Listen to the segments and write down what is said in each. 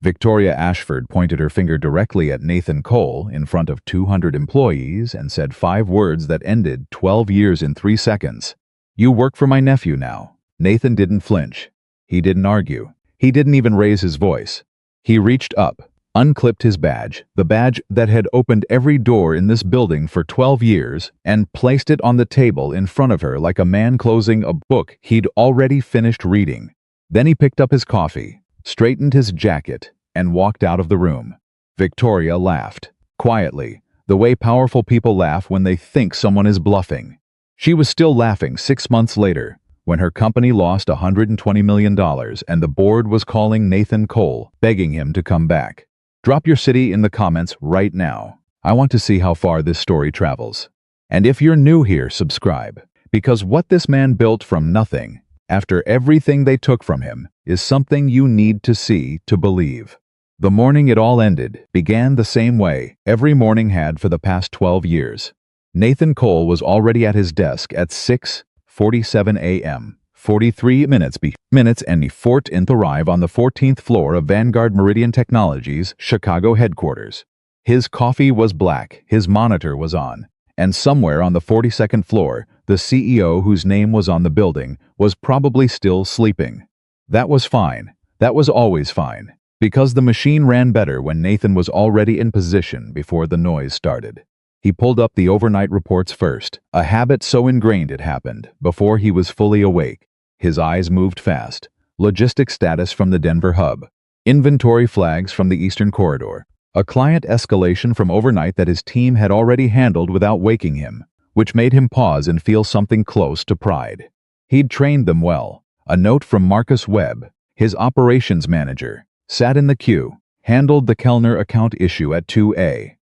Victoria Ashford pointed her finger directly at Nathan Cole in front of 200 employees and said 5 words that ended 12 years in 3 seconds. "You work for my nephew now." Nathan didn't flinch. He didn't argue. He didn't even raise his voice. He reached up, unclipped his badge, the badge that had opened every door in this building for 12 years, and placed it on the table in front of her like a man closing a book he'd already finished reading. Then he picked up his coffee, straightened his jacket, and walked out of the room. Victoria laughed, quietly, the way powerful people laugh when they think someone is bluffing. She was still laughing 6 months later, when her company lost $120 million and the board was calling Nathan Cole, begging him to come back. Drop your city in the comments right now. I want to see how far this story travels. And if you're new here, subscribe, because what this man built from nothing, after everything they took from him, is something you need to see to believe. The morning it all ended began the same way every morning had for the past 12 years. Nathan Cole was already at his desk at 6:47 a.m., 43 minutes and he fort in arrive on the 14th floor of Vanguard Meridian Technologies' Chicago headquarters. His coffee was black, his monitor was on, and somewhere on the 42nd floor, the CEO whose name was on the building was probably still sleeping. That was fine. That was always fine, because the machine ran better when Nathan was already in position before the noise started. He pulled up the overnight reports first, a habit so ingrained it happened before he was fully awake. His eyes moved fast. Logistics status from the Denver hub. Inventory flags from the Eastern Corridor. A client escalation from overnight that his team had already handled without waking him, which made him pause and feel something close to pride. He'd trained them well. A note from Marcus Webb, his operations manager, sat in the queue, handled the Kellner account issue at 2A.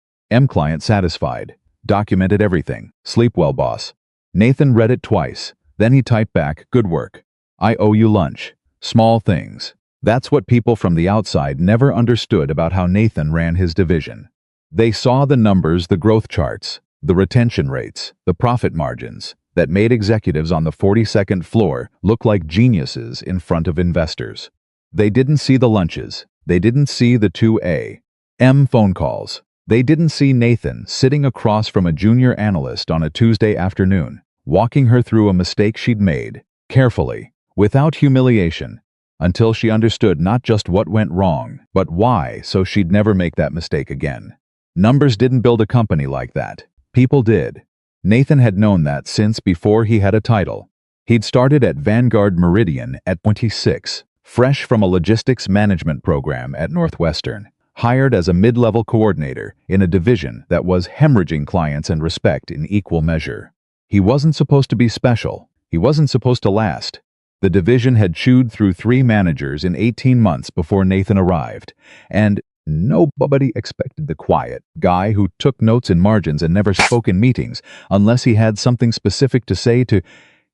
Client satisfied. Documented everything. Sleep well, boss. Nathan read it twice. Then he typed back, "Good work. I owe you lunch." Small things. That's what people from the outside never understood about how Nathan ran his division. They saw the numbers, the growth charts, the retention rates, the profit margins that made executives on the 42nd floor look like geniuses in front of investors. They didn't see the lunches. They didn't see the 2A.M. phone calls. They didn't see Nathan sitting across from a junior analyst on a Tuesday afternoon, walking her through a mistake she'd made, carefully, without humiliation, until she understood not just what went wrong, but why, so she'd never make that mistake again. Numbers didn't build a company like that. People did. Nathan had known that since before he had a title. He'd started at Vanguard Meridian at 26, fresh from a logistics management program at Northwestern, hired as a mid-level coordinator in a division that was hemorrhaging clients and respect in equal measure. He wasn't supposed to be special. He wasn't supposed to last. The division had chewed through 3 managers in 18 months before Nathan arrived, and nobody expected the quiet guy who took notes in margins and never spoke in meetings unless he had something specific to say to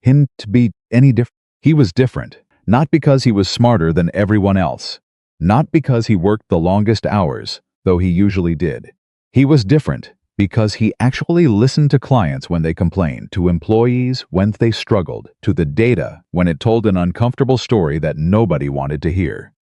him to be any different. He was different, not because he was smarter than everyone else. Not because he worked the longest hours, though he usually did. He was different because he actually listened to clients when they complained, to employees when they struggled, to the data when it told an uncomfortable story that nobody wanted to hear.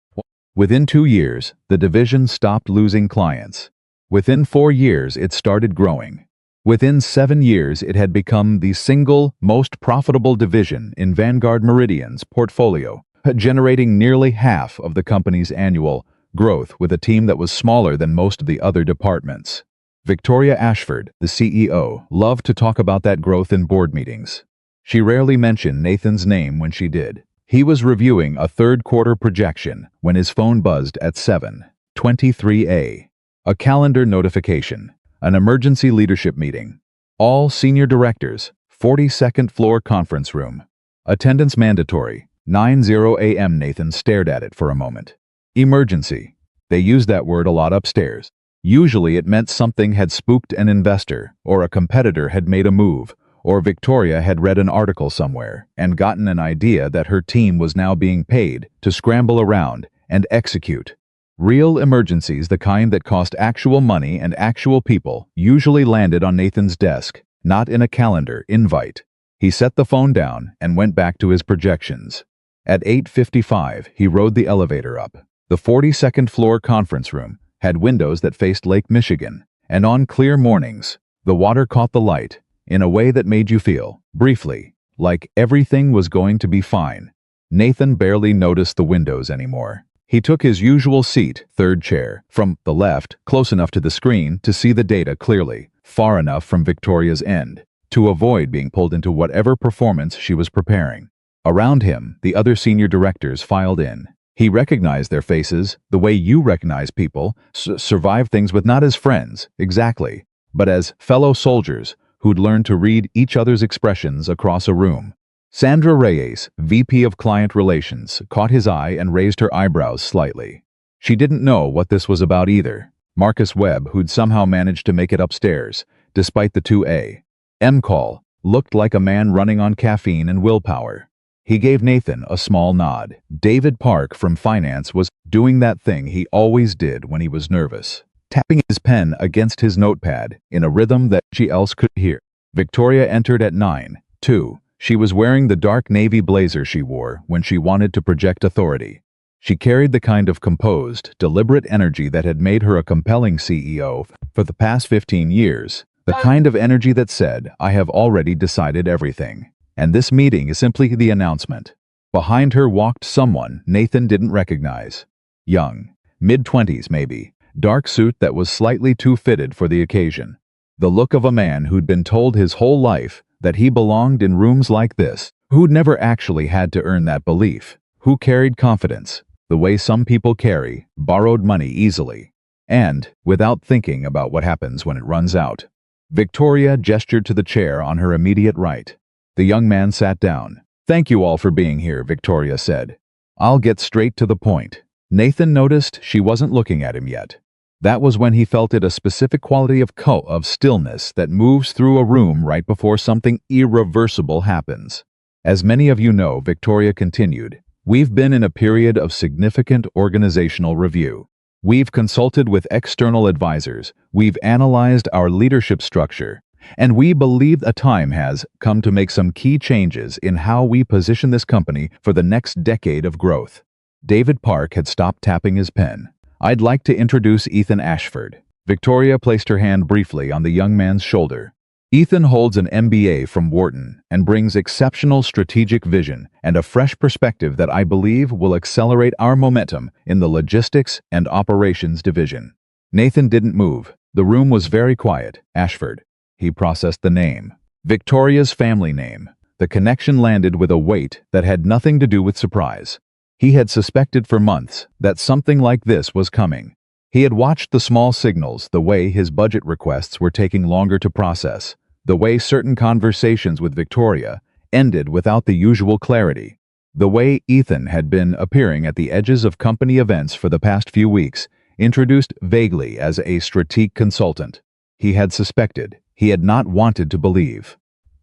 Within 2 years, the division stopped losing clients. Within 4 years, it started growing. Within 7 years, it had become the single most profitable division in Vanguard Meridian's portfolio, generating nearly half of the company's annual growth with a team that was smaller than most of the other departments. Victoria Ashford, the CEO, loved to talk about that growth in board meetings. She rarely mentioned Nathan's name when she did. He was reviewing a third-quarter projection when his phone buzzed at 7:23 a.m. A calendar notification, an emergency leadership meeting. All senior directors, 42nd floor conference room. Attendance mandatory. 9:00 a.m. Nathan stared at it for a moment. Emergency. They used that word a lot upstairs. Usually it meant something had spooked an investor, or a competitor had made a move, or Victoria had read an article somewhere and gotten an idea that her team was now being paid to scramble around and execute. Real emergencies, the kind that cost actual money and actual people, usually landed on Nathan's desk, not in a calendar invite. He set the phone down and went back to his projections. At 8:55, he rode the elevator up. The 42nd floor conference room had windows that faced Lake Michigan, and on clear mornings, the water caught the light in a way that made you feel, briefly, like everything was going to be fine. Nathan barely noticed the windows anymore. He took his usual seat, third chair, from the left, close enough to the screen to see the data clearly, far enough from Victoria's end, to avoid being pulled into whatever performance she was preparing. Around him, the other senior directors filed in. He recognized their faces the way you recognize people, survive things with not as friends, exactly, but as fellow soldiers who'd learned to read each other's expressions across a room. Sandra Reyes, VP of Client Relations, caught his eye and raised her eyebrows slightly. She didn't know what this was about either. Marcus Webb, who'd somehow managed to make it upstairs, despite the 2 a.m. call, looked like a man running on caffeine and willpower. He gave Nathan a small nod. David Park from finance was doing that thing he always did when he was nervous, tapping his pen against his notepad in a rhythm that she else could hear. Victoria entered at 9:02. She was wearing the dark navy blazer she wore when she wanted to project authority. She carried the kind of composed, deliberate energy that had made her a compelling CEO for the past 15 years. The kind of energy that said, "I have already decided everything, and this meeting is simply the announcement." Behind her walked someone Nathan didn't recognize. Young, mid-20s maybe, dark suit that was slightly too fitted for the occasion. The look of a man who'd been told his whole life that he belonged in rooms like this, who'd never actually had to earn that belief, who carried confidence, the way some people carry borrowed money easily, and without thinking about what happens when it runs out. Victoria gestured to the chair on her immediate right. The young man sat down. "Thank you all for being here," Victoria said. "I'll get straight to the point." Nathan noticed she wasn't looking at him yet. That was when he felt it, a specific quality of stillness that moves through a room right before something irreversible happens. "As many of you know," Victoria continued, "we've been in a period of significant organizational review. We've consulted with external advisors, we've analyzed our leadership structure, and we believe a time has come to make some key changes in how we position this company for the next decade of growth." David Park had stopped tapping his pen. "I'd like to introduce Ethan Ashford." Victoria placed her hand briefly on the young man's shoulder. "Ethan holds an MBA from Wharton and brings exceptional strategic vision and a fresh perspective that I believe will accelerate our momentum in the logistics and operations division." Nathan didn't move. The room was very quiet. Ashford. He processed the name. Victoria's family name. The connection landed with a weight that had nothing to do with surprise. He had suspected for months that something like this was coming. He had watched the small signals, the way his budget requests were taking longer to process, the way certain conversations with Victoria ended without the usual clarity, the way Ethan had been appearing at the edges of company events for the past few weeks, introduced vaguely as a strategic consultant. He had suspected, he had not wanted to believe.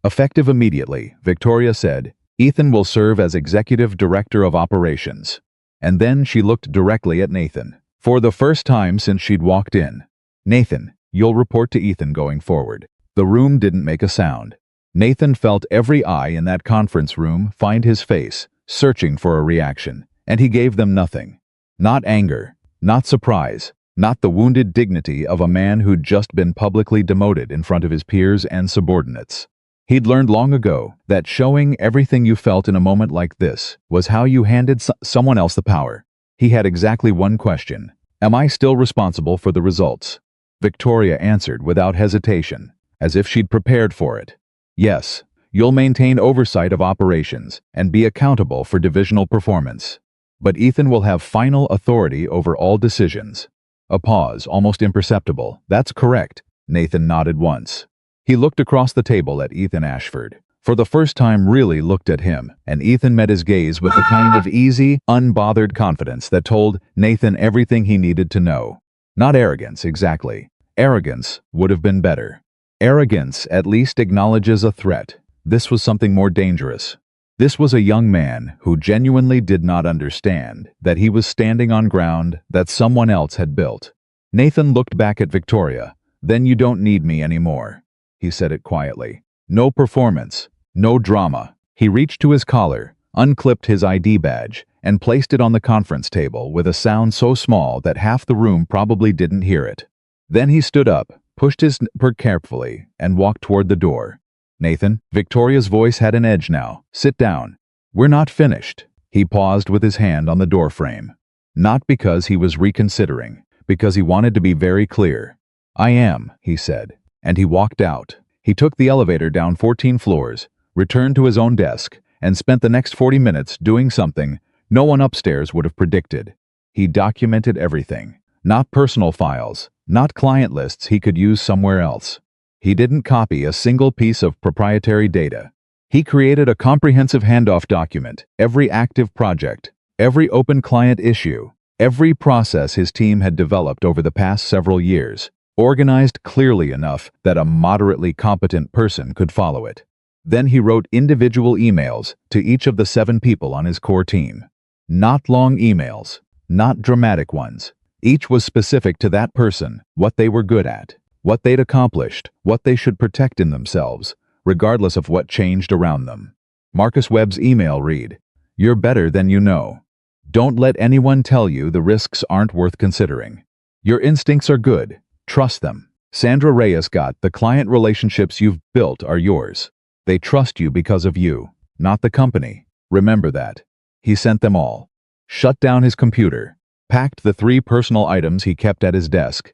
Effective immediately, Victoria said, "Ethan will serve as Executive Director of Operations." And then she looked directly at Nathan. For the first time since she'd walked in. "Nathan, you'll report to Ethan going forward." The room didn't make a sound. Nathan felt every eye in that conference room find his face, searching for a reaction, and he gave them nothing. Not anger, not surprise, not the wounded dignity of a man who'd just been publicly demoted in front of his peers and subordinates. He'd learned long ago that showing everything you felt in a moment like this was how you handed someone else the power. He had exactly one question. "Am I still responsible for the results?" Victoria answered without hesitation, as if she'd prepared for it. "Yes, you'll maintain oversight of operations and be accountable for divisional performance. But Ethan will have final authority over all decisions." A pause, almost imperceptible. "That's correct." Nathan nodded once. He looked across the table at Ethan Ashford. For the first time really looked at him, and Ethan met his gaze with the kind of easy, unbothered confidence that told Nathan everything he needed to know. Not arrogance, exactly. Arrogance would have been better. Arrogance at least acknowledges a threat. This was something more dangerous. This was a young man who genuinely did not understand that he was standing on ground that someone else had built. Nathan looked back at Victoria. "Then you don't need me anymore." He said it quietly. "No performance, no drama." He reached to his collar, unclipped his ID badge, and placed it on the conference table with a sound so small that half the room probably didn't hear it. Then he stood up, pushed his nipper carefully, and walked toward the door. "Nathan," Victoria's voice had an edge now. "Sit down. We're not finished." He paused with his hand on the doorframe. Not because he was reconsidering, because he wanted to be very clear. "I am," he said, and he walked out. He took the elevator down 14 floors, returned to his own desk, and spent the next 40 minutes doing something no one upstairs would have predicted. He documented everything. Not personal files, not client lists he could use somewhere else. He didn't copy a single piece of proprietary data. He created a comprehensive handoff document, every active project, every open client issue, every process his team had developed over the past several years, organized clearly enough that a moderately competent person could follow it. Then he wrote individual emails to each of the 7 people on his core team. Not long emails, not dramatic ones. Each was specific to that person, what they were good at, what they'd accomplished, what they should protect in themselves, regardless of what changed around them. Marcus Webb's email read, "You're better than you know. Don't let anyone tell you the risks aren't worth considering. Your instincts are good. Trust them." Sandra Reyes got, "The client relationships you've built are yours. They trust you because of you, not the company. Remember that." He sent them all. Shut down his computer. Packed the 3 personal items he kept at his desk.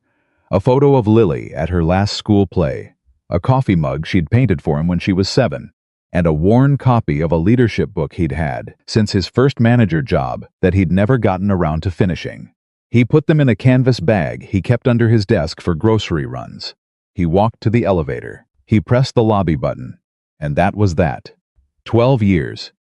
A photo of Lily at her last school play. A coffee mug she'd painted for him when she was 7. And a worn copy of a leadership book he'd had since his first manager job that he'd never gotten around to finishing. He put them in a canvas bag he kept under his desk for grocery runs. He walked to the elevator. He pressed the lobby button. And that was that. 12 years.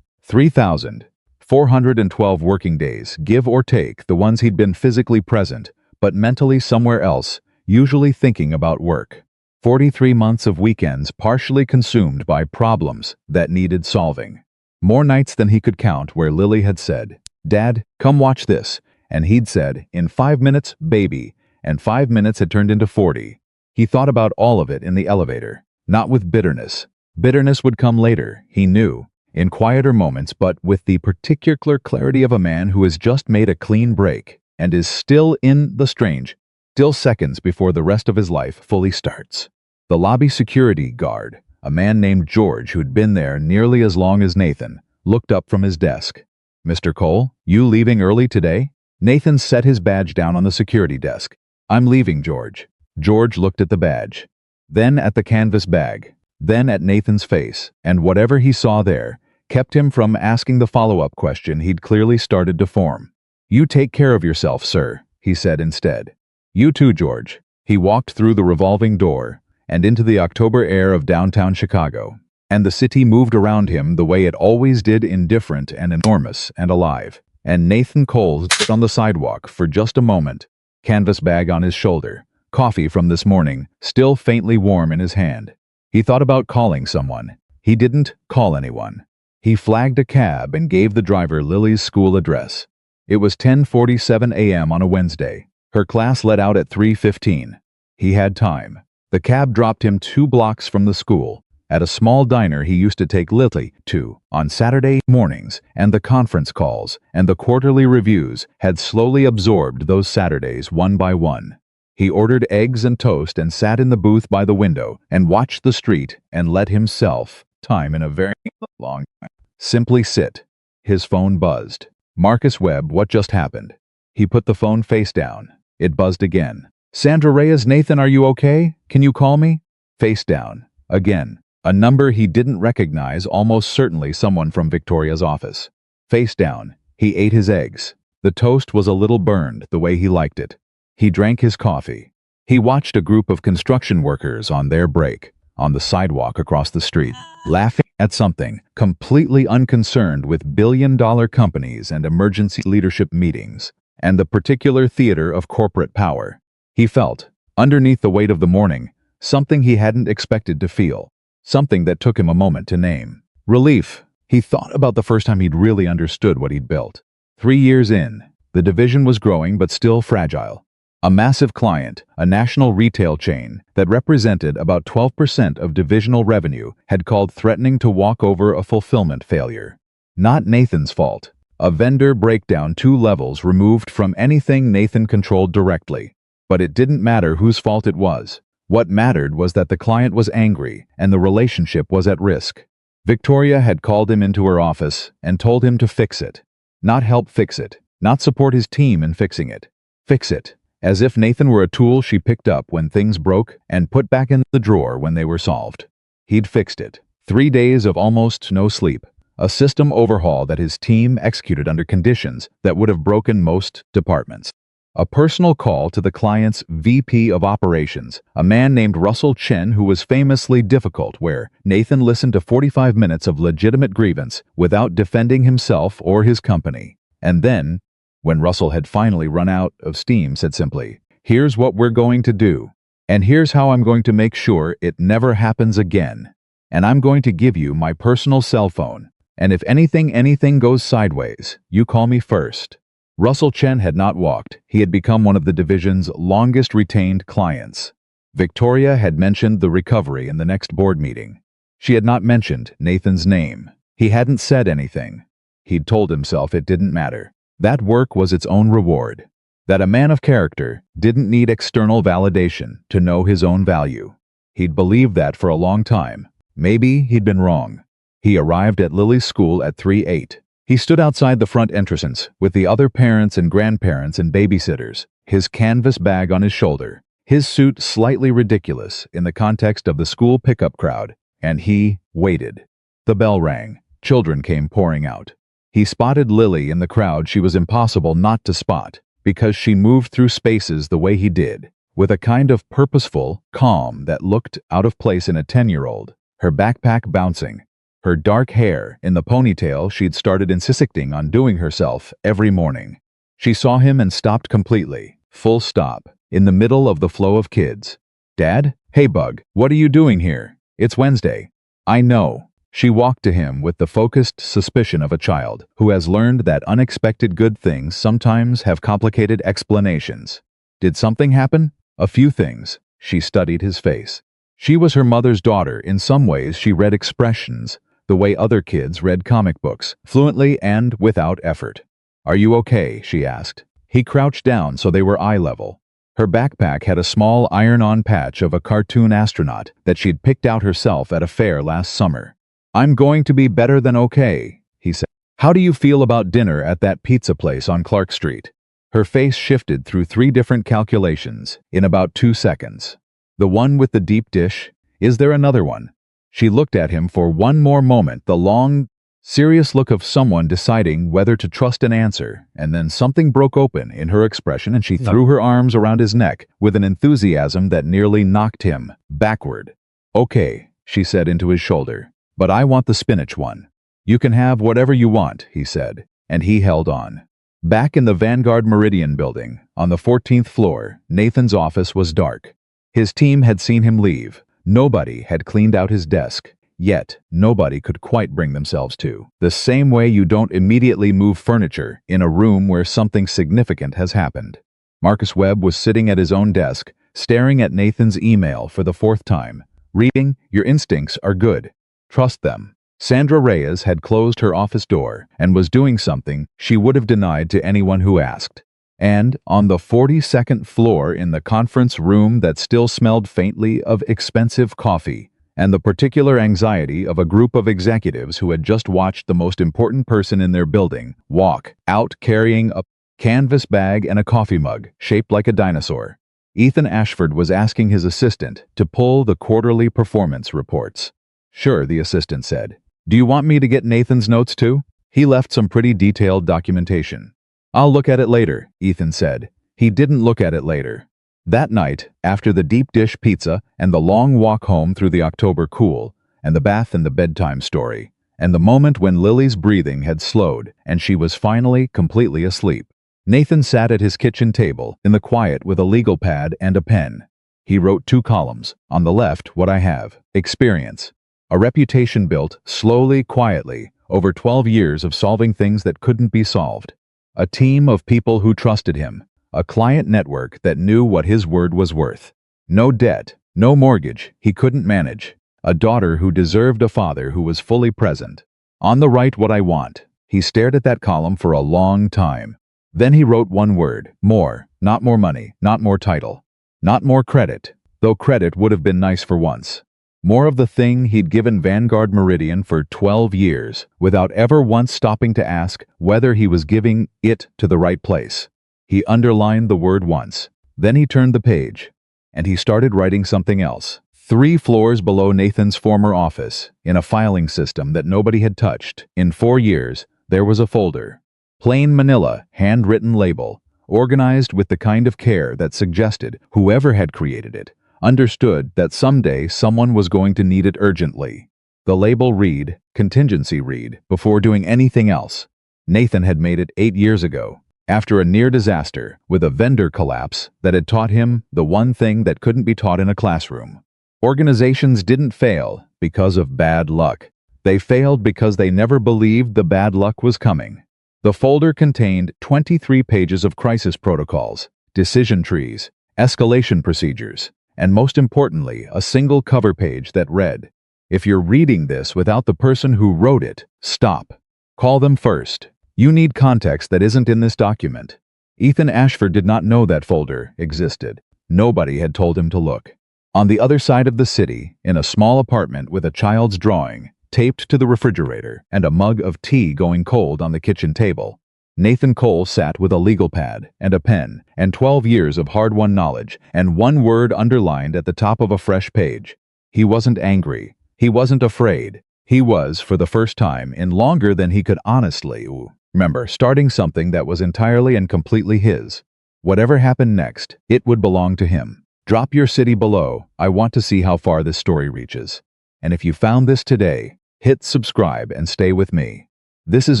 3,412 working days, give or take the ones he'd been physically present, but mentally somewhere else, usually thinking about work. 43 months of weekends partially consumed by problems that needed solving. More nights than he could count where Lily had said, "Dad, come watch this," and he'd said, "In 5 minutes, baby," and 5 minutes had turned into 40. He thought about all of it in the elevator, not with bitterness. Bitterness would come later, he knew, in quieter moments, but with the particular clarity of a man who has just made a clean break and is still in the strange, still seconds before the rest of his life fully starts. The lobby security guard, a man named George who'd been there nearly as long as Nathan, looked up from his desk. "Mr. Cole, you leaving early today?" Nathan set his badge down on the security desk. "I'm leaving, George." George looked at the badge, then at the canvas bag, then at Nathan's face, and whatever he saw there kept him from asking the follow-up question he'd clearly started to form. "You take care of yourself, sir," he said instead. "You too, George." He walked through the revolving door and into the October air of downtown Chicago, and the city moved around him the way it always did, indifferent and enormous and alive. And Nathan Cole stood on the sidewalk for just a moment, canvas bag on his shoulder, coffee from this morning still faintly warm in his hand. He thought about calling someone. He didn't call anyone. He flagged a cab and gave the driver Lily's school address. It was 10:47 a.m. on a Wednesday. Her class let out at 3:15. He had time. The cab dropped him 2 blocks from the school, at a small diner he used to take Lily to on Saturday mornings, and the conference calls and the quarterly reviews had slowly absorbed those Saturdays one by one. He ordered eggs and toast and sat in the booth by the window and watched the street and let himself time in a very long time. Simply sit. His phone buzzed. "Marcus Webb, what just happened?" He put the phone face down. It buzzed again. "Sandra Reyes, Nathan, are you okay? Can you call me?" Face down. Again. A number he didn't recognize, almost certainly someone from Victoria's office. Face down. He ate his eggs. The toast was a little burned, the way he liked it. He drank his coffee. He watched a group of construction workers on their break, on the sidewalk across the street, laughing at something, completely unconcerned with billion-dollar companies and emergency leadership meetings, and the particular theater of corporate power. He felt, underneath the weight of the morning, something he hadn't expected to feel, something that took him a moment to name. Relief. He thought about the first time he'd really understood what he'd built. 3 years in, the division was growing but still fragile. A massive client, a national retail chain that represented about 12% of divisional revenue, had called threatening to walk over a fulfillment failure. Not Nathan's fault, A vendor breakdown 2 levels removed from anything Nathan controlled directly. But it didn't matter whose fault it was. What mattered was that the client was angry and the relationship was at risk. Victoria had called him into her office and told him to fix it. Not help fix it, not support his team in fixing it. Fix it, as if Nathan were a tool she picked up when things broke and put back in the drawer when they were solved. He'd fixed it. 3 days of almost no sleep. A system overhaul that his team executed under conditions that would have broken most departments. A personal call to the client's VP of Operations, a man named Russell Chen who was famously difficult, where Nathan listened to 45 minutes of legitimate grievance without defending himself or his company. And then, when Russell had finally run out of steam, said simply, "Here's what we're going to do. And here's how I'm going to make sure it never happens again. And I'm going to give you my personal cell phone. And if anything goes sideways, you call me first." Russell Chen had not walked. He had become one of the division's longest retained clients. Victoria had mentioned the recovery in the next board meeting. She had not mentioned Nathan's name. He hadn't said anything. He'd told himself it didn't matter. That work was its own reward. That a man of character didn't need external validation to know his own value. He'd believed that for a long time. Maybe he'd been wrong. He arrived at Lily's school at 3:08. He stood outside the front entrance with the other parents and grandparents and babysitters, his canvas bag on his shoulder, his suit slightly ridiculous in the context of the school pickup crowd, and he waited. The bell rang. Children came pouring out. He spotted Lily in the crowd she was impossible not to spot, because she moved through spaces the way he did, with a kind of purposeful calm that looked out of place in a 10-year-old, her backpack bouncing. Her dark hair in the ponytail she'd started insisting on doing herself every morning. She saw him and stopped completely, full stop, in the middle of the flow of kids. "Dad? Hey, Bug, what are you doing here? It's Wednesday." "I know." She walked to him with the focused suspicion of a child who has learned that unexpected good things sometimes have complicated explanations. "Did something happen?" "A few things." She studied his face. She was her mother's daughter. In some ways she read expressions the way other kids read comic books, fluently and without effort. "Are you okay?" she asked. He crouched down so they were eye level. Her backpack had a small iron-on patch of a cartoon astronaut that she'd picked out herself at a fair last summer. "I'm going to be better than okay," he said. "How do you feel about dinner at that pizza place on Clark Street?" Her face shifted through 3 different calculations in about 2 seconds. "The one with the deep dish? Is there another one?" She looked at him for one more moment, the long, serious look of someone deciding whether to trust an answer, and then something broke open in her expression and she threw her arms around his neck with an enthusiasm that nearly knocked him backward. "Okay," she said into his shoulder, "but I want the spinach one." "You can have whatever you want," he said, and he held on. Back in the Vanguard Meridian building, on the 14th floor, Nathan's office was dark. His team had seen him leave. Nobody had cleaned out his desk. Yet, nobody could quite bring themselves to. The same way you don't immediately move furniture in a room where something significant has happened. Marcus Webb was sitting at his own desk, staring at Nathan's email for the 4th time, reading, "Your instincts are good. Trust them." Sandra Reyes had closed her office door and was doing something she would have denied to anyone who asked. And on the 42nd floor in the conference room that still smelled faintly of expensive coffee, and the particular anxiety of a group of executives who had just watched the most important person in their building walk out carrying a canvas bag and a coffee mug shaped like a dinosaur, Ethan Ashford was asking his assistant to pull the quarterly performance reports. "Sure," the assistant said. "Do you want me to get Nathan's notes too? He left some pretty detailed documentation." "I'll look at it later," Ethan said. He didn't look at it later. That night, after the deep dish pizza and the long walk home through the October cool, and the bath and the bedtime story, and the moment when Lily's breathing had slowed and she was finally completely asleep, Nathan sat at his kitchen table in the quiet with a legal pad and a pen. He wrote 2 columns. On the left, what I have: experience. A reputation built, slowly, quietly, over 12 years of solving things that couldn't be solved. A team of people who trusted him. A client network that knew what his word was worth. No debt, no mortgage he couldn't manage. A daughter who deserved a father who was fully present. On the right, what I want. He stared at that column for a long time. Then he wrote one word: more. Not more money, not more title, not more credit, though credit would have been nice for once. More of the thing he'd given Vanguard Meridian for 12 years, without ever once stopping to ask whether he was giving it to the right place. He underlined the word once. Then he turned the page, and he started writing something else. 3 floors below Nathan's former office, in a filing system that nobody had touched in 4 years, there was a folder. Plain manila, handwritten label, organized with the kind of care that suggested whoever had created it understood that someday someone was going to need it urgently. The label read, contingency read, before doing anything else. Nathan had made it 8 years ago, after a near disaster with a vendor collapse that had taught him the one thing that couldn't be taught in a classroom. Organizations didn't fail because of bad luck. They failed because they never believed the bad luck was coming. The folder contained 23 pages of crisis protocols, decision trees, escalation procedures, and most importantly, a single cover page that read, "If you're reading this without the person who wrote it, stop. Call them first. You need context that isn't in this document." Ethan Ashford did not know that folder existed. Nobody had told him to look. On the other side of the city, in a small apartment with a child's drawing taped to the refrigerator and a mug of tea going cold on the kitchen table, Nathan Cole sat with a legal pad and a pen and 12 years of hard-won knowledge and one word underlined at the top of a fresh page. He wasn't angry. He wasn't afraid. He was, for the first time in longer than he could honestly remember, starting something that was entirely and completely his. Whatever happened next, it would belong to him. Drop your city below. I want to see how far this story reaches. And if you found this today, hit subscribe and stay with me. This is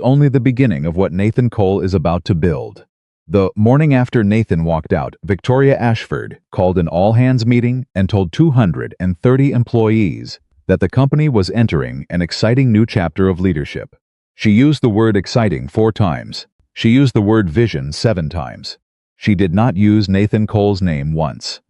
only the beginning of what Nathan Cole is about to build. The morning after Nathan walked out, Victoria Ashford called an all-hands meeting and told 230 employees that the company was entering an exciting new chapter of leadership. She used the word exciting 4 times. She used the word vision 7 times. She did not use Nathan Cole's name once.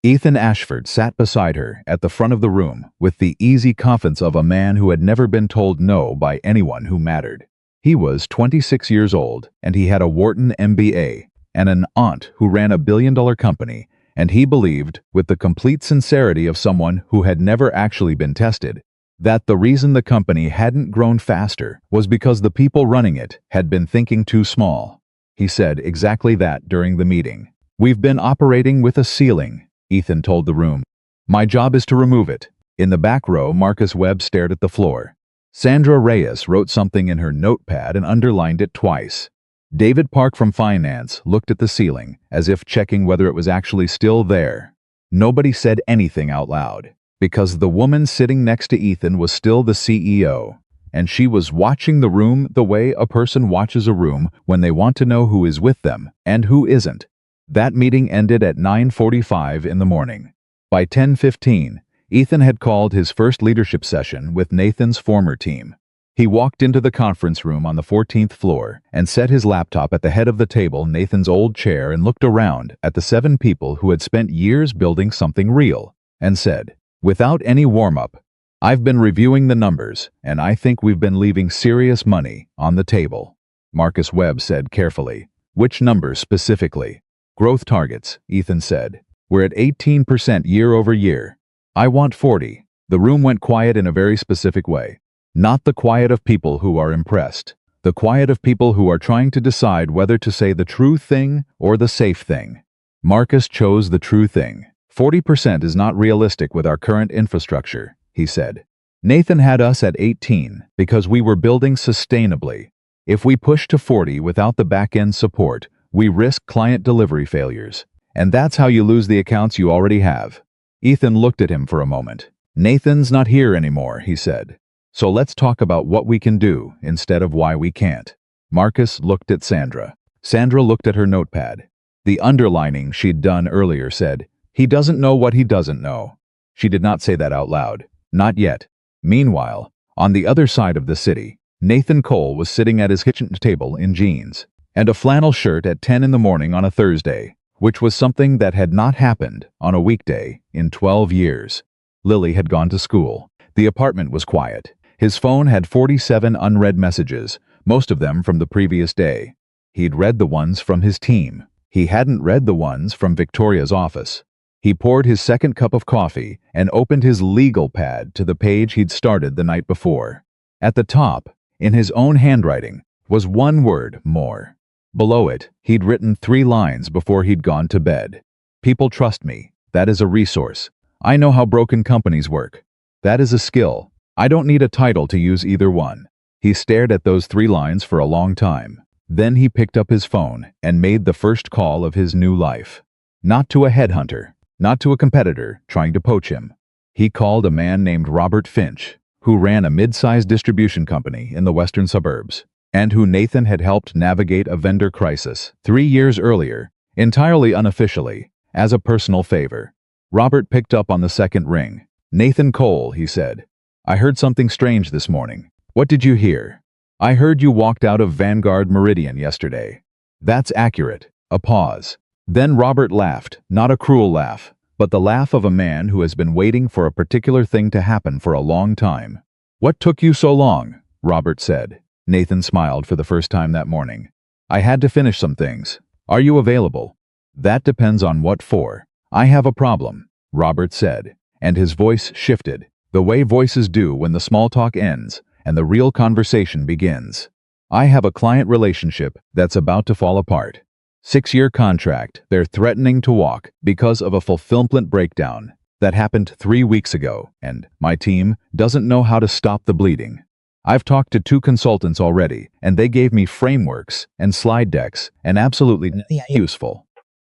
Ethan Ashford sat beside her at the front of the room with the easy confidence of a man who had never been told no by anyone who mattered. He was 26 years old, and he had a Wharton MBA and an aunt who ran a billion-dollar company, and he believed, with the complete sincerity of someone who had never actually been tested, that the reason the company hadn't grown faster was because the people running it had been thinking too small. He said exactly that during the meeting. "We've been operating with a ceiling," Ethan told the room. "My job is to remove it." In the back row, Marcus Webb stared at the floor. Sandra Reyes wrote something in her notepad and underlined it twice. David Park from Finance looked at the ceiling, as if checking whether it was actually still there. Nobody said anything out loud, because the woman sitting next to Ethan was still the CEO, and she was watching the room the way a person watches a room when they want to know who is with them and who isn't. That meeting ended at 9:45 in the morning. By 10:15, Ethan had called his first leadership session with Nathan's former team. He walked into the conference room on the 14th floor and set his laptop at the head of the table, Nathan's old chair, and looked around at the 7 people who had spent years building something real, and said, without any warm-up, "I've been reviewing the numbers, and I think we've been leaving serious money on the table." Marcus Webb said carefully, "Which numbers specifically?" "Growth targets," Ethan said. "We're at 18% year over year. I want 40. The room went quiet in a very specific way. Not the quiet of people who are impressed. The quiet of people who are trying to decide whether to say the true thing or the safe thing. Marcus chose the true thing. 40% is not realistic with our current infrastructure, he said. Nathan had us at 18 because we were building sustainably. If we push to 40 without the back-end support, we risk client delivery failures. And that's how you lose the accounts you already have." Ethan looked at him for a moment. "Nathan's not here anymore," he said. "So let's talk about what we can do instead of why we can't." Marcus looked at Sandra. Sandra looked at her notepad. The underlining she'd done earlier said, "He doesn't know what he doesn't know." She did not say that out loud. Not yet. Meanwhile, on the other side of the city, Nathan Cole was sitting at his kitchen table in jeans and a flannel shirt at 10 in the morning on a Thursday, which was something that had not happened on a weekday in 12 years. Lily had gone to school. The apartment was quiet. His phone had 47 unread messages, most of them from the previous day. He'd read the ones from his team. He hadn't read the ones from Victoria's office. He poured his second cup of coffee and opened his legal pad to the page he'd started the night before. At the top, in his own handwriting, was one word more. Below it, he'd written 3 lines before he'd gone to bed. People trust me. That is a resource. I know how broken companies work. That is a skill. I don't need a title to use either one. He stared at those 3 lines for a long time. Then he picked up his phone and made the first call of his new life. Not to a headhunter, not to a competitor trying to poach him. He called a man named Robert Finch, who ran a mid-sized distribution company in the western suburbs, and who Nathan had helped navigate a vendor crisis 3 years earlier, entirely unofficially, as a personal favor. Robert picked up on the second ring. "Nathan Cole," he said. "I heard something strange this morning." "What did you hear?" "I heard you walked out of Vanguard Meridian yesterday." "That's accurate." A pause. Then Robert laughed, not a cruel laugh, but the laugh of a man who has been waiting for a particular thing to happen for a long time. "What took you so long?" Robert said. Nathan smiled for the first time that morning. "I had to finish some things. Are you available?" "That depends on what for." "I have a problem," Robert said, and his voice shifted, the way voices do when the small talk ends and the real conversation begins. "I have a client relationship that's about to fall apart. 6-year contract they're threatening to walk because of a fulfillment breakdown that happened 3 weeks ago, and my team doesn't know how to stop the bleeding. I've talked to 2 consultants already, and they gave me frameworks and slide decks and absolutely useful."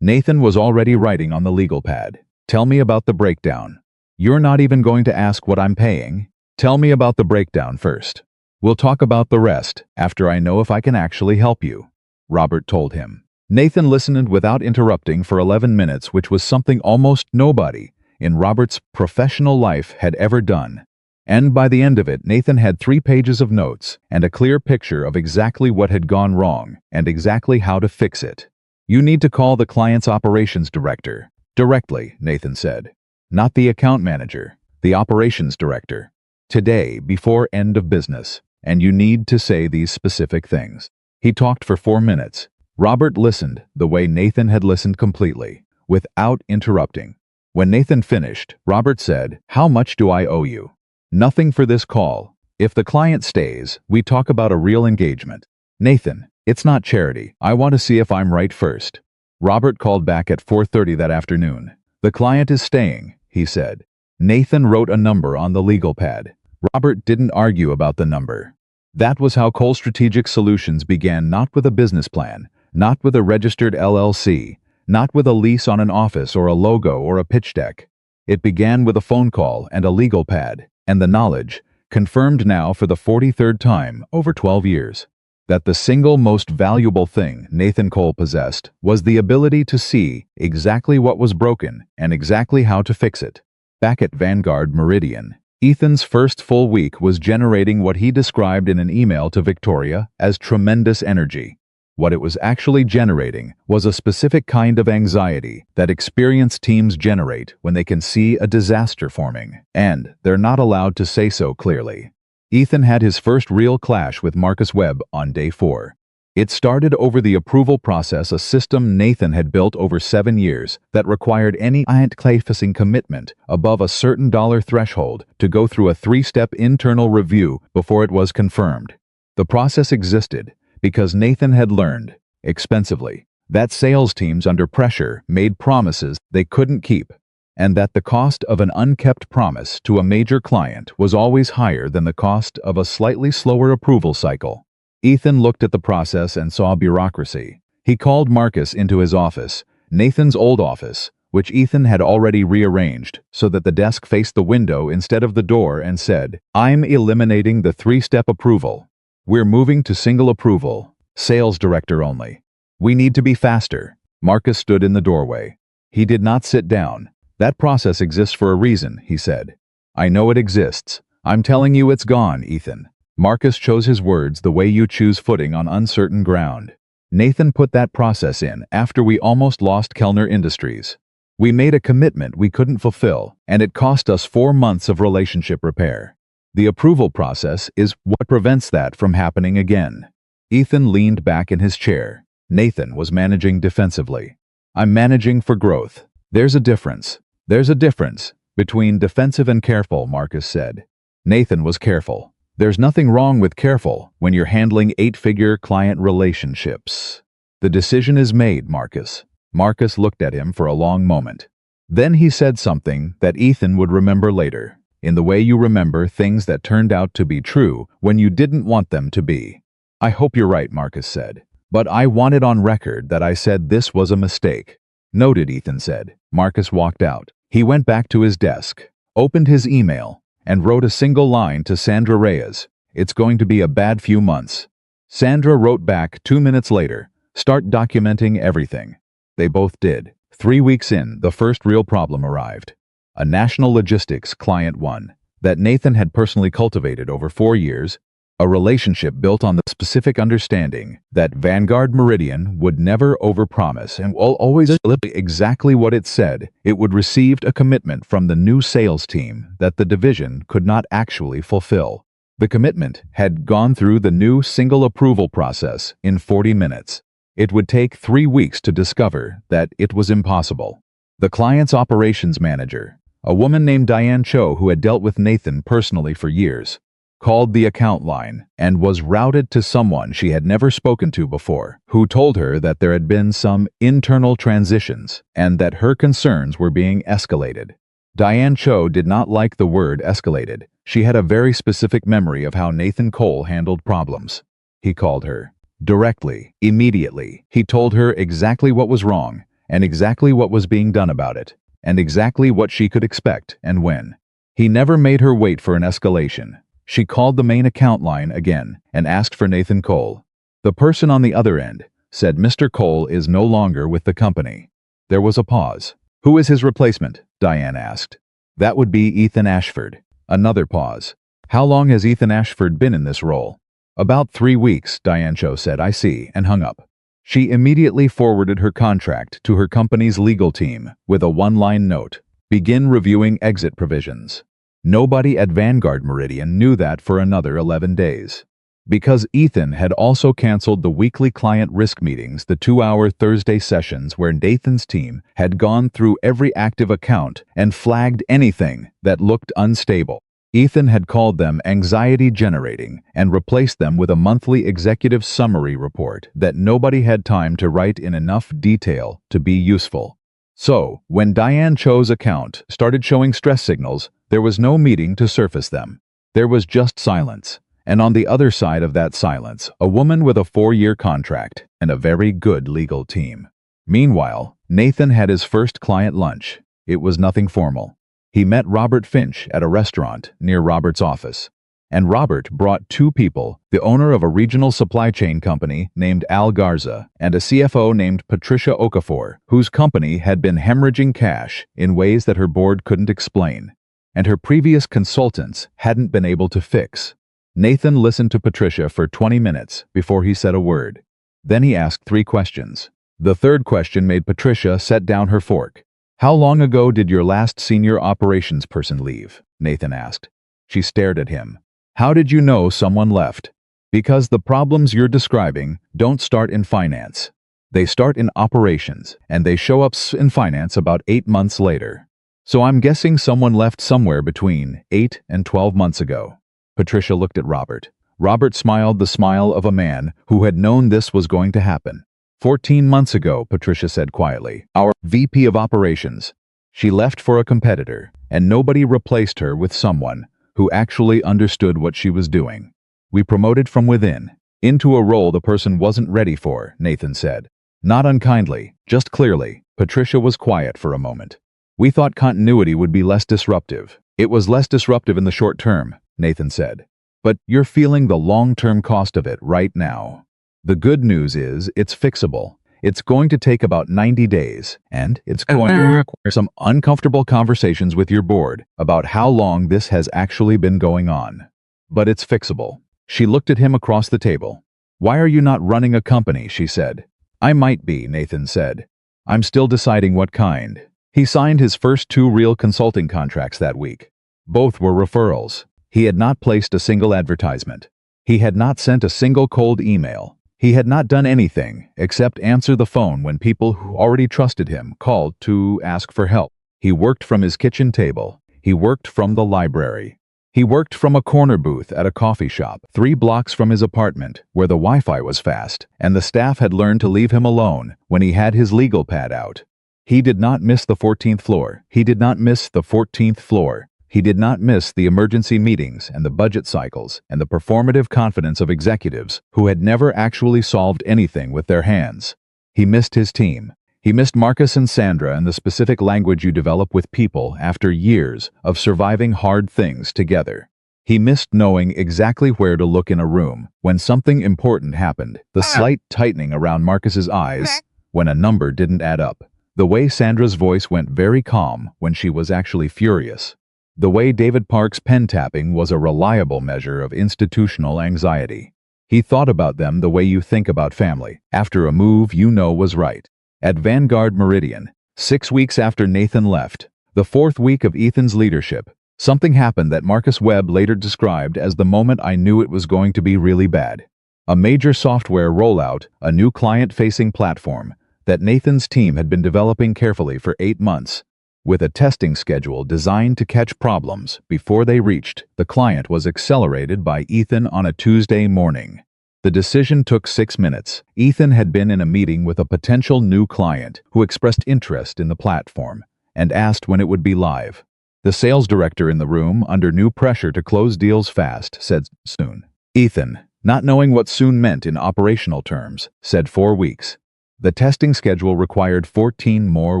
Nathan was already writing on the legal pad. "Tell me about the breakdown." "You're not even going to ask what I'm paying? Tell me about the breakdown first. We'll talk about the rest after I know if I can actually help you," Robert told him. Nathan listened without interrupting for 11 minutes, which was something almost nobody in Robert's professional life had ever done. And by the end of it, Nathan had 3 pages of notes and a clear picture of exactly what had gone wrong and exactly how to fix it. "You need to call the client's operations director." "Directly," Nathan said. "Not the account manager, the operations director. Today, before end of business, and you need to say these specific things." He talked for 4 minutes. Robert listened the way Nathan had listened completely, without interrupting. When Nathan finished, Robert said, "How much do I owe you?" "Nothing for this call. If the client stays, we talk about a real engagement." "Nathan, it's not charity. I want to see if I'm right first." Robert called back at 4:30 that afternoon. "The client is staying," he said. Nathan wrote a number on the legal pad. Robert didn't argue about the number. That was how Cole Strategic Solutions began, not with a business plan, not with a registered LLC, not with a lease on an office or a logo or a pitch deck. It began with a phone call and a legal pad, and the knowledge, confirmed now for the 43rd time over 12 years, that the single most valuable thing Nathan Cole possessed was the ability to see exactly what was broken and exactly how to fix it. Back at Vanguard Meridian, Ethan's first full week was generating what he described in an email to Victoria as tremendous energy. What it was actually generating was a specific kind of anxiety that experienced teams generate when they can see a disaster forming, and they're not allowed to say so clearly. Ethan had his first real clash with Marcus Webb on day 4. It started over the approval process, a system Nathan had built over 7 years that required any client-facing commitment above a certain dollar threshold to go through a 3-step internal review before it was confirmed. The process existed because Nathan had learned, expensively, that sales teams under pressure made promises they couldn't keep, and that the cost of an unkept promise to a major client was always higher than the cost of a slightly slower approval cycle. Ethan looked at the process and saw bureaucracy. He called Marcus into his office, Nathan's old office, which Ethan had already rearranged so that the desk faced the window instead of the door, and said, "I'm eliminating the 3-step approval. We're moving to single approval, sales director only. We need to be faster." Marcus stood in the doorway. He did not sit down. "That process exists for a reason," he said. "I know it exists. I'm telling you it's gone, Ethan." Marcus chose his words the way you choose footing on uncertain ground. "Nathan put that process in after we almost lost Kellner Industries. We made a commitment we couldn't fulfill, and it cost us 4 months of relationship repair. The approval process is what prevents that from happening again. Ethan leaned back in his chair. Nathan was managing defensively. I'm managing for growth. There's a difference. There's a difference between defensive and careful, Marcus said. Nathan was careful. There's nothing wrong with careful when you're handling 8-figure client relationships. The decision is made, Marcus. Marcus looked at him for a long moment. Then he said something that Ethan would remember later, in the way you remember things that turned out to be true when you didn't want them to be. I hope you're right, Marcus said. But I want it on record that I said this was a mistake. Noted, Ethan said. Marcus walked out. He went back to his desk, opened his email, and wrote a single line to Sandra Reyes. It's going to be a bad few months. Sandra wrote back 2 minutes later, start documenting everything. They both did. 3 weeks in, the first real problem arrived. A national logistics client one that Nathan had personally cultivated over 4 years, a relationship built on the specific understanding that Vanguard Meridian would never overpromise and will always deliver exactly what it said. It would receive a commitment from the new sales team that the division could not actually fulfill. The commitment had gone through the new single approval process in 40 minutes. It would take 3 weeks to discover that it was impossible. The client's operations manager, a woman named Diane Cho who had dealt with Nathan personally for years, called the account line and was routed to someone she had never spoken to before, who told her that there had been some internal transitions and that her concerns were being escalated. Diane Cho did not like the word escalated. She had a very specific memory of how Nathan Cole handled problems. He called her directly, immediately. He told her exactly what was wrong and exactly what was being done about it and exactly what she could expect and when. He never made her wait for an escalation. She called the main account line again and asked for Nathan Cole. The person on the other end said Mr. Cole is no longer with the company. There was a pause. Who is his replacement? Diane asked. That would be Ethan Ashford. Another pause. How long has Ethan Ashford been in this role? About 3 weeks, Diane Cho said. I see, and hung up. She immediately forwarded her contract to her company's legal team with a one-line note. Begin reviewing exit provisions. Nobody at Vanguard Meridian knew that for another 11 days. Because Ethan had also canceled the weekly client risk meetings, the 2-hour Thursday sessions where Nathan's team had gone through every active account and flagged anything that looked unstable. Ethan had called them anxiety-generating and replaced them with a monthly executive summary report that nobody had time to write in enough detail to be useful. So, when Diane Cho's account started showing stress signals, there was no meeting to surface them. There was just silence. And on the other side of that silence, a woman with a 4-year contract and a very good legal team. Meanwhile, Nathan had his first client lunch. It was nothing formal. He met Robert Finch at a restaurant near Robert's office. And Robert brought 2 people, the owner of a regional supply chain company named Al Garza and a CFO named Patricia Okafor, whose company had been hemorrhaging cash in ways that her board couldn't explain, and her previous consultants hadn't been able to fix. Nathan listened to Patricia for 20 minutes before he said a word. Then he asked 3 questions. The third question made Patricia set down her fork. How long ago did your last senior operations person leave? Nathan asked. She stared at him. How did you know someone left? Because the problems you're describing don't start in finance. They start in operations, and they show up in finance about 8 months later. So I'm guessing someone left somewhere between 8 and 12 months ago. Patricia looked at Robert. Robert smiled the smile of a man who had known this was going to happen. 14 months ago, Patricia said quietly, our VP of operations. She left for a competitor, and nobody replaced her with someone who actually understood what she was doing. We promoted from within, into a role the person wasn't ready for, Nathan said. Not unkindly, just clearly. Patricia was quiet for a moment. We thought continuity would be less disruptive. It was less disruptive in the short term, Nathan said. But you're feeling the long-term cost of it right now. The good news is it's fixable. It's going to take about 90 days, and it's going to require some uncomfortable conversations with your board about how long this has actually been going on. But it's fixable. She looked at him across the table. Why are you not running a company? She said. I might be, Nathan said. I'm still deciding what kind. He signed his first 2 real consulting contracts that week. Both were referrals. He had not placed a single advertisement. He had not sent a single cold email. He had not done anything except answer the phone when people who already trusted him called to ask for help. He worked from his kitchen table. He worked from the library. He worked from a corner booth at a coffee shop 3 blocks from his apartment where the Wi-Fi was fast, and the staff had learned to leave him alone when he had his legal pad out. He did not miss the 14th floor. He did not miss the 14th floor. He did not miss the emergency meetings and the budget cycles and the performative confidence of executives who had never actually solved anything with their hands. He missed his team. He missed Marcus and Sandra and the specific language you develop with people after years of surviving hard things together. He missed knowing exactly where to look in a room when something important happened, the slight tightening around Marcus's eyes when a number didn't add up, the way Sandra's voice went very calm when she was actually furious, the way David Park's pen tapping was a reliable measure of institutional anxiety. He thought about them the way you think about family, after a move you know was right. At Vanguard Meridian, 6 weeks after Nathan left, the 4th week of Ethan's leadership, something happened that Marcus Webb later described as the moment I knew it was going to be really bad. A major software rollout, a new client-facing platform that Nathan's team had been developing carefully for 8 months, with a testing schedule designed to catch problems before they reached the client, was accelerated by Ethan on a Tuesday morning. The decision took 6 minutes. Ethan had been in a meeting with a potential new client who expressed interest in the platform and asked when it would be live. The sales director in the room, under new pressure to close deals fast, said soon. Ethan, not knowing what soon meant in operational terms, said 4 weeks. The testing schedule required 14 more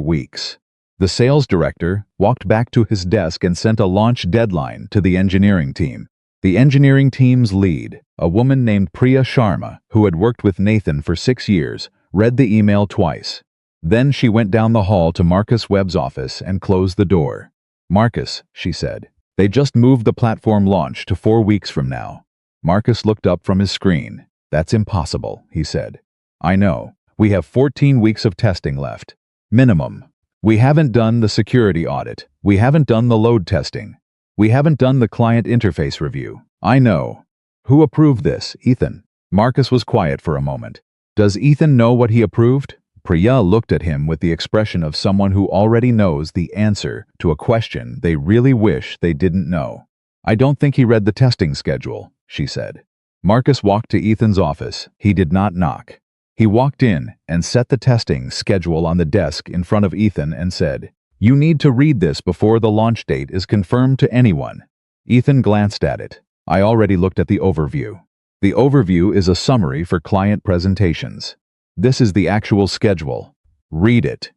weeks. The sales director walked back to his desk and sent a launch deadline to the engineering team. The engineering team's lead, a woman named Priya Sharma, who had worked with Nathan for 6 years, read the email twice. Then she went down the hall to Marcus Webb's office and closed the door. Marcus, she said, they just moved the platform launch to 4 weeks from now. Marcus looked up from his screen. That's impossible, he said. I know. We have 14 weeks of testing left. Minimum. We haven't done the security audit. We haven't done the load testing. We haven't done the client interface review. I know. Who approved this, Ethan? Marcus was quiet for a moment. Does Ethan know what he approved? Priya looked at him with the expression of someone who already knows the answer to a question they really wish they didn't know. I don't think he read the testing schedule, she said. Marcus walked to Ethan's office. He did not knock. He walked in and set the testing schedule on the desk in front of Ethan and said, "You need to read this before the launch date is confirmed to anyone." Ethan glanced at it. I already looked at the overview. The overview is a summary for client presentations. This is the actual schedule. Read it.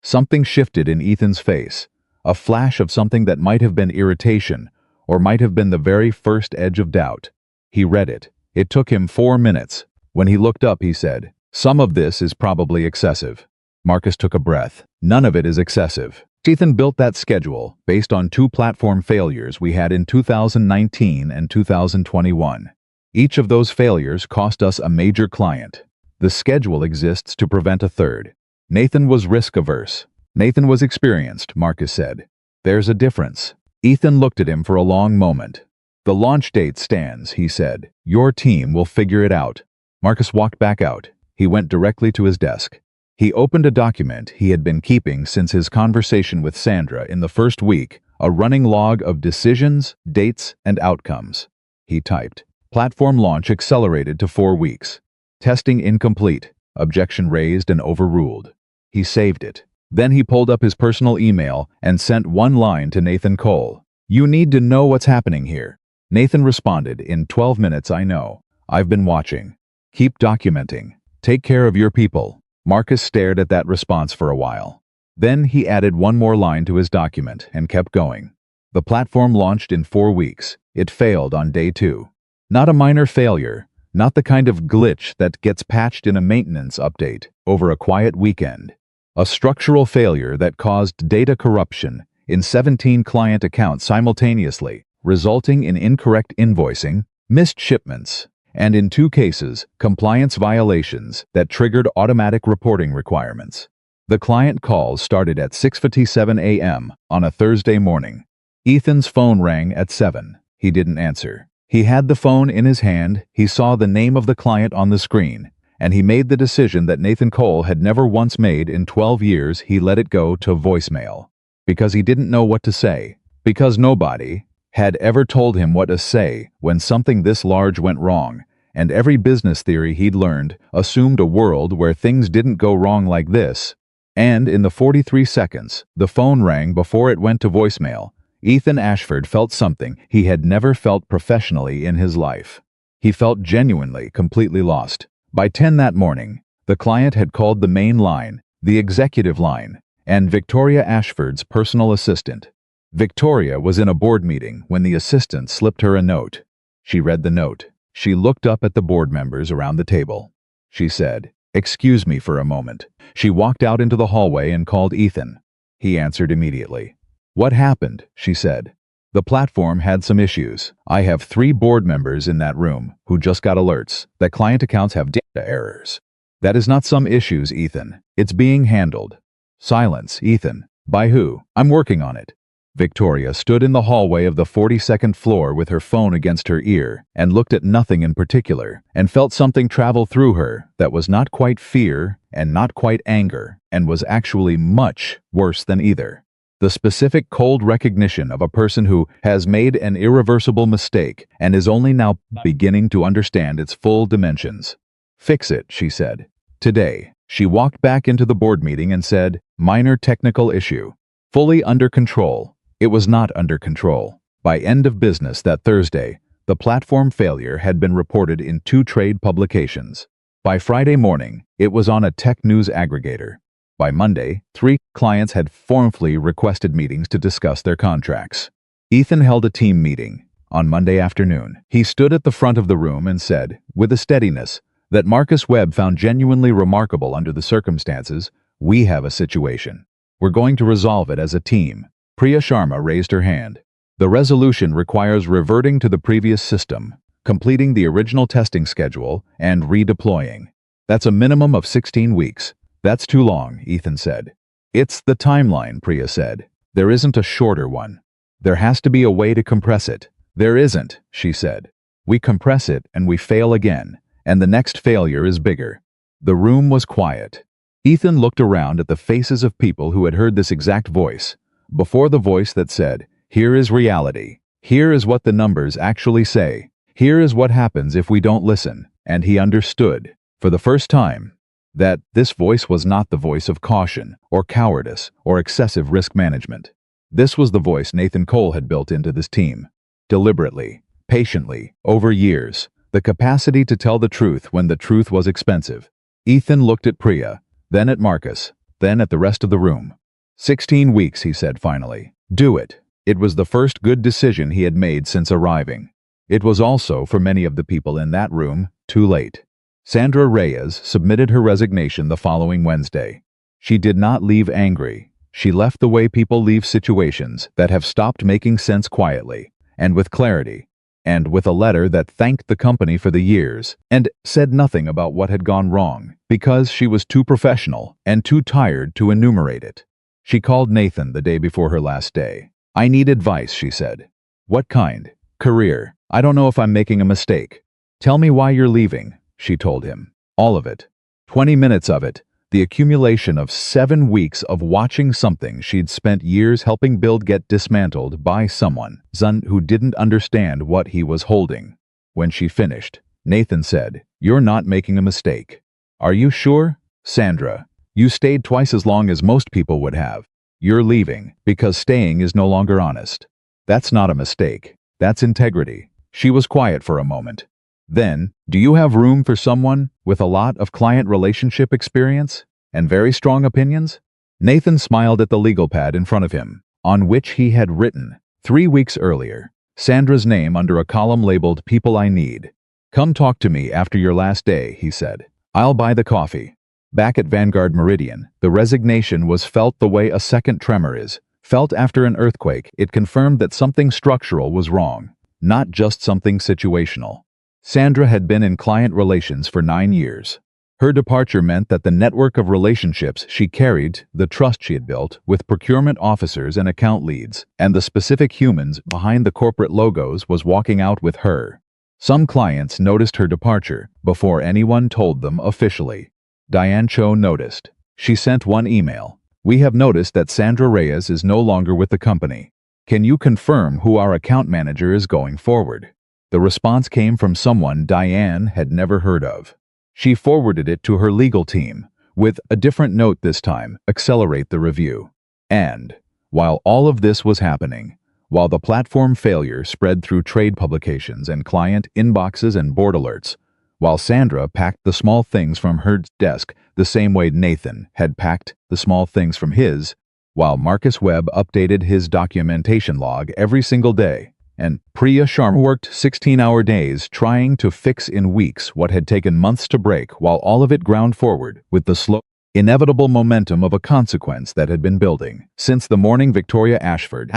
Something shifted in Ethan's face, a flash of something that might have been irritation or might have been the very first edge of doubt. He read it. It took him 4 minutes. When he looked up, he said, "Some of this is probably excessive." Marcus took a breath. None of it is excessive. Ethan built that schedule based on 2 platform failures we had in 2019 and 2021. Each of those failures cost us a major client. The schedule exists to prevent a third. Nathan was risk-averse. Nathan was experienced, Marcus said. There's a difference. Ethan looked at him for a long moment. The launch date stands, he said. Your team will figure it out. Marcus walked back out. He went directly to his desk. He opened a document he had been keeping since his conversation with Sandra in the first week, a running log of decisions, dates, and outcomes. He typed, "Platform launch accelerated to 4 weeks. Testing incomplete. Objection raised and overruled." He saved it. Then he pulled up his personal email and sent one line to Nathan Cole. "You need to know what's happening here." Nathan responded, "In 12 minutes, I know. I've been watching. Keep documenting. Take care of your people." Marcus stared at that response for a while. Then he added one more line to his document and kept going. The platform launched in 4 weeks. It failed on day 2. Not a minor failure, not the kind of glitch that gets patched in a maintenance update over a quiet weekend. A structural failure that caused data corruption in 17 client accounts simultaneously, resulting in incorrect invoicing, missed shipments, and in 2 cases, compliance violations that triggered automatic reporting requirements. The client calls started at 6:57 a.m. on a Thursday morning. Ethan's phone rang at 7. He didn't answer. He had the phone in his hand, he saw the name of the client on the screen, and he made the decision that Nathan Cole had never once made in 12 years. He let it go to voicemail. Because he didn't know what to say. Because nobody had ever told him what to say when something this large went wrong, and every business theory he'd learned assumed a world where things didn't go wrong like this. And in the 43 seconds the phone rang before it went to voicemail, Ethan Ashford felt something he had never felt professionally in his life. He felt genuinely, completely lost. By 10 that morning, the client had called the main line, the executive line, and Victoria Ashford's personal assistant. Victoria was in a board meeting when the assistant slipped her a note. She read the note. She looked up at the board members around the table. She said, "Excuse me for a moment." She walked out into the hallway and called Ethan. He answered immediately. "What happened?" she said. "The platform had some issues. I have 3 board members in that room who just got alerts that client accounts have data errors." "That is not some issues, Ethan. It's being handled." "Silence, Ethan. By who? I'm working on it." Victoria stood in the hallway of the 42nd floor with her phone against her ear and looked at nothing in particular and felt something travel through her that was not quite fear and not quite anger and was actually much worse than either. The specific cold recognition of a person who has made an irreversible mistake and is only now beginning to understand its full dimensions. "Fix it," she said. "Today." She walked back into the board meeting and said, "Minor technical issue. Fully under control." It was not under control. By end of business that Thursday, the platform failure had been reported in 2 trade publications. By Friday morning, it was on a tech news aggregator. By Monday, 3 clients had formally requested meetings to discuss their contracts. Ethan held a team meeting on Monday afternoon. He stood at the front of the room and said, with a steadiness that Marcus Webb found genuinely remarkable under the circumstances, "We have a situation. We're going to resolve it as a team." Priya Sharma raised her hand. "The resolution requires reverting to the previous system, completing the original testing schedule, and redeploying. That's a minimum of 16 weeks. That's too long," Ethan said. "It's the timeline," Priya said. "There isn't a shorter one. There has to be a way to compress it." "There isn't," she said. "We compress it and we fail again, and the next failure is bigger." The room was quiet. Ethan looked around at the faces of people who had heard this exact voice. Before the voice that said, "Here is reality. Here is what the numbers actually say. Here is what happens if we don't listen." And he understood, for the first time, that this voice was not the voice of caution, or cowardice, or excessive risk management. This was the voice Nathan Cole had built into this team. Deliberately, patiently, over years, the capacity to tell the truth when the truth was expensive. Ethan looked at Priya, then at Marcus, then at the rest of the room. 16 weeks, he said finally. Do it. It was the first good decision he had made since arriving. It was also, for many of the people in that room, too late. Sandra Reyes submitted her resignation the following Wednesday. She did not leave angry. She left the way people leave situations that have stopped making sense quietly, and with clarity, and with a letter that thanked the company for the years, and said nothing about what had gone wrong, because she was too professional and too tired to enumerate it. She called Nathan the day before her last day. "I need advice," she said. "What kind?" "Career. I don't know if I'm making a mistake." "Tell me why you're leaving," she told him. All of it. 20 minutes of it. The accumulation of 7 weeks of watching something she'd spent years helping build get dismantled by someone who didn't understand what he was holding. When she finished, Nathan said, "You're not making a mistake." "Are you sure?" "Sandra, you stayed twice as long as most people would have. You're leaving because staying is no longer honest. That's not a mistake. That's integrity." She was quiet for a moment. Then, "Do you have room for someone with a lot of client relationship experience and very strong opinions?" Nathan smiled at the legal pad in front of him, on which he had written, 3 weeks earlier, Sandra's name under a column labeled "People I Need." "Come talk to me after your last day," he said. "I'll buy the coffee." Back at Vanguard Meridian, the resignation was felt the way a second tremor is, felt after an earthquake. It confirmed that something structural was wrong, not just something situational. Sandra had been in client relations for 9 years. Her departure meant that the network of relationships she carried, the trust she had built with procurement officers and account leads, and the specific humans behind the corporate logos was walking out with her. Some clients noticed her departure before anyone told them officially. Diane Cho noticed. She sent one email. "We have noticed that Sandra Reyes is no longer with the company. Can you confirm who our account manager is going forward?" The response came from someone Diane had never heard of. She forwarded it to her legal team, with a different note this time: accelerate the review. And, while all of this was happening, while the platform failure spread through trade publications and client inboxes and board alerts, while Sandra packed the small things from her desk the same way Nathan had packed the small things from his, while Marcus Webb updated his documentation log every single day, and Priya Sharma worked 16-hour days trying to fix in weeks what had taken months to break, while all of it ground forward with the slow, inevitable momentum of a consequence that had been building. Since the morning Victoria Ashford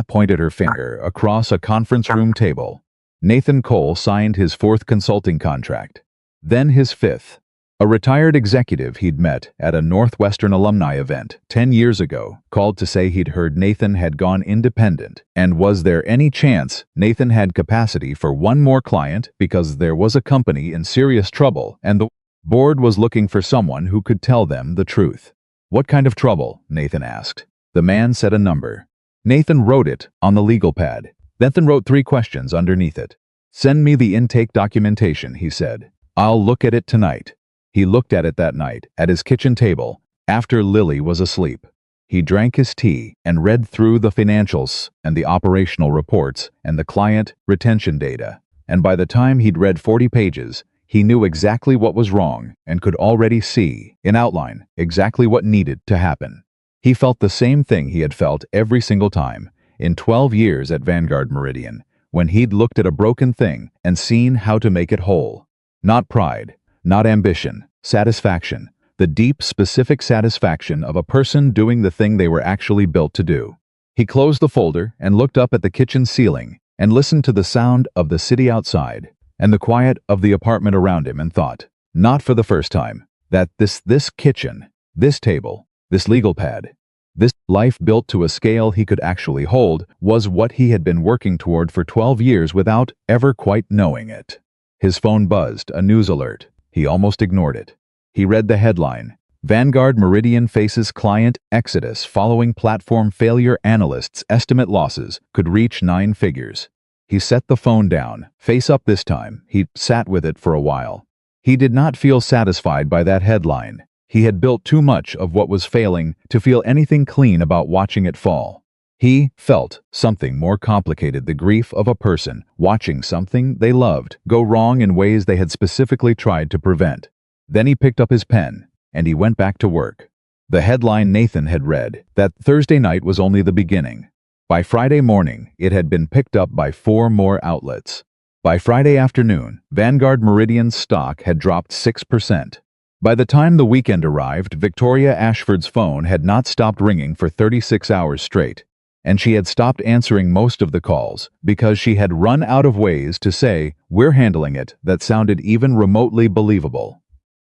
pointed her finger across a conference room table, Nathan Cole signed his 4th consulting contract, then his 5th. A retired executive he'd met at a Northwestern alumni event 10 years ago called to say he'd heard Nathan had gone independent, and was there any chance Nathan had capacity for one more client because there was a company in serious trouble and the board was looking for someone who could tell them the truth. "What kind of trouble?" Nathan asked. The man said a number. Nathan wrote it on the legal pad. Nathan wrote 3 questions underneath it. "Send me the intake documentation," he said. "I'll look at it tonight." He looked at it that night, at his kitchen table, after Lily was asleep. He drank his tea and read through the financials and the operational reports and the client retention data. And by the time he'd read 40 pages, he knew exactly what was wrong and could already see, in outline, exactly what needed to happen. He felt the same thing he had felt every single time, in 12 years at Vanguard Meridian, when he'd looked at a broken thing and seen how to make it whole. Not pride, not ambition, satisfaction, the deep, specific satisfaction of a person doing the thing they were actually built to do. He closed the folder and looked up at the kitchen ceiling and listened to the sound of the city outside and the quiet of the apartment around him and thought, not for the first time, that this kitchen, this table, this legal pad, this life built to a scale he could actually hold was what he had been working toward for 12 years without ever quite knowing it. His phone buzzed, a news alert. He almost ignored it. He read the headline, "Vanguard Meridian faces client exodus following platform failure. Analysts estimate losses could reach 9 figures." He set the phone down, face up this time. He sat with it for a while. He did not feel satisfied by that headline. He had built too much of what was failing to feel anything clean about watching it fall. He felt something more complicated: the grief of a person watching something they loved go wrong in ways they had specifically tried to prevent. Then he picked up his pen, and he went back to work. The headline Nathan had read, that Thursday night was only the beginning. By Friday morning, it had been picked up by 4 more outlets. By Friday afternoon, Vanguard Meridian's stock had dropped 6%. By the time the weekend arrived, Victoria Ashford's phone had not stopped ringing for 36 hours straight, and she had stopped answering most of the calls because she had run out of ways to say, "We're handling it," that sounded even remotely believable.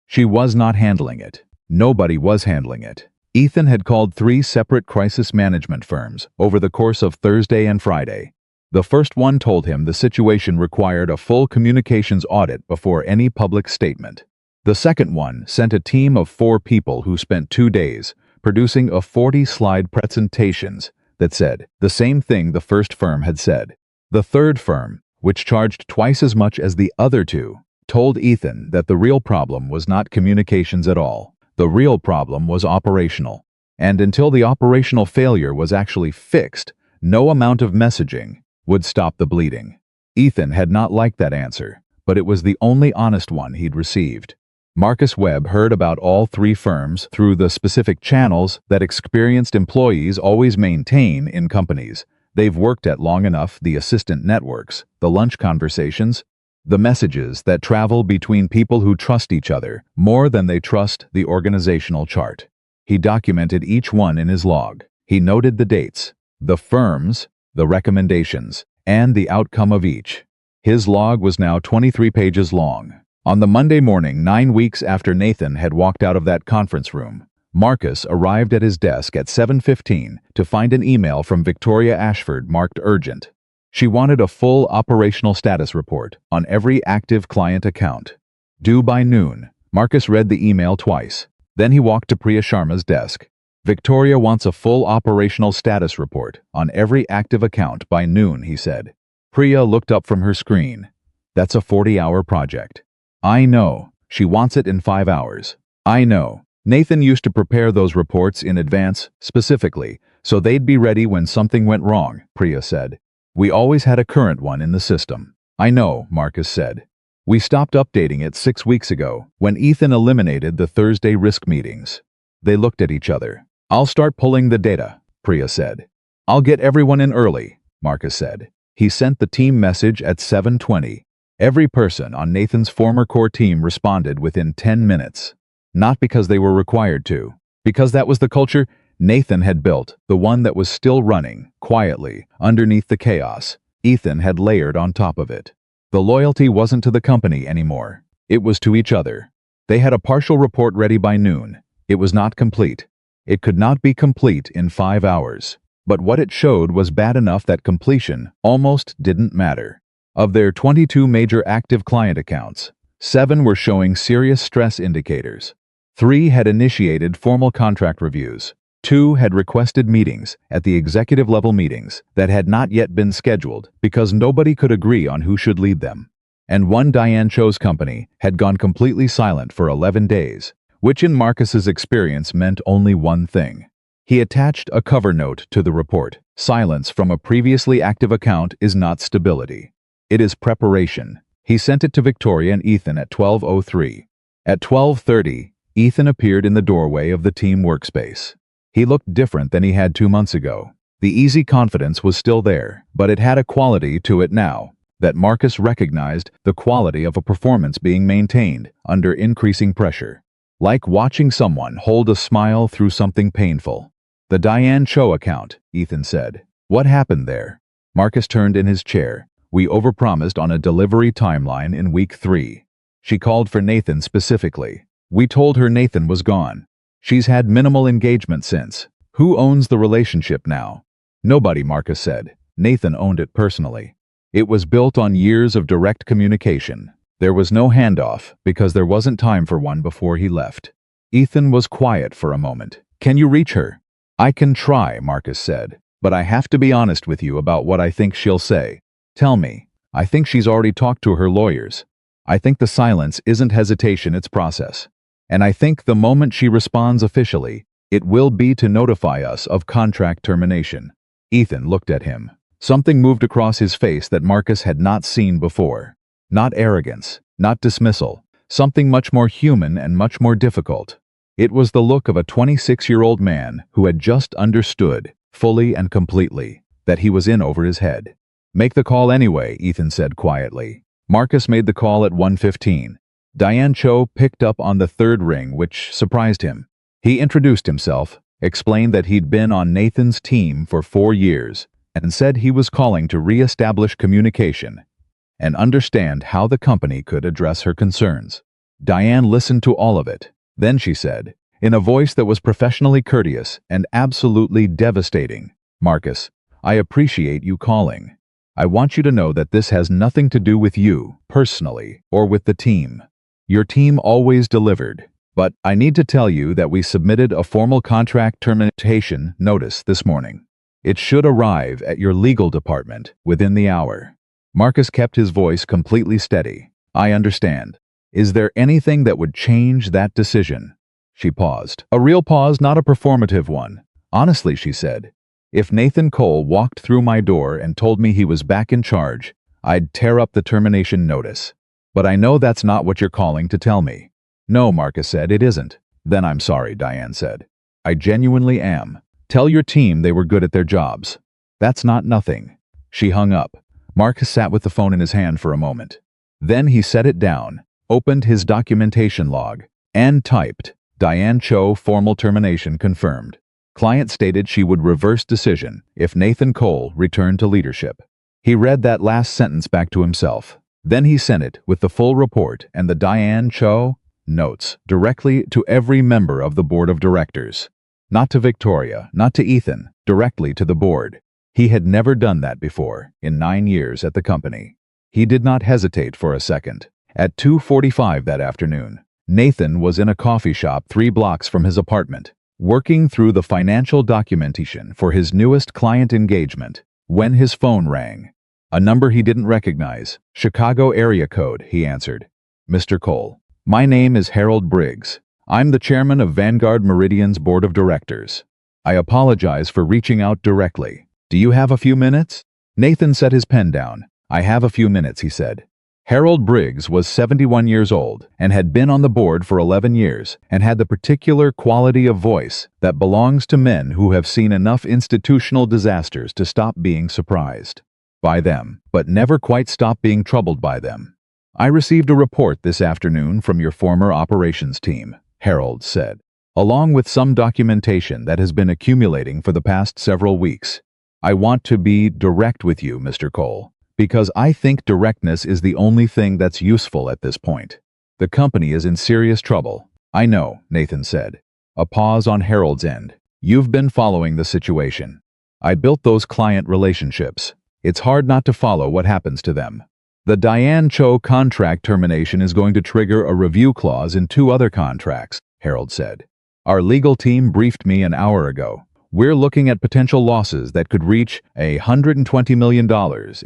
She was not handling it. Nobody was handling it. Ethan had called 3 separate crisis management firms over the course of Thursday and Friday. The first one told him the situation required a full communications audit before any public statement. The second one sent a team of 4 people who spent 2 days producing a 40-slide presentations that said the same thing the first firm had said. The third firm, which charged twice as much as the other 2, told Ethan that the real problem was not communications at all. The real problem was operational. And until the operational failure was actually fixed, no amount of messaging would stop the bleeding. Ethan had not liked that answer, but it was the only honest one he'd received. Marcus Webb heard about all 3 firms through the specific channels that experienced employees always maintain in companies they've worked at long enough: the assistant networks, the lunch conversations, the messages that travel between people who trust each other more than they trust the organizational chart. He documented each one in his log. He noted the dates, the firms, the recommendations, and the outcome of each. His log was now 23 pages long. On the Monday morning, 9 weeks after Nathan had walked out of that conference room, Marcus arrived at his desk at 7:15 to find an email from Victoria Ashford marked urgent. She wanted a full operational status report on every active client account. Due by noon, Marcus read the email twice. Then he walked to Priya Sharma's desk. Victoria wants a full operational status report on every active account by noon, he said. Priya looked up from her screen. That's a 40-hour project. I know. She wants it in 5 hours. I know. Nathan used to prepare those reports in advance, specifically, so they'd be ready when something went wrong, Priya said. We always had a current one in the system. I know, Marcus said. We stopped updating it 6 weeks ago, when Ethan eliminated the Thursday risk meetings. They looked at each other. I'll start pulling the data, Priya said. I'll get everyone in early, Marcus said. He sent the team message at 7:20. Every person on Nathan's former core team responded within 10 minutes. Not because they were required to, because that was the culture Nathan had built, the one that was still running, quietly, underneath the chaos. Ethan had layered on top of it. The loyalty wasn't to the company anymore. It was to each other. They had a partial report ready by noon. It was not complete. It could not be complete in 5 hours. But what it showed was bad enough that completion almost didn't matter. Of their 22 major active client accounts, 7 were showing serious stress indicators. 3 had initiated formal contract reviews. 2 had requested meetings at the executive level meetings that had not yet been scheduled because nobody could agree on who should lead them. And 1 Diane Cho's company had gone completely silent for 11 days, which in Marcus's experience meant only one thing. He attached a cover note to the report. Silence from a previously active account is not stability. It is preparation. He sent it to Victoria and Ethan at 12:03. At 12:30, Ethan appeared in the doorway of the team workspace. He looked different than he had 2 months ago. The easy confidence was still there, but it had a quality to it now that Marcus recognized, the quality of a performance being maintained under increasing pressure. Like watching someone hold a smile through something painful. The Diane Cho account, Ethan said. What happened there? Marcus turned in his chair. We overpromised on a delivery timeline in week 3. She called for Nathan specifically. We told her Nathan was gone. She's had minimal engagement since. Who owns the relationship now? Nobody, Marcus said. Nathan owned it personally. It was built on years of direct communication. There was no handoff because there wasn't time for one before he left. Ethan was quiet for a moment. Can you reach her? I can try, Marcus said, but I have to be honest with you about what I think she'll say. Tell me. I think she's already talked to her lawyers. I think the silence isn't hesitation, it's process. And I think the moment she responds officially, it will be to notify us of contract termination. Ethan looked at him. Something moved across his face that Marcus had not seen before. Not arrogance, not dismissal, something much more human and much more difficult. It was the look of a 26-year-old man who had just understood, fully and completely, that he was in over his head. Make the call anyway, Ethan said quietly. Marcus made the call at 1:15. Diane Cho picked up on the third ring, which surprised him. He introduced himself, explained that he'd been on Nathan's team for 4 years, and said he was calling to re-establish communication and understand how the company could address her concerns. Diane listened to all of it. Then she said, in a voice that was professionally courteous and absolutely devastating, Marcus, I appreciate you calling. I want you to know that this has nothing to do with you, personally, or with the team. Your team always delivered, but I need to tell you that we submitted a formal contract termination notice this morning. It should arrive at your legal department within the hour. Marcus kept his voice completely steady. I understand. Is there anything that would change that decision? She paused. A real pause, not a performative one. Honestly, she said, if Nathan Cole walked through my door and told me he was back in charge, I'd tear up the termination notice. But I know that's not what you're calling to tell me. No, Marcus said, it isn't. Then I'm sorry, Diane said. I genuinely am. Tell your team they were good at their jobs. That's not nothing. She hung up. Marcus sat with the phone in his hand for a moment. Then he set it down, opened his documentation log, and typed, Diane Cho formal termination confirmed. Client stated she would reverse decision if Nathan Cole returned to leadership. He read that last sentence back to himself. Then he sent it with the full report and the Diane Cho notes directly to every member of the board of directors. Not to Victoria, not to Ethan, directly to the board. He had never done that before in 9 years at the company. He did not hesitate for a second. At 2:45 that afternoon, Nathan was in a coffee shop 3 blocks from his apartment, working through the financial documentation for his newest client engagement, when his phone rang. A number he didn't recognize. Chicago area code, he answered. Mr. Cole, my name is Harold Briggs. I'm the chairman of Vanguard Meridian's board of directors. I apologize for reaching out directly. Do you have a few minutes? Nathan set his pen down. I have a few minutes, he said. Harold Briggs was 71 years old and had been on the board for 11 years and had the particular quality of voice that belongs to men who have seen enough institutional disasters to stop being surprised by them, but never quite stop being troubled by them. I received a report this afternoon from your former operations team, Harold said, along with some documentation that has been accumulating for the past several weeks. I want to be direct with you, Mr. Cole, because I think directness is the only thing that's useful at this point. The company is in serious trouble. I know, Nathan said. A pause on Harold's end. You've been following the situation. I built those client relationships. It's hard not to follow what happens to them. The Diane Cho contract termination is going to trigger a review clause in 2 other contracts, Harold said. Our legal team briefed me an hour ago. We're looking at potential losses that could reach $120 million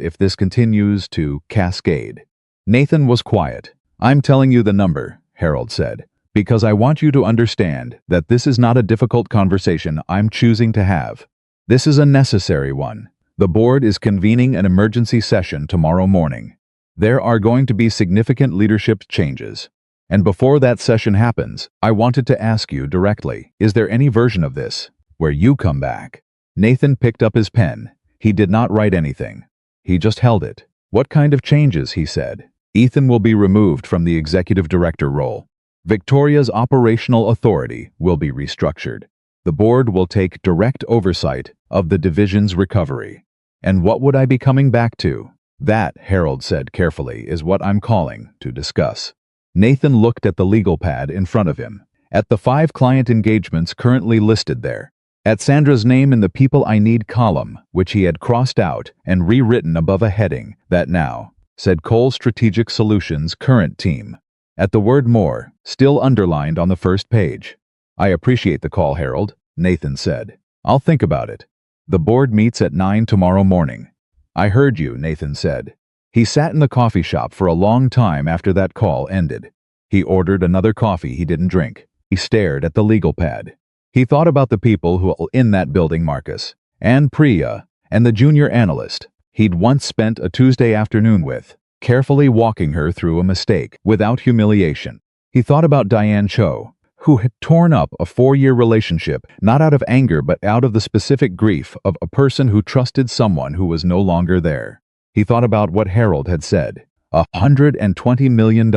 if this continues to cascade. Nathan was quiet. I'm telling you the number, Harold said, because I want you to understand that this is not a difficult conversation I'm choosing to have. This is a necessary one. The board is convening an emergency session tomorrow morning. There are going to be significant leadership changes. And before that session happens, I wanted to ask you directly, is there any version of this where you come back? Nathan picked up his pen. He did not write anything. He just held it. What kind of changes, he said. Ethan will be removed from the executive director role. Victoria's operational authority will be restructured. The board will take direct oversight of the division's recovery. And what would I be coming back to? That, Harold said carefully, is what I'm calling to discuss. Nathan looked at the legal pad in front of him, at the 5 client engagements currently listed there, at Sandra's name in the People I Need column, which he had crossed out and rewritten above a heading that now said Cole Strategic Solutions Current Team, at the word More, still underlined on the first page. I appreciate the call, Harold, Nathan said. I'll think about it. The board meets at 9 tomorrow morning. I heard you, Nathan said. He sat in the coffee shop for a long time after that call ended. He ordered another coffee he didn't drink. He stared at the legal pad. He thought about the people who were in that building, Marcus, and Priya, and the junior analyst he'd once spent a Tuesday afternoon with, carefully walking her through a mistake without humiliation. He thought about Diane Cho, who had torn up a 4-year relationship, not out of anger but out of the specific grief of a person who trusted someone who was no longer there. He thought about what Harold had said, $120 million.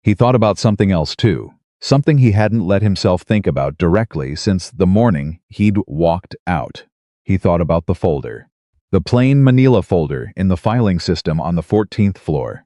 He thought about something else too, something he hadn't let himself think about directly since the morning he'd walked out. He thought about the folder, the plain manila folder in the filing system on the 14th floor.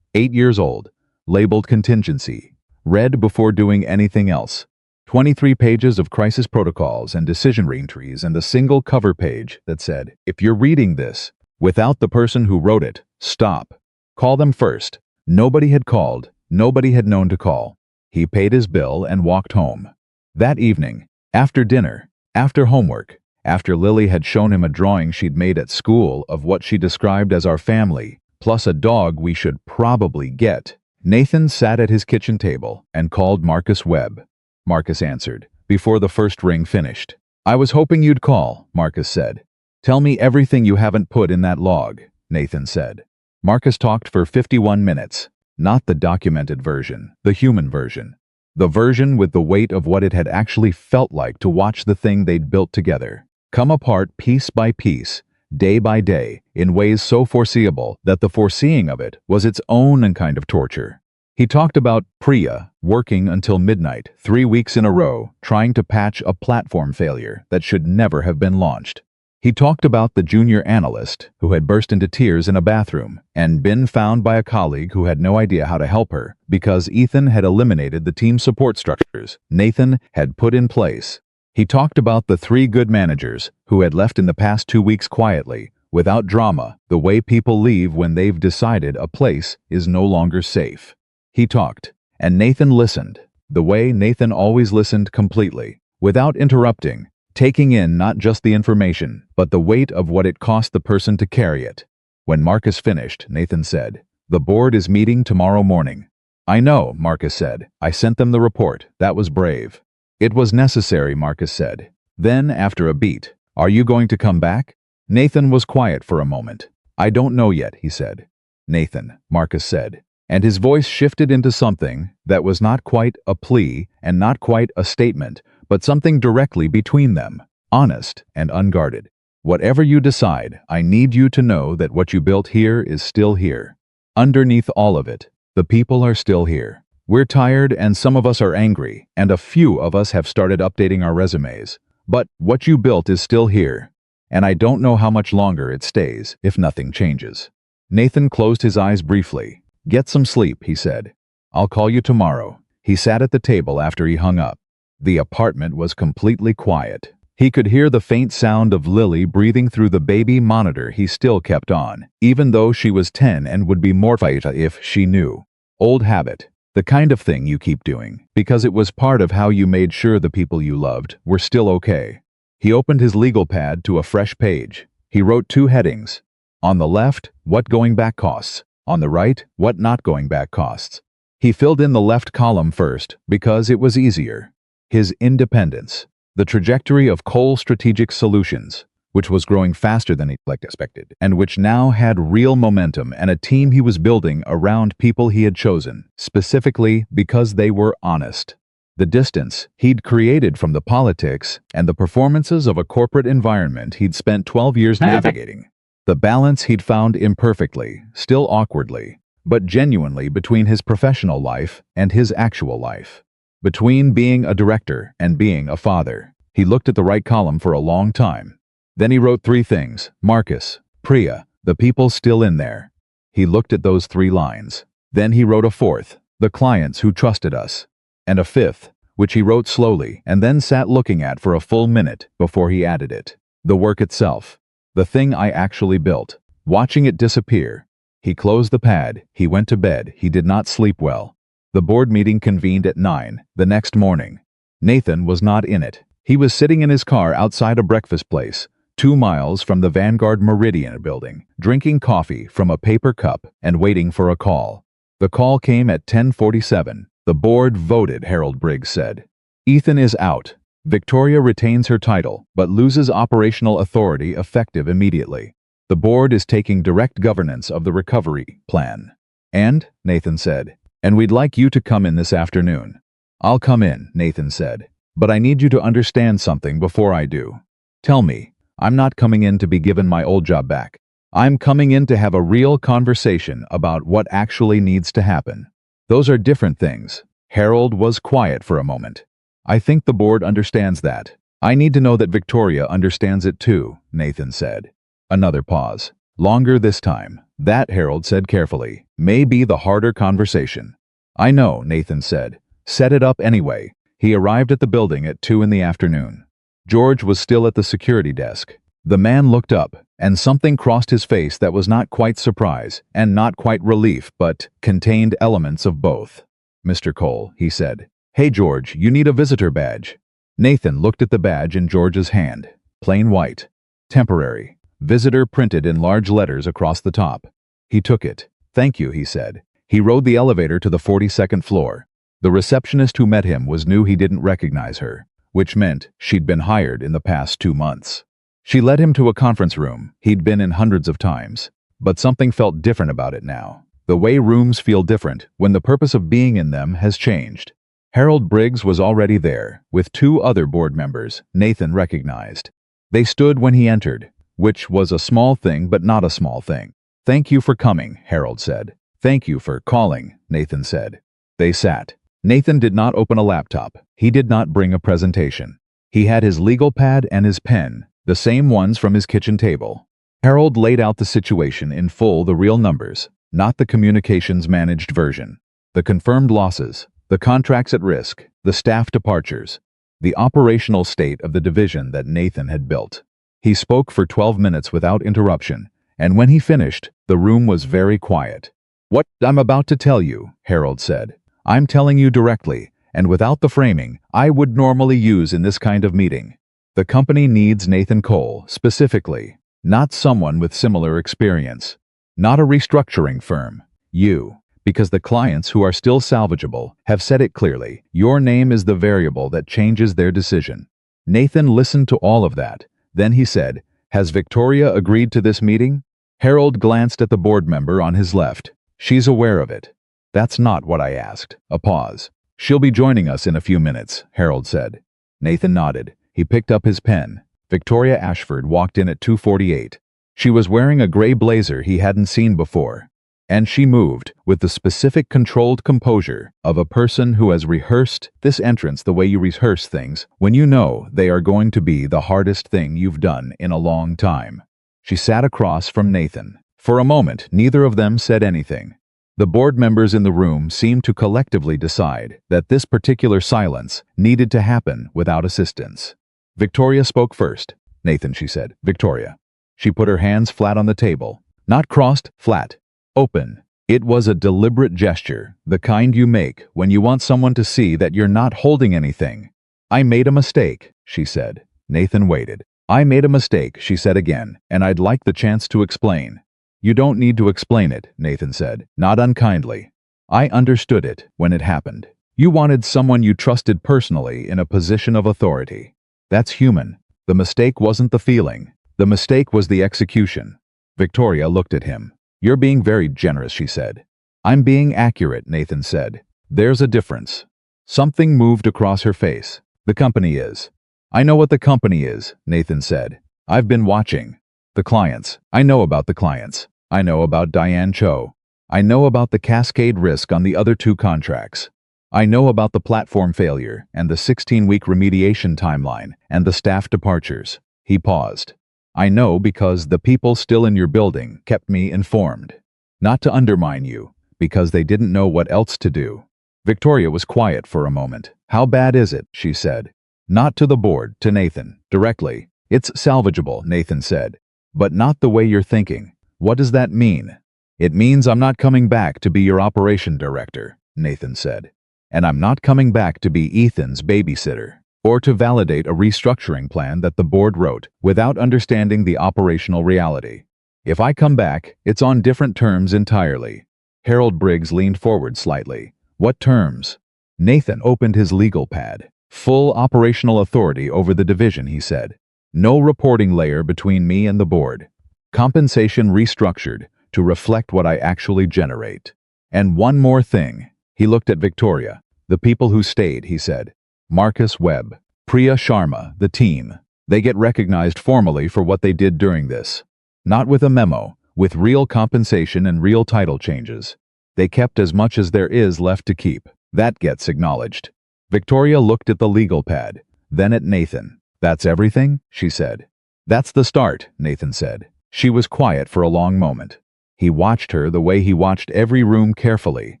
8 years old, labeled contingency. Read before doing anything else. 23 pages of crisis protocols and decision entries and a single cover page that said, if you're reading this without the person who wrote it, stop. Call them first. Nobody had called. Nobody had known to call. He paid his bill and walked home. That evening, after dinner, after homework, after Lily had shown him a drawing she'd made at school of what she described as our family, plus a dog we should probably get, Nathan sat at his kitchen table and called Marcus Webb. Marcus answered, before the first ring finished. I was hoping you'd call, Marcus said. Tell me everything you haven't put in that log, Nathan said. Marcus talked for 51 minutes, not the documented version, the human version. The version with the weight of what it had actually felt like to watch the thing they'd built together come apart piece by piece, day by day, in ways so foreseeable that the foreseeing of it was its own kind of torture. He talked about Priya working until midnight, 3 weeks in a row, trying to patch a platform failure that should never have been launched. He talked about the junior analyst who had burst into tears in a bathroom and been found by a colleague who had no idea how to help her because Ethan had eliminated the team support structures Nathan had put in place. He talked about the 3 good managers who had left in the past 2 weeks quietly, without drama, the way people leave when they've decided a place is no longer safe. He talked, and Nathan listened, the way Nathan always listened completely, without interrupting, taking in not just the information, but the weight of what it cost the person to carry it. When Marcus finished, Nathan said, "The board is meeting tomorrow morning." "I know," Marcus said. "I sent them the report. That was brave." "It was necessary," Marcus said. Then, after a beat, "Are you going to come back?" Nathan was quiet for a moment. "I don't know yet," he said. "Nathan," Marcus said, and his voice shifted into something that was not quite a plea and not quite a statement, but something directly between them, honest and unguarded. "Whatever you decide, I need you to know that what you built here is still here. Underneath all of it, the people are still here. We're tired and some of us are angry, and a few of us have started updating our resumes. But what you built is still here, and I don't know how much longer it stays if nothing changes." Nathan closed his eyes briefly. "Get some sleep," he said. "I'll call you tomorrow." He sat at the table after he hung up. The apartment was completely quiet. He could hear the faint sound of Lily breathing through the baby monitor he still kept on, even though she was 10 and would be mortified if she knew. Old habit. The kind of thing you keep doing, because it was part of how you made sure the people you loved were still okay. He opened his legal pad to a fresh page. He wrote 2 headings. On the left, what going back costs. On the right, what not going back costs. He filled in the left column first because it was easier. His independence, the trajectory of Cole Strategic Solutions, which was growing faster than he expected, and which now had real momentum and a team he was building around people he had chosen, specifically because they were honest. The distance he'd created from the politics and the performances of a corporate environment he'd spent 12 years navigating. The balance he'd found imperfectly, still awkwardly, but genuinely between his professional life and his actual life. Between being a director and being a father. He looked at the right column for a long time. Then he wrote 3 things. Marcus, Priya, the people still in there. He looked at those 3 lines. Then he wrote a 4th, the clients who trusted us. And a 5th, which he wrote slowly and then sat looking at for a full minute before he added it. The work itself. The thing I actually built. Watching it disappear. He closed the pad. He went to bed. He did not sleep well. The board meeting convened at 9 the next morning. Nathan was not in it. He was sitting in his car outside a breakfast place, 2 miles from the Vanguard Meridian building, drinking coffee from a paper cup and waiting for a call. The call came at 10:47. The board voted, Harold Briggs said. Ethan is out. Victoria retains her title, but loses operational authority effective immediately. The board is taking direct governance of the recovery plan. And, Nathan said, and we'd like you to come in this afternoon. I'll come in, Nathan said, but I need you to understand something before I do. Tell me, I'm not coming in to be given my old job back. I'm coming in to have a real conversation about what actually needs to happen. Those are different things. Harold was quiet for a moment. I think the board understands that. I need to know that Victoria understands it too, Nathan said. Another pause. Longer this time. That, Harold said carefully, may be the harder conversation. I know, Nathan said. Set it up anyway. He arrived at the building at 2 in the afternoon. George was still at the security desk. The man looked up, and something crossed his face that was not quite surprise and not quite relief, but contained elements of both. Mr. Cole, he said. Hey, George, you need a visitor badge. Nathan looked at the badge in George's hand. Plain white. Temporary. Visitor printed in large letters across the top. He took it. Thank you, he said. He rode the elevator to the 42nd floor. The receptionist who met him knew he didn't recognize her, which meant she'd been hired in the past 2 months. She led him to a conference room he'd been in hundreds of times, but something felt different about it now. The way rooms feel different when the purpose of being in them has changed. Harold Briggs was already there, with 2 other board members Nathan recognized. They stood when he entered, which was a small thing but not a small thing. Thank you for coming, Harold said. Thank you for calling, Nathan said. They sat. Nathan did not open a laptop. He did not bring a presentation. He had his legal pad and his pen, The same ones from his kitchen table. Harold laid out the situation in full, the real numbers, not the communications managed version. The confirmed losses, the contracts at risk, the staff departures, the operational state of the division that Nathan had built. He spoke for 12 minutes without interruption, and when he finished, the room was very quiet. "What I'm about to tell you," Harold said, "I'm telling you directly, and without the framing I would normally use in this kind of meeting. The company needs Nathan Cole, specifically, not someone with similar experience. Not a restructuring firm. You. Because the clients who are still salvageable have said it clearly. Your name is the variable that changes their decision." Nathan listened to all of that. Then he said, "Has Victoria agreed to this meeting?" Harold glanced at the board member on his left. "She's aware of it." "That's not what I asked." A pause. "She'll be joining us in a few minutes," Harold said. Nathan nodded. He picked up his pen. Victoria Ashford walked in at 2:48. She was wearing a gray blazer he hadn't seen before. And she moved with the specific controlled composure of a person who has rehearsed this entrance the way you rehearse things when you know they are going to be the hardest thing you've done in a long time. She sat across from Nathan. For a moment, neither of them said anything. The board members in the room seemed to collectively decide that this particular silence needed to happen without assistance. Victoria spoke first. "Nathan," she said. "Victoria." She put her hands flat on the table. Not crossed, flat. Open. It was a deliberate gesture, the kind you make when you want someone to see that you're not holding anything. "I made a mistake," she said. Nathan waited. "I made a mistake," she said again, "and I'd like the chance to explain." "You don't need to explain it," Nathan said, not unkindly. "I understood it when it happened. You wanted someone you trusted personally in a position of authority. That's human. The mistake wasn't the feeling. The mistake was the execution." Victoria looked at him. "You're being very generous," she said. "I'm being accurate," Nathan said. "There's a difference." Something moved across her face. "The company is." "I know what the company is," Nathan said. "I've been watching. The clients. I know about the clients. I know about Diane Cho. I know about the cascade risk on the other 2 contracts. I know about the platform failure and the 16-week remediation timeline and the staff departures." He paused. "I know because the people still in your building kept me informed. Not to undermine you, because they didn't know what else to do." Victoria was quiet for a moment. "How bad is it?" she said. Not to the board, to Nathan, directly. "It's salvageable," Nathan said. "But not the way you're thinking." "What does that mean?" "It means I'm not coming back to be your operation director," Nathan said. "And I'm not coming back to be Ethan's babysitter, or to validate a restructuring plan that the board wrote without understanding the operational reality. If I come back, it's on different terms entirely." Harold Briggs leaned forward slightly. "What terms?" Nathan opened his legal pad. "Full operational authority over the division," he said. "No reporting layer between me and the board. Compensation restructured to reflect what I actually generate. And one more thing." He looked at Victoria. "The people who stayed," he said. "Marcus Webb, Priya Sharma, the team. They get recognized formally for what they did during this. Not with a memo, with real compensation and real title changes. They kept as much as there is left to keep. That gets acknowledged." Victoria looked at the legal pad, then at Nathan. "That's everything?" she said. "That's the start," Nathan said. She was quiet for a long moment. He watched her the way he watched every room carefully,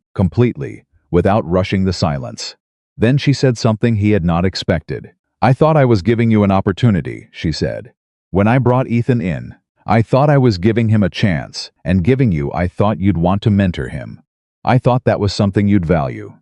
completely, without rushing the silence. Then she said something he had not expected. "I thought I was giving you an opportunity," she said. "When I brought Ethan in, I thought I was giving him a chance, and giving you, I thought you'd want to mentor him. I thought that was something you'd value."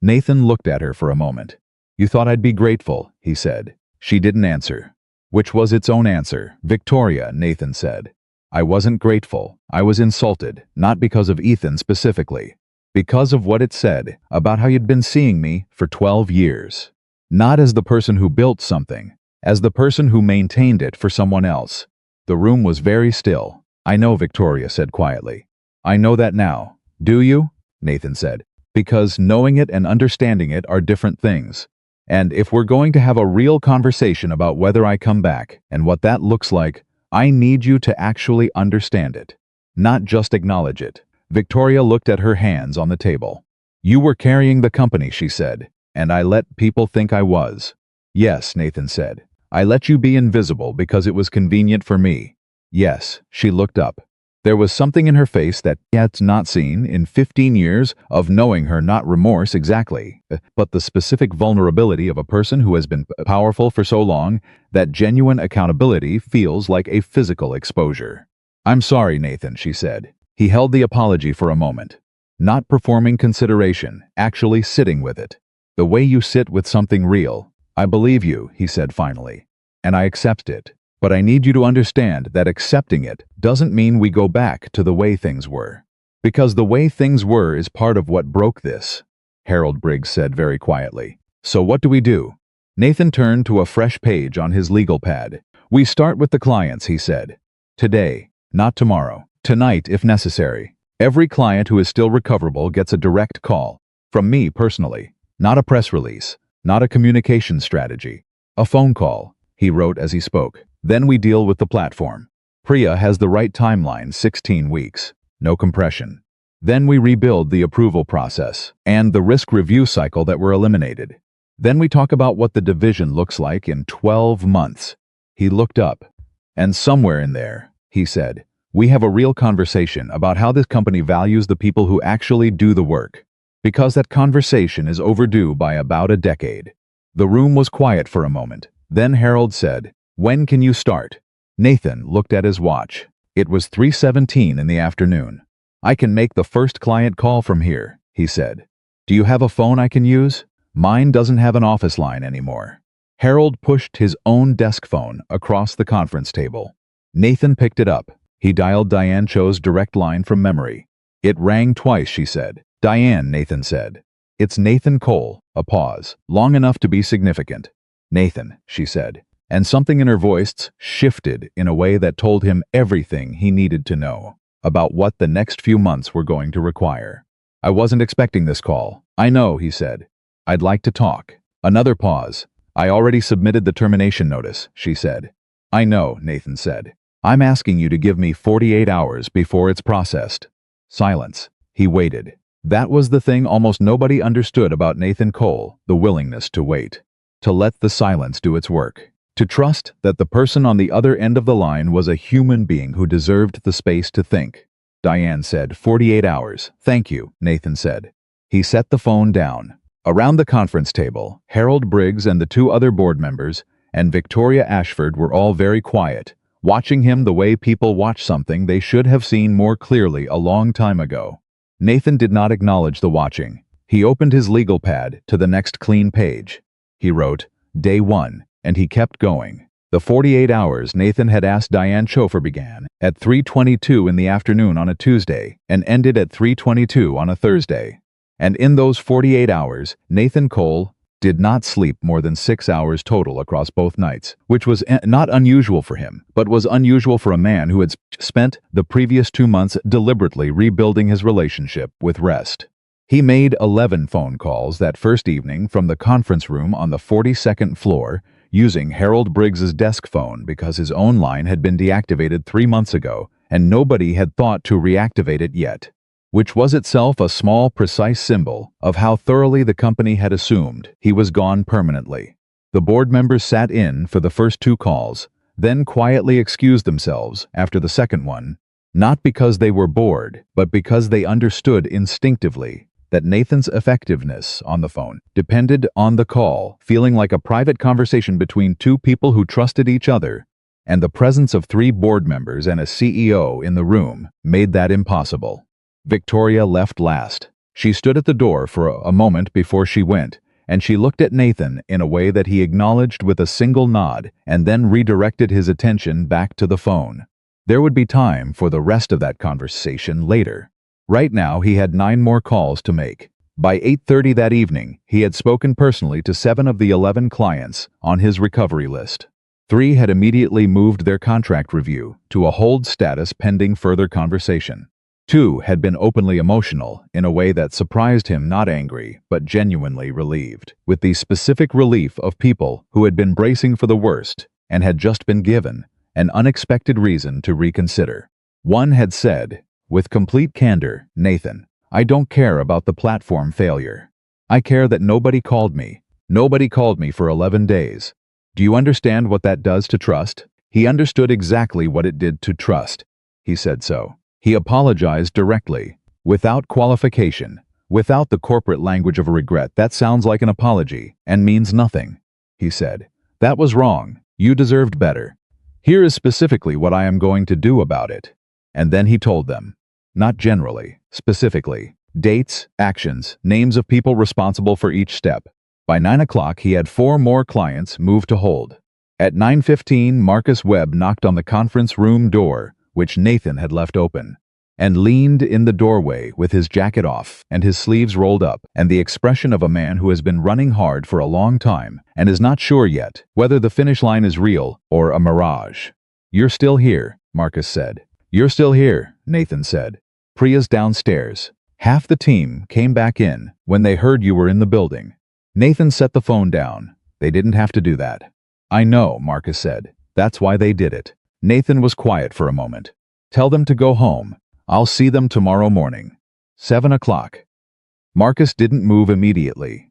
Nathan looked at her for a moment. "You thought I'd be grateful," he said. She didn't answer. Which was its own answer. "Victoria," Nathan said. "I wasn't grateful. I was insulted, not because of Ethan specifically. Because of what it said about how you'd been seeing me for 12 years. Not as the person who built something, as the person who maintained it for someone else." The room was very still. "I know," Victoria said quietly. "I know that now." "Do you?" Nathan said. "Because knowing it and understanding it are different things. And if we're going to have a real conversation about whether I come back and what that looks like, I need you to actually understand it, not just acknowledge it." Victoria looked at her hands on the table. "You were carrying the company," she said, "and I let people think I was." "Yes," Nathan said. I let you be invisible because it was convenient for me. Yes, she looked up. There was something in her face that he had not seen in 15 years of knowing her, not remorse exactly, but the specific vulnerability of a person who has been powerful for so long that genuine accountability feels like a physical exposure. I'm sorry, Nathan, she said. He held the apology for a moment. Not performing consideration, actually sitting with it. The way you sit with something real. I believe you, he said finally. And I accept it. But I need you to understand that accepting it doesn't mean we go back to the way things were. Because the way things were is part of what broke this, Harold Briggs said very quietly. So what do we do? Nathan turned to a fresh page on his legal pad. We start with the clients, he said. Today, not tomorrow. Tonight, if necessary. Every client who is still recoverable gets a direct call. From me personally. Not a press release. Not a communication strategy. A phone call, he wrote as he spoke. Then we deal with the platform. Priya has the right timeline, 16 weeks. No compression. Then we rebuild the approval process and the risk review cycle that were eliminated. Then we talk about what the division looks like in 12 months. He looked up. And somewhere in there, he said, we have a real conversation about how this company values the people who actually do the work. Because that conversation is overdue by about a decade. The room was quiet for a moment. Then Harold said, when can you start? Nathan looked at his watch. It was 3:17 in the afternoon. I can make the first client call from here, he said. Do you have a phone I can use? Mine doesn't have an office line anymore. Harold pushed his own desk phone across the conference table. Nathan picked it up. He dialed Diane Cho's direct line from memory. It rang twice, she said. Diane, Nathan said. It's Nathan Cole. A pause, long enough to be significant. Nathan, she said. And something in her voice shifted in a way that told him everything he needed to know about what the next few months were going to require. I wasn't expecting this call. I know, he said. I'd like to talk. Another pause. I already submitted the termination notice, she said. I know, Nathan said. I'm asking you to give me 48 hours before it's processed. Silence. He waited. That was the thing almost nobody understood about Nathan Cole, the willingness to wait. To let the silence do its work. To trust that the person on the other end of the line was a human being who deserved the space to think. Diane said, 48 hours. Thank you, Nathan said. He set the phone down. Around the conference table, Harold Briggs and the two other board members and Victoria Ashford were all very quiet, watching him the way people watch something they should have seen more clearly a long time ago. Nathan did not acknowledge the watching. He opened his legal pad to the next clean page. He wrote, Day 1, and he kept going. The 48 hours Nathan had asked Diane Cho for began at 3:22 in the afternoon on a Tuesday and ended at 3:22 on a Thursday. And in those 48 hours, Nathan Cole did not sleep more than 6 hours total across both nights, which was not unusual for him, but was unusual for a man who had spent the previous 2 months deliberately rebuilding his relationship with rest. He made 11 phone calls that first evening from the conference room on the 42nd floor, using Harold Briggs's desk phone because his own line had been deactivated 3 months ago, and nobody had thought to reactivate it yet, which was itself a small, precise symbol of how thoroughly the company had assumed he was gone permanently. The board members sat in for the first 2 calls, then quietly excused themselves after the second one, not because they were bored, but because they understood instinctively that Nathan's effectiveness on the phone depended on the call feeling like a private conversation between 2 people who trusted each other, and the presence of 3 board members and a CEO in the room made that impossible. Victoria left last. She stood at the door for a moment before she went, and she looked at Nathan in a way that he acknowledged with a single nod and then redirected his attention back to the phone. There would be time for the rest of that conversation later. Right now, he had 9 more calls to make. By 8:30 that evening, he had spoken personally to 7 of the 11 clients on his recovery list. 3 had immediately moved their contract review to a hold status pending further conversation. 2 had been openly emotional in a way that surprised him, not angry, but genuinely relieved, with the specific relief of people who had been bracing for the worst and had just been given an unexpected reason to reconsider. 1 had said, with complete candor, Nathan, I don't care about the platform failure. I care that nobody called me. Nobody called me for 11 days. Do you understand what that does to trust? He understood exactly what it did to trust. He said so. He apologized directly, without qualification, without the corporate language of a regret that sounds like an apology and means nothing. He said, "That was wrong. You deserved better. Here is specifically what I am going to do about it." And then he told them. Not generally, specifically. Dates, actions, names of people responsible for each step. By 9 o'clock, he had 4 more clients move to hold. At 9:15, Marcus Webb knocked on the conference room door, which Nathan had left open, and leaned in the doorway with his jacket off and his sleeves rolled up and the expression of a man who has been running hard for a long time and is not sure yet whether the finish line is real or a mirage. "You're still here," Marcus said. "You're still here," Nathan said. "Priya's downstairs. Half the team came back in when they heard you were in the building." Nathan set the phone down. "They didn't have to do that." "I know," Marcus said. "That's why they did it." Nathan was quiet for a moment. "Tell them to go home. I'll see them tomorrow morning. 7 o'clock. Marcus didn't move immediately.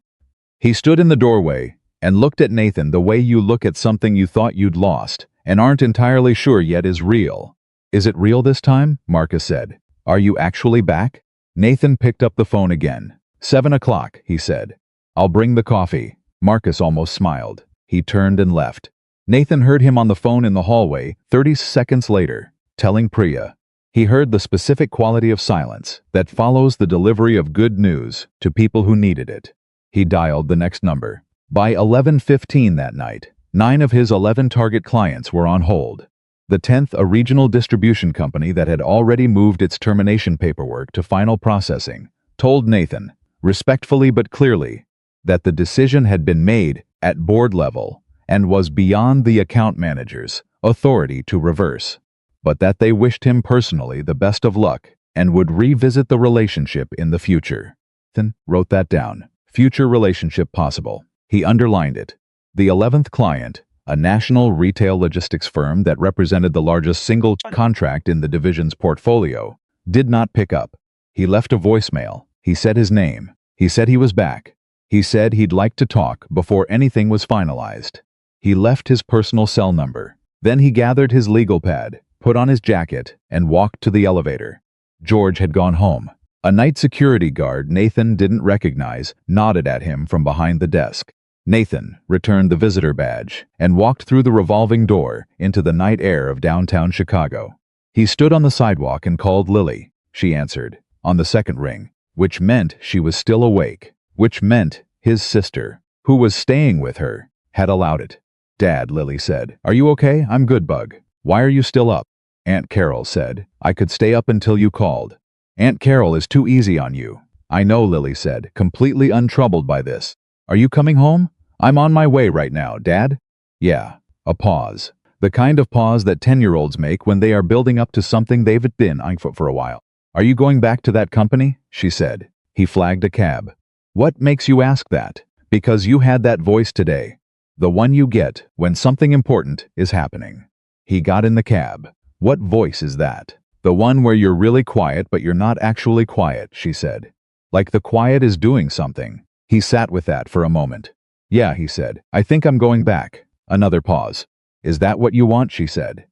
He stood in the doorway and looked at Nathan the way you look at something you thought you'd lost and aren't entirely sure yet is real. "Is it real this time?" Marcus said. "Are you actually back?" Nathan picked up the phone again. 7 o'clock, he said. "I'll bring the coffee." Marcus almost smiled. He turned and left. Nathan heard him on the phone in the hallway 30 seconds later, telling Priya. He heard the specific quality of silence that follows the delivery of good news to people who needed it. He dialed the next number. By 11:15 that night, 9 of his 11 target clients were on hold. The 10th, a regional distribution company that had already moved its termination paperwork to final processing, told Nathan, respectfully but clearly, that the decision had been made at board level and was beyond the account manager's authority to reverse, but that they wished him personally the best of luck and would revisit the relationship in the future. Nathan wrote that down. Future relationship possible. He underlined it. The 11th client, a national retail logistics firm that represented the largest single contract in the division's portfolio, did not pick up. He left a voicemail. He said his name. He said he was back. He said he'd like to talk before anything was finalized. He left his personal cell number. Then he gathered his legal pad, put on his jacket, and walked to the elevator. George had gone home. A night security guard Nathan didn't recognize nodded at him from behind the desk. Nathan returned the visitor badge and walked through the revolving door into the night air of downtown Chicago. He stood on the sidewalk and called Lily. She answered, on the second ring, which meant she was still awake, which meant his sister, who was staying with her, had allowed it. "Dad," Lily said. "Are you okay?" "I'm good, Bug." "Why are you still up?" Aunt Carol said. "I could stay up until you called." "Aunt Carol is too easy on you." "I know," Lily said, completely untroubled by this. "Are you coming home?" "I'm on my way right now, Dad." "Yeah." A pause. The kind of pause that 10-year-olds make when they are building up to something they've been on for a while. "Are you going back to that company?" she said. He flagged a cab. "What makes you ask that?" "Because you had that voice today. The one you get when something important is happening." He got in the cab. "What voice is that?" "The one where you're really quiet but you're not actually quiet," she said. "Like the quiet is doing something." He sat with that for a moment. "Yeah," he said. "I think I'm going back." Another pause. "Is that what you want?" she said.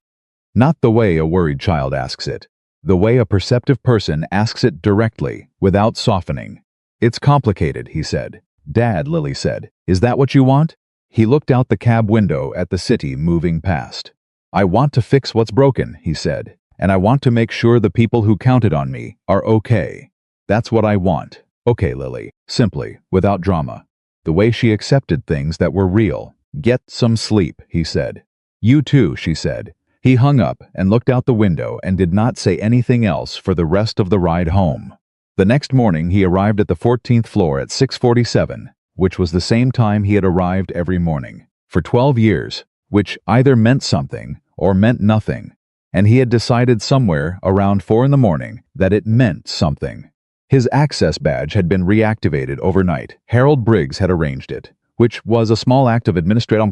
Not the way a worried child asks it. The way a perceptive person asks it directly, without softening. "It's complicated," he said. "Dad," Lily said. "Is that what you want?" He looked out the cab window at the city moving past. "I want to fix what's broken," he said. "And I want to make sure the people who counted on me are okay. That's what I want." "Okay, Lily." Simply, without drama. The way she accepted things that were real. "Get some sleep," he said. "You too," she said. He hung up and looked out the window and did not say anything else for the rest of the ride home. The next morning he arrived at the 14th floor at 6:47, which was the same time he had arrived every morning. For 12 years, which either meant something or meant nothing, and he had decided somewhere around 4 in the morning that it meant something. His access badge had been reactivated overnight. Harold Briggs had arranged it, which was a small act of administrative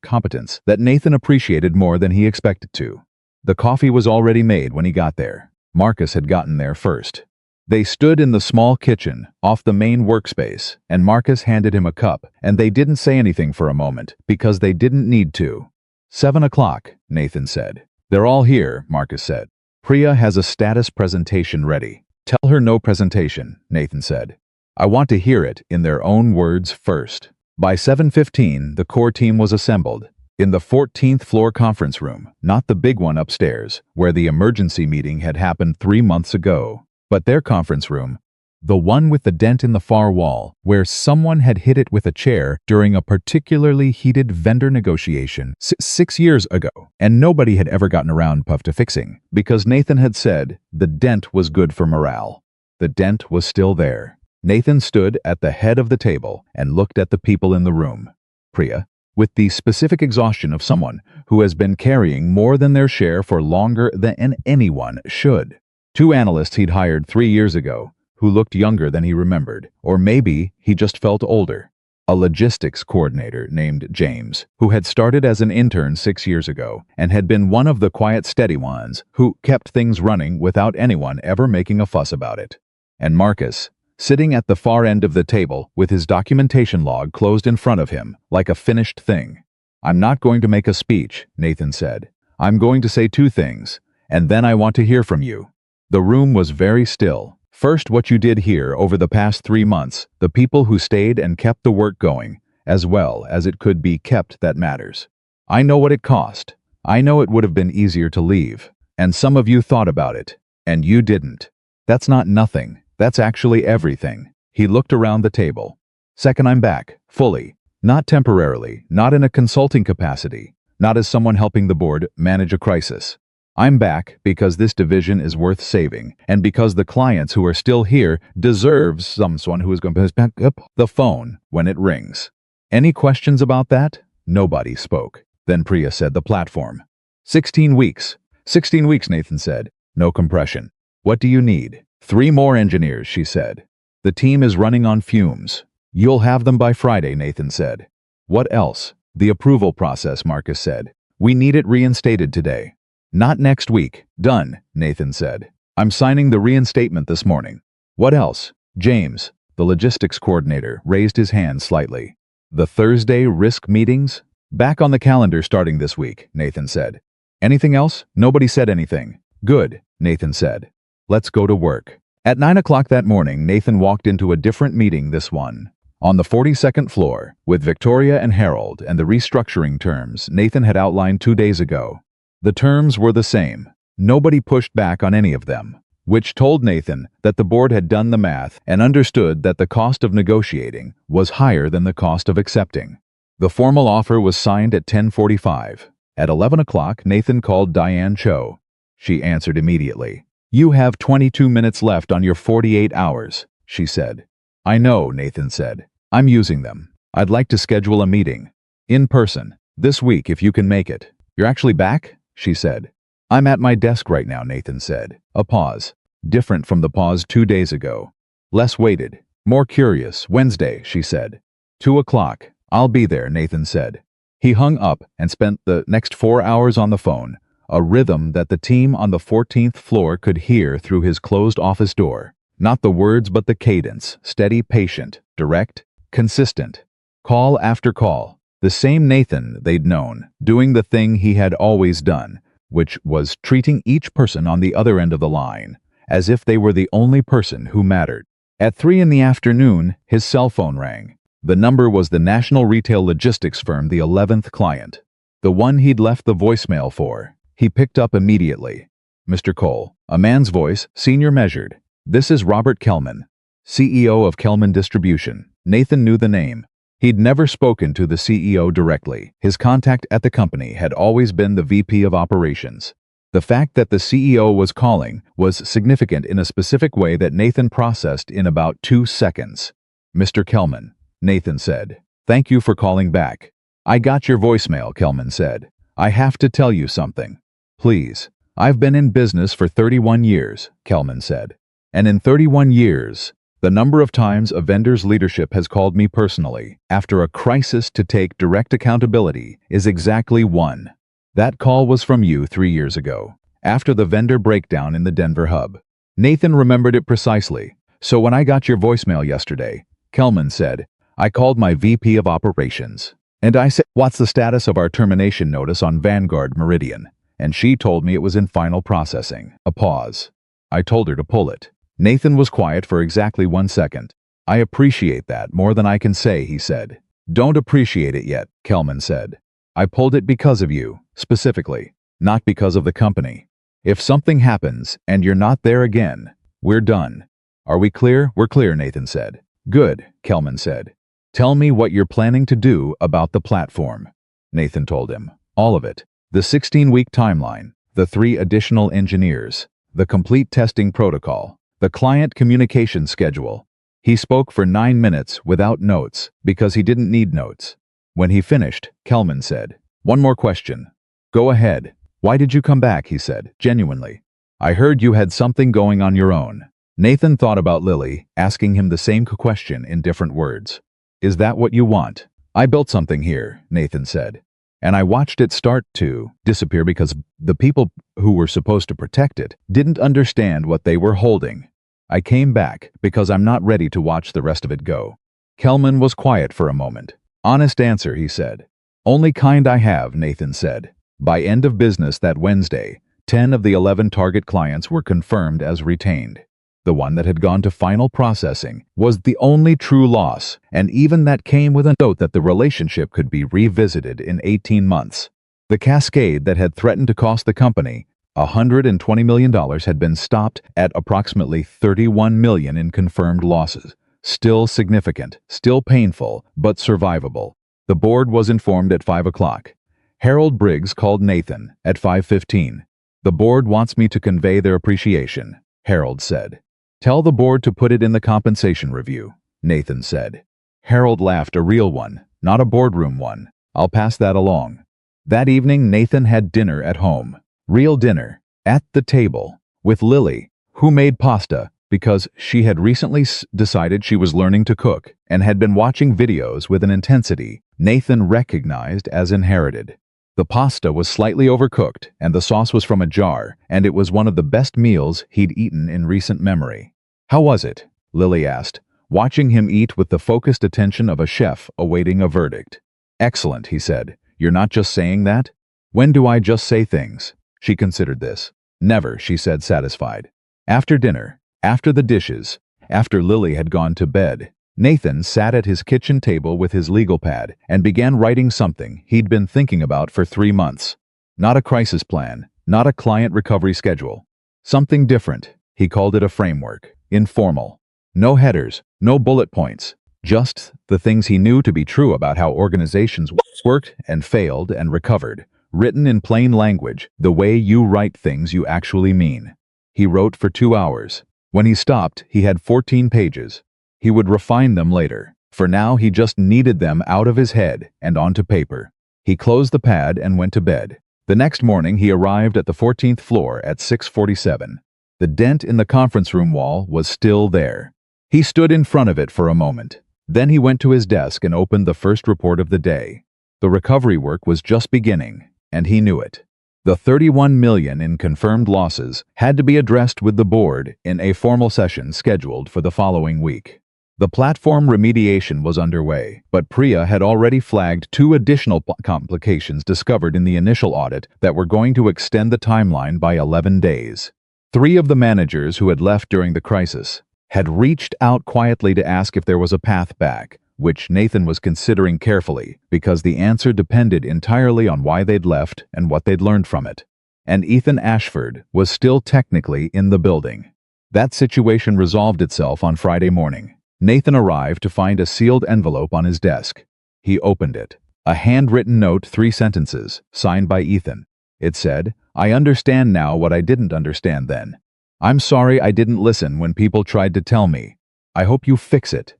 competence that Nathan appreciated more than he expected to. The coffee was already made when he got there. Marcus had gotten there first. They stood in the small kitchen, off the main workspace, and Marcus handed him a cup, and they didn't say anything for a moment, because they didn't need to. 7 o'clock, Nathan said. They're all here, Marcus said. Priya has a status presentation ready. Tell her no presentation, Nathan said. I want to hear it in their own words first. By 7:15, the core team was assembled. In the 14th floor conference room, not the big one upstairs, where the emergency meeting had happened 3 months ago, but their conference room, the one with the dent in the far wall, where someone had hit it with a chair during a particularly heated vendor negotiation 6 years ago, and nobody had ever gotten around to fixing, because Nathan had said the dent was good for morale. The dent was still there. Nathan stood at the head of the table and looked at the people in the room. Priya, with the specific exhaustion of someone who has been carrying more than their share for longer than anyone should. 2 analysts he'd hired 3 years ago, who looked younger than he remembered, or maybe he just felt older. A logistics coordinator named James, who had started as an intern 6 years ago and had been one of the quiet, steady ones who kept things running without anyone ever making a fuss about it. And Marcus, sitting at the far end of the table with his documentation log closed in front of him, like a finished thing. I'm not going to make a speech, Nathan said. I'm going to say 2 things, and then I want to hear from you. The room was very still. First, what you did here over the past 3 months, the people who stayed and kept the work going, as well as it could be kept, that matters. I know what it cost. I know it would have been easier to leave, and some of you thought about it, and you didn't. That's not nothing. That's actually everything. He looked around the table. Second, I'm back, fully. Not temporarily, not in a consulting capacity, not as someone helping the board manage a crisis. I'm back because this division is worth saving, and because the clients who are still here deserve someone who is going to pick up the phone when it rings. Any questions about that? Nobody spoke. Then Priya said the platform. 16 weeks. 16 weeks, Nathan said. No compression. What do you need? 3 more engineers, she said. The team is running on fumes. You'll have them by Friday, Nathan said. What else? The approval process, Marcus said. We need it reinstated today. Not next week. Done, Nathan said. I'm signing the reinstatement this morning. What else? James, the logistics coordinator, raised his hand slightly. The Thursday risk meetings? Back on the calendar starting this week, Nathan said. Anything else? Nobody said anything. Good, Nathan said. Let's go to work. At 9 o'clock that morning, Nathan walked into a different meeting, this one. On the 42nd floor, with Victoria and Harold and the restructuring terms Nathan had outlined 2 days ago. The terms were the same. Nobody pushed back on any of them, which told Nathan that the board had done the math and understood that the cost of negotiating was higher than the cost of accepting. The formal offer was signed at 10:45. At 11 o'clock, Nathan called Diane Cho. She answered immediately. You have 22 minutes left on your 48 hours, she said. I know, Nathan said. I'm using them. I'd like to schedule a meeting. In person. This week if you can make it. You're actually back? She said. I'm at my desk right now, Nathan said. A pause. Different from the pause 2 days ago. Less weighted. More curious. Wednesday, she said. 2 o'clock. I'll be there, Nathan said. He hung up and spent the next 4 hours on the phone, a rhythm that the team on the 14th floor could hear through his closed office door. Not the words but the cadence, steady, patient, direct, consistent. Call after call. The same Nathan they'd known, doing the thing he had always done, which was treating each person on the other end of the line as if they were the only person who mattered. At 3 in the afternoon, his cell phone rang. The number was the national retail logistics firm, the 11th client. The one he'd left the voicemail for. He picked up immediately. Mr. Cole, a man's voice, senior measured. This is Robert Kelman, CEO of Kelman Distribution. Nathan knew the name. He'd never spoken to the CEO directly. His contact at the company had always been the VP of Operations. The fact that the CEO was calling was significant in a specific way that Nathan processed in about 2 seconds. Mr. Kelman, Nathan said. Thank you for calling back. I got your voicemail, Kelman said. I have to tell you something. Please. I've been in business for 31 years, Kelman said. And in 31 years, the number of times a vendor's leadership has called me personally after a crisis to take direct accountability is exactly 1. That call was from you 3 years ago, after the vendor breakdown in the Denver hub. Nathan remembered it precisely. So when I got your voicemail yesterday, Kelman said, I called my VP of operations. And I said, what's the status of our termination notice on Vanguard Meridian? And she told me it was in final processing. A pause. I told her to pull it. Nathan was quiet for exactly 1 second. I appreciate that more than I can say, he said. Don't appreciate it yet, Kelman said. I pulled it because of you, specifically, not because of the company. If something happens and you're not there again, we're done. Are we clear? We're clear, Nathan said. Good, Kelman said. Tell me what you're planning to do about the platform. Nathan told him. All of it. The 16-week timeline, the 3 additional engineers, the complete testing protocol, the client communication schedule. He spoke for 9 minutes without notes because he didn't need notes. When he finished, Kelman said, one more question. Go ahead. Why did you come back, he said, genuinely. I heard you had something going on your own. Nathan thought about Lily, asking him the same question in different words. Is that what you want? I built something here, Nathan said. And I watched it start to disappear because the people who were supposed to protect it didn't understand what they were holding. I came back because I'm not ready to watch the rest of it go. Kelman was quiet for a moment. Honest answer, he said. Only kind I have, Nathan said. By end of business that Wednesday, 10 of the 11 target clients were confirmed as retained. The one that had gone to final processing was the only true loss, and even that came with a note that the relationship could be revisited in 18 months. The cascade that had threatened to cost the company $120 million had been stopped at approximately $31 million in confirmed losses. Still significant, still painful, but survivable. The board was informed at 5 o'clock. Harold Briggs called Nathan at 5:15. The board wants me to convey their appreciation, Harold said. Tell the board to put it in the compensation review, Nathan said. Harold laughed, a real one, not a boardroom one. I'll pass that along. That evening, Nathan had dinner at home. Real dinner, at the table, with Lily, who made pasta because she had recently decided she was learning to cook and had been watching videos with an intensity Nathan recognized as inherited. The pasta was slightly overcooked, and the sauce was from a jar, and it was one of the best meals he'd eaten in recent memory. How was it? Lily asked, watching him eat with the focused attention of a chef awaiting a verdict. Excellent, he said. You're not just saying that? When do I just say things? She considered this. Never, she said, satisfied. After dinner, after the dishes, after Lily had gone to bed, Nathan sat at his kitchen table with his legal pad and began writing something he'd been thinking about for 3 months. Not a crisis plan, not a client recovery schedule. Something different. He called it a framework. Informal. No headers, no bullet points. Just the things he knew to be true about how organizations worked and failed and recovered. Written in plain language, the way you write things you actually mean. He wrote for 2 hours. When he stopped, he had 14 pages. He would refine them later. For now, he just needed them out of his head and onto paper. He closed the pad and went to bed. The next morning, he arrived at the 14th floor at 6:47. The dent in the conference room wall was still there. He stood in front of it for a moment. Then he went to his desk and opened the first report of the day. The recovery work was just beginning, and he knew it. The $31 million in confirmed losses had to be addressed with the board in a formal session scheduled for the following week. The platform remediation was underway, but Priya had already flagged 2 additional complications discovered in the initial audit that were going to extend the timeline by 11 days. 3 of the managers who had left during the crisis had reached out quietly to ask if there was a path back, which Nathan was considering carefully because the answer depended entirely on why they'd left and what they'd learned from it. And Ethan Ashford was still technically in the building. That situation resolved itself on Friday morning. Nathan arrived to find a sealed envelope on his desk. He opened it. A handwritten note, 3 sentences, signed by Ethan. It said, I understand now what I didn't understand then. I'm sorry I didn't listen when people tried to tell me. I hope you fix it.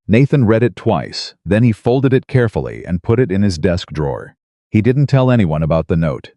Nathan read it twice, then he folded it carefully and put it in his desk drawer. He didn't tell anyone about the note.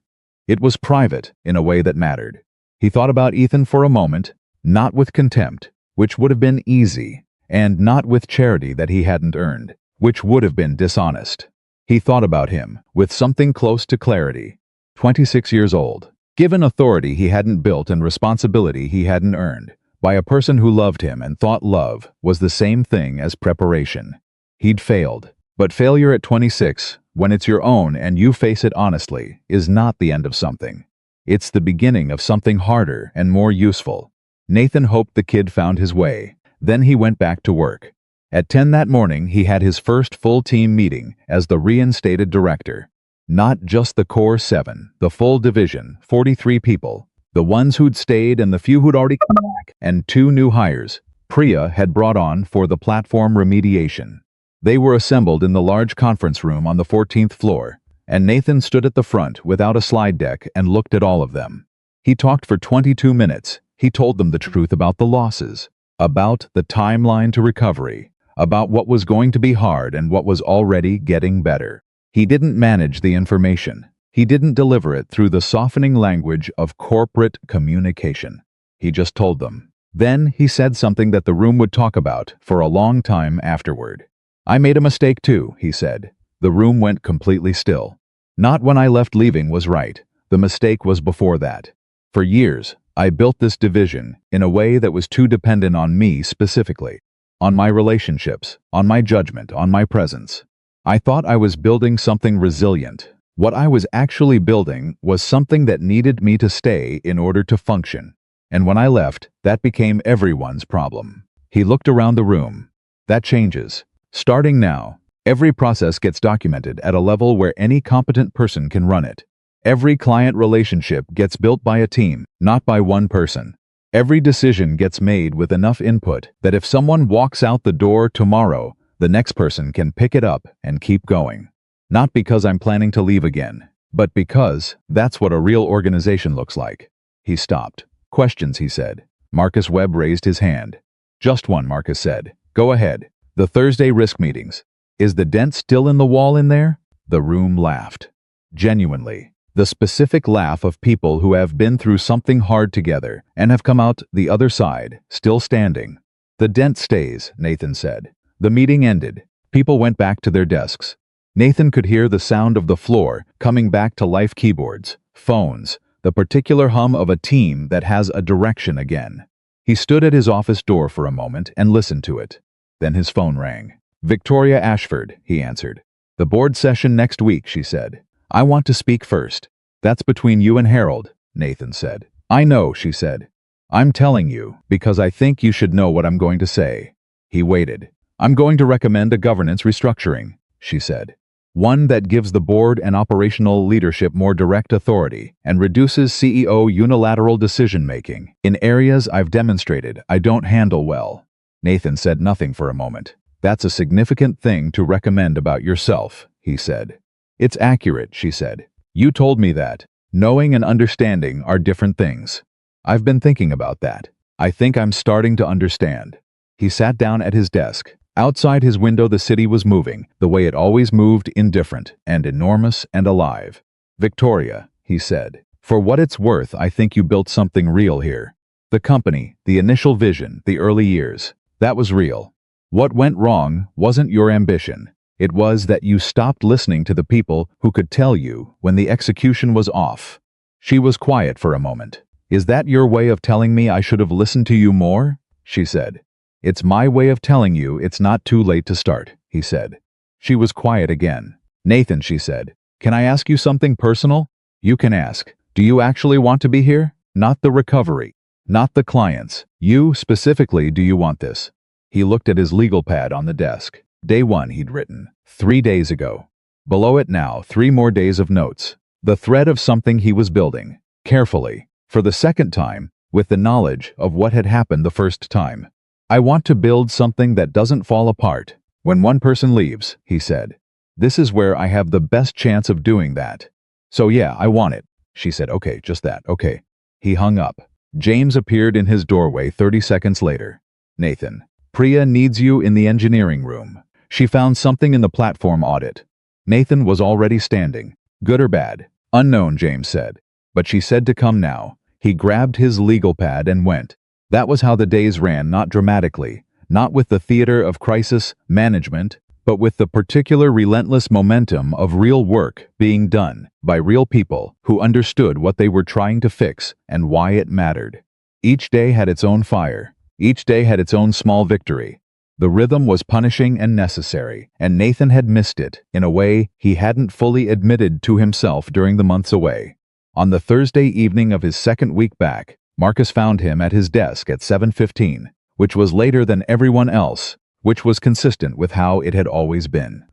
It was private in a way that mattered. He thought about Ethan for a moment, not with contempt, which would have been easy, and not with charity that he hadn't earned, which would have been dishonest. He thought about him with something close to clarity. 26 years old, given authority he hadn't built and responsibility he hadn't earned, by a person who loved him and thought love was the same thing as preparation. He'd failed. But failure at 26, when it's your own and you face it honestly, is not the end of something. It's the beginning of something harder and more useful. Nathan hoped the kid found his way. Then he went back to work. At 10 that morning, he had his first full team meeting as the reinstated director. Not just the core 7, the full division, 43 people, the ones who'd stayed and the few who'd already come back, and 2 new hires Priya had brought on for the platform remediation. They were assembled in the large conference room on the 14th floor, and Nathan stood at the front without a slide deck and looked at all of them. He talked for 22 minutes. He told them the truth about the losses, about the timeline to recovery, about what was going to be hard and what was already getting better. He didn't manage the information. He didn't deliver it through the softening language of corporate communication. He just told them. Then he said something that the room would talk about for a long time afterward. "I made a mistake too," he said. The room went completely still. "Not when I left. Leaving was right. The mistake was before that. For years, I built this division in a way that was too dependent on me specifically, on my relationships, on my judgment, on my presence. I thought I was building something resilient. What I was actually building was something that needed me to stay in order to function. And when I left, that became everyone's problem." He looked around the room. "That changes. Starting now, every process gets documented at a level where any competent person can run it. Every client relationship gets built by a team, not by one person. Every decision gets made with enough input that if someone walks out the door tomorrow, the next person can pick it up and keep going. Not because I'm planning to leave again, but because that's what a real organization looks like." He stopped. "Questions," he said. Marcus Webb raised his hand. "Just one," Marcus said. "Go ahead. The Thursday risk meetings. Is the dent still in the wall in there?" The room laughed. Genuinely. The specific laugh of people who have been through something hard together and have come out the other side, still standing. "The dent stays," Nathan said. The meeting ended. People went back to their desks. Nathan could hear the sound of the floor coming back to life: keyboards, phones, the particular hum of a team that has a direction again. He stood at his office door for a moment and listened to it. Then his phone rang. "Victoria Ashford," he answered. "The board session next week," she said. "I want to speak first." "That's between you and Harold," Nathan said. "I know," she said. "I'm telling you because I think you should know what I'm going to say." He waited. "I'm going to recommend a governance restructuring," she said. "One that gives the board and operational leadership more direct authority and reduces CEO unilateral decision-making in areas I've demonstrated I don't handle well." Nathan said nothing for a moment. "That's a significant thing to recommend about yourself," he said. "It's accurate," she said. "You told me that. Knowing and understanding are different things. I've been thinking about that. I think I'm starting to understand." He sat down at his desk. Outside his window, the city was moving, the way it always moved, indifferent and enormous and alive. "Victoria," he said, "for what it's worth, I think you built something real here. The company, the initial vision, the early years. That was real. What went wrong wasn't your ambition. It was that you stopped listening to the people who could tell you when the execution was off." She was quiet for a moment. "Is that your way of telling me I should have listened to you more?" she said. "It's my way of telling you it's not too late to start," he said. She was quiet again. "Nathan," she said, "can I ask you something personal?" "You can ask. Do you actually want to be here? Not the recovery. Not the clients. You, specifically, do you want this?" He looked at his legal pad on the desk. Day 1, he'd written. 3 days ago. Below it now, 3 more days of notes. The thread of something he was building. Carefully. For the second time, with the knowledge of what had happened the first time. "I want to build something that doesn't fall apart when one person leaves," he said. "This is where I have the best chance of doing that. So yeah, I want it." She said, "Okay, just that, okay." He hung up. James appeared in his doorway 30 seconds later. "Nathan, Priya needs you in the engineering room. She found something in the platform audit." Nathan was already standing. "Good or bad?" "Unknown," James said. But she said to come now. He grabbed his legal pad and went. That was how the days ran, not dramatically, not with the theater of crisis management, but with the particular relentless momentum of real work being done by real people who understood what they were trying to fix and why it mattered. Each day had its own fire, Each day had its own small victory. The rhythm was punishing and necessary, and Nathan had missed it in a way he hadn't fully admitted to himself during the months away. On the Thursday evening of his second week back, Marcus found him at his desk at 7:15, which was later than everyone else, which was consistent with how it had always been.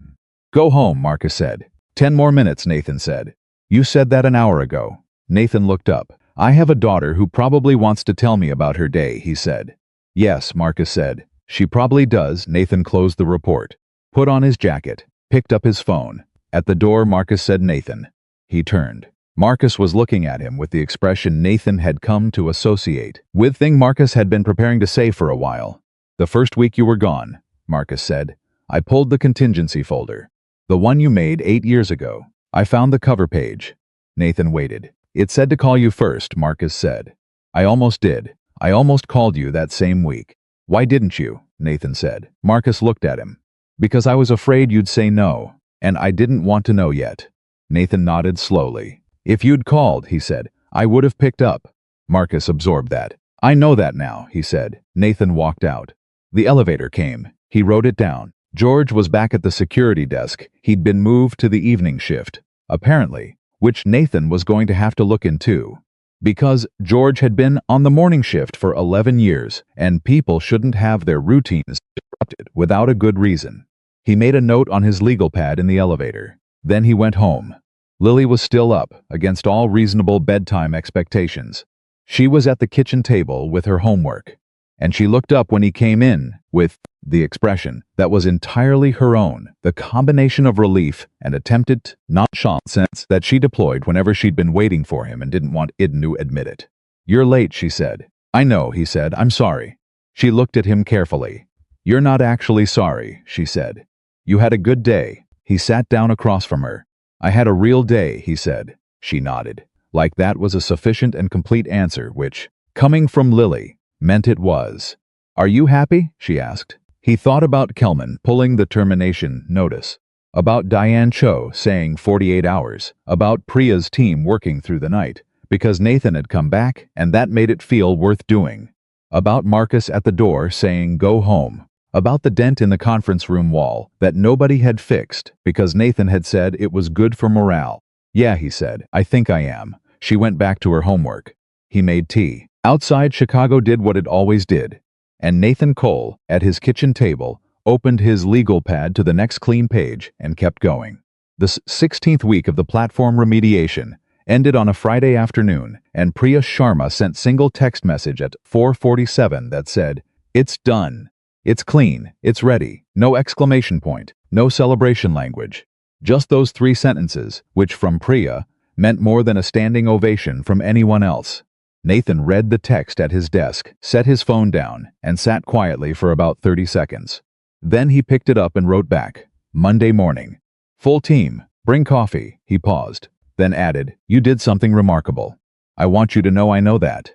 "Go home," Marcus said. "10 more minutes," Nathan said. "You said that an hour ago." Nathan looked up. "I have a daughter who probably wants to tell me about her day," he said. "Yes," Marcus said. "She probably does." Nathan closed the report, put on his jacket, picked up his phone. At the door, Marcus said, "Nathan." He turned. Marcus was looking at him with the expression Nathan had come to associate with thing Marcus had been preparing to say for a while. "The first week you were gone," Marcus said, "I pulled the contingency folder. The one you made 8 years ago. I found the cover page." Nathan waited. "It said to call you first," Marcus said. "I almost did. I almost called you that same week." "Why didn't you?" Nathan said. Marcus looked at him. "Because I was afraid you'd say no, and I didn't want to know yet." Nathan nodded slowly. "If you'd called," he said, "I would have picked up." Marcus absorbed that. "I know that now," he said. Nathan walked out. The elevator came. He wrote it down. George was back at the security desk. He'd been moved to the evening shift, apparently, which Nathan was going to have to look into. Because George had been on the morning shift for 11 years, and people shouldn't have their routines disrupted without a good reason. He made a note on his legal pad in the elevator. Then he went home. Lily was still up, against all reasonable bedtime expectations. She was at the kitchen table with her homework, and she looked up when he came in, with the expression that was entirely her own, the combination of relief and attempted nonchalance that she deployed whenever she'd been waiting for him and didn't want Iden to admit it. "You're late," she said. "I know," he said. "I'm sorry." She looked at him carefully. "You're not actually sorry," she said. "You had a good day." He sat down across from her. "I had a real day," he said. She nodded, like that was a sufficient and complete answer, which, coming from Lily, meant it was. "Are you happy?" she asked. He thought about Kelman pulling the termination notice, about Diane Cho saying 48 hours, about Priya's team working through the night, because Nathan had come back and that made it feel worth doing, about Marcus at the door saying go home, about the dent in the conference room wall that nobody had fixed because Nathan had said it was good for morale. "Yeah," he said, "I think I am." She went back to her homework. He made tea. Outside, Chicago did what it always did. And Nathan Cole, at his kitchen table, opened his legal pad to the next clean page and kept going. The 16th week of the platform remediation ended on a Friday afternoon, and Priya Sharma sent single text message at 4:47 that said, "It's done. It's clean. It's ready." No exclamation point, no celebration language. Just those 3 sentences, which from Priya meant more than a standing ovation from anyone else. Nathan read the text at his desk, set his phone down, and sat quietly for about 30 seconds. Then he picked it up and wrote back, "Monday morning. Full team. Bring coffee." He paused, then added, "You did something remarkable. I want you to know I know that."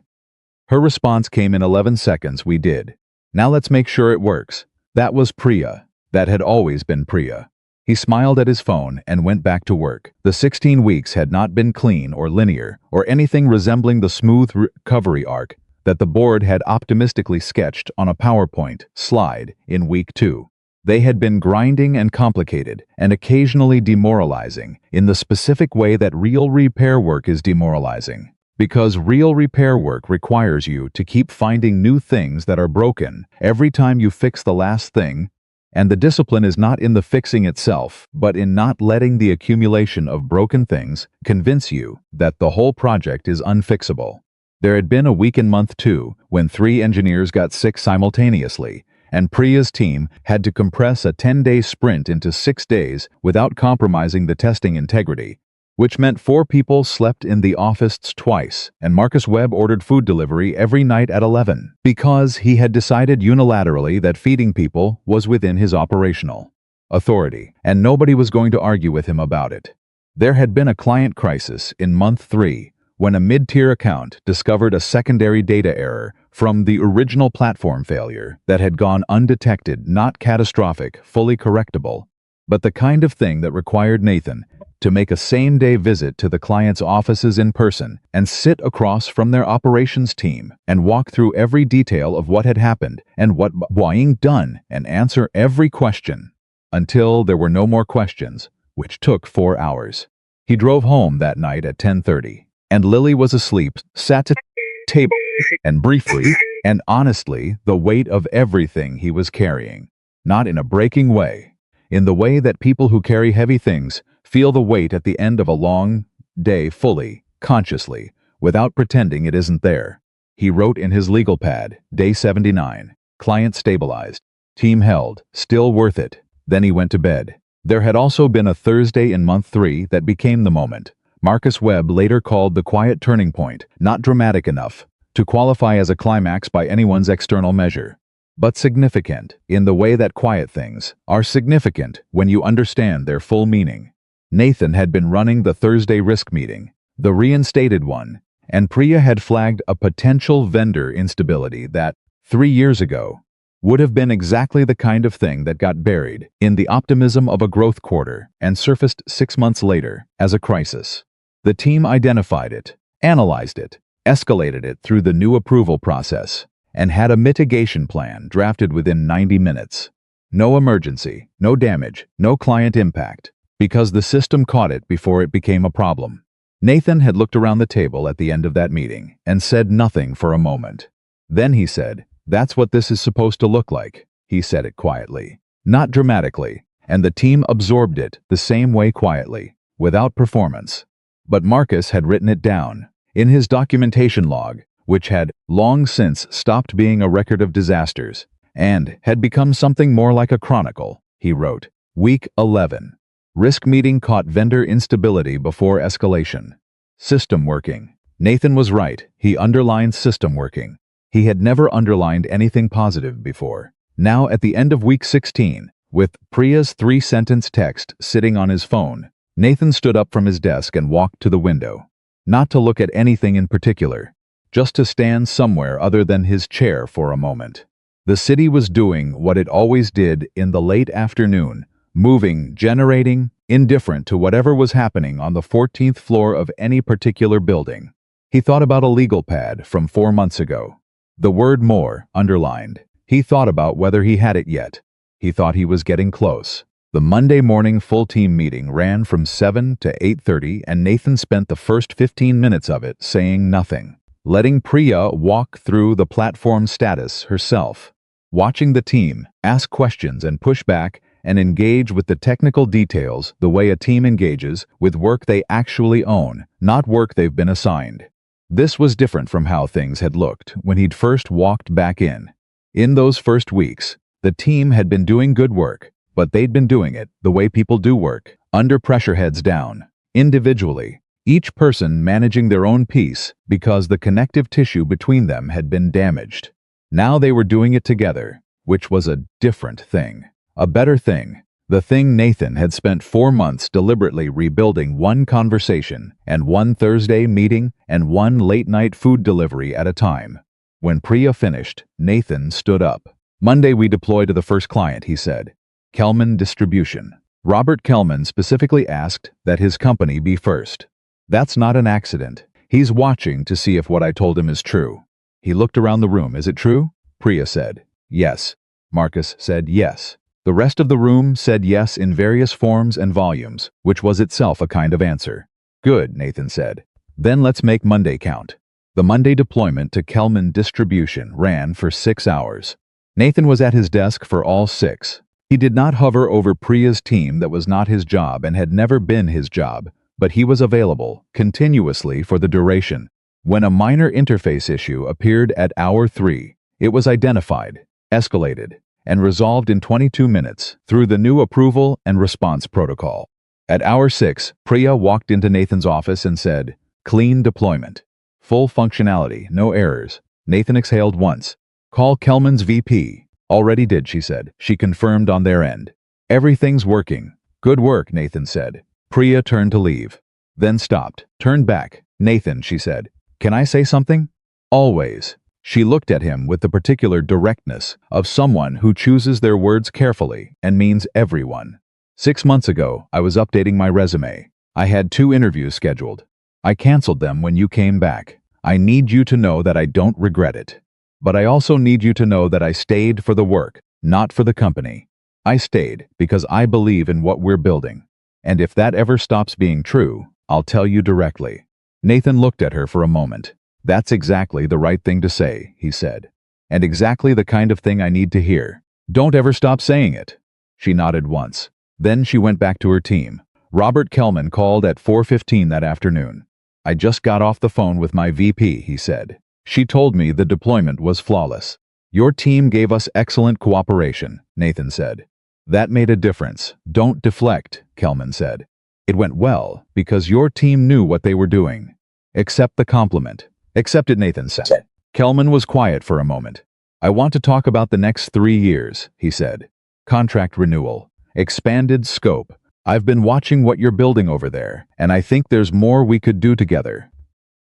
Her response came in 11 seconds. "We did. Now let's make sure it works." That was Priya. That had always been Priya. He smiled at his phone and went back to work. The 16 weeks had not been clean or linear or anything resembling the smooth recovery arc that the board had optimistically sketched on a PowerPoint slide in week 2. They had been grinding and complicated and occasionally demoralizing in the specific way that real repair work is demoralizing. Because real repair work requires you to keep finding new things that are broken every time you fix the last thing. And the discipline is not in the fixing itself, but in not letting the accumulation of broken things convince you that the whole project is unfixable. There had been a week in month 2 when 3 engineers got sick simultaneously, and Priya's team had to compress a 10-day sprint into 6 days without compromising the testing integrity, which meant 4 people slept in the office twice, and Marcus Webb ordered food delivery every night at 11, because he had decided unilaterally that feeding people was within his operational authority, and nobody was going to argue with him about it. There had been a client crisis in month 3, when a mid-tier account discovered a secondary data error from the original platform failure that had gone undetected, not catastrophic, fully correctable. but the kind of thing that required Nathan to make a same-day visit to the client's offices in person and sit across from their operations team and walk through every detail of what had happened and what being done and answer every question until there were no more questions, which took 4 hours. He drove home that night at 10:30, and Lily was asleep, sat at the table, and briefly and honestly the weight of everything he was carrying, not in a breaking way, in the way that people who carry heavy things feel the weight at the end of a long day fully, consciously, without pretending it isn't there. He wrote in his legal pad, day 79, client stabilized, team held, still worth it. Then he went to bed. There had also been a Thursday in month 3 that became the moment. Marcus Webb later called the quiet turning point, not dramatic enough to qualify as a climax by anyone's external measure, but significant in the way that quiet things are significant when you understand their full meaning. Nathan had been running the Thursday risk meeting, the reinstated one, and Priya had flagged a potential vendor instability that, 3 years ago, would have been exactly the kind of thing that got buried in the optimism of a growth quarter and surfaced 6 months later as a crisis. The team identified it, analyzed it, escalated it through the new approval process, and had a mitigation plan drafted within 90 minutes. No emergency, no damage, no client impact, because the system caught it before it became a problem. Nathan had looked around the table at the end of that meeting and said nothing for a moment. Then he said, "That's what this is supposed to look like." He said it quietly, not dramatically, and the team absorbed it the same way quietly, without performance. But Marcus had written it down in his documentation log, which had long since stopped being a record of disasters and had become something more like a chronicle. He wrote, Week 11. Risk meeting caught vendor instability before escalation. System working. Nathan was right. He underlined system working. He had never underlined anything positive before. Now at the end of week 16, with Priya's 3-sentence text sitting on his phone, Nathan stood up from his desk and walked to the window. Not to look at anything in particular, just to stand somewhere other than his chair for a moment. The city was doing what it always did in the late afternoon, moving, generating, indifferent to whatever was happening on the 14th floor of any particular building. He thought about a legal pad from 4 months ago. The word more, underlined. He thought about whether he had it yet. He thought he was getting close. The Monday morning full team meeting ran from 7 to 8:30, and Nathan spent the first 15 minutes of it saying nothing, letting Priya walk through the platform status herself, watching the team ask questions and push back and engage with the technical details the way a team engages with work they actually own, not work they've been assigned. This was different from how things had looked when he'd first walked back in. In those first weeks, the team had been doing good work, but they'd been doing it the way people do work, under pressure, heads down, individually, each person managing their own piece because the connective tissue between them had been damaged. Now they were doing it together, which was a different thing. A better thing, the thing Nathan had spent 4 months deliberately rebuilding, one conversation and one Thursday meeting and one late-night food delivery at a time. When Priya finished, Nathan stood up. Monday we deploy to the first client, he said. Kelman Distribution. Robert Kelman specifically asked that his company be first. That's not an accident. He's watching to see if what I told him is true. He looked around the room. Is it true? Priya said. Yes. Marcus said yes. The rest of the room said yes in various forms and volumes, which was itself a kind of answer. Good, Nathan said. Then let's make Monday count. The Monday deployment to Kelman Distribution ran for 6 hours. Nathan was at his desk for all 6. He did not hover over Priya's team. That was not his job and had never been his job, but he was available, continuously for the duration. When a minor interface issue appeared at hour 3, it was identified, escalated, and resolved in 22 minutes through the new approval and response protocol. At hour 6, Priya walked into Nathan's office and said, Clean deployment. Full functionality, no errors. Nathan exhaled once. Call Kelman's VP. Already did, she said. She confirmed on their end. Everything's working. Good work, Nathan said. Priya turned to leave, then stopped, turned back. Nathan, she said. Can I say something? Always. She looked at him with the particular directness of someone who chooses their words carefully and means everyone. 6 months ago, I was updating my resume. I had 2 interviews scheduled. I canceled them when you came back. I need you to know that I don't regret it. But I also need you to know that I stayed for the work, not for the company. I stayed because I believe in what we're building. And if that ever stops being true, I'll tell you directly. Nathan looked at her for a moment. That's exactly the right thing to say, he said. And exactly the kind of thing I need to hear. Don't ever stop saying it. She nodded once. Then she went back to her team. Robert Kellman called at 4:15 that afternoon. I just got off the phone with my VP, he said. She told me the deployment was flawless. Your team gave us excellent cooperation, Nathan said. That made a difference. Don't deflect, Kellman said. It went well because your team knew what they were doing. Accept the compliment. Accepted, Nathan said. Kellman was quiet for a moment. I want to talk about the next 3 years, he said. Contract renewal. Expanded scope. I've been watching what you're building over there, and I think there's more we could do together.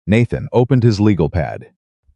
Nathan opened his legal pad.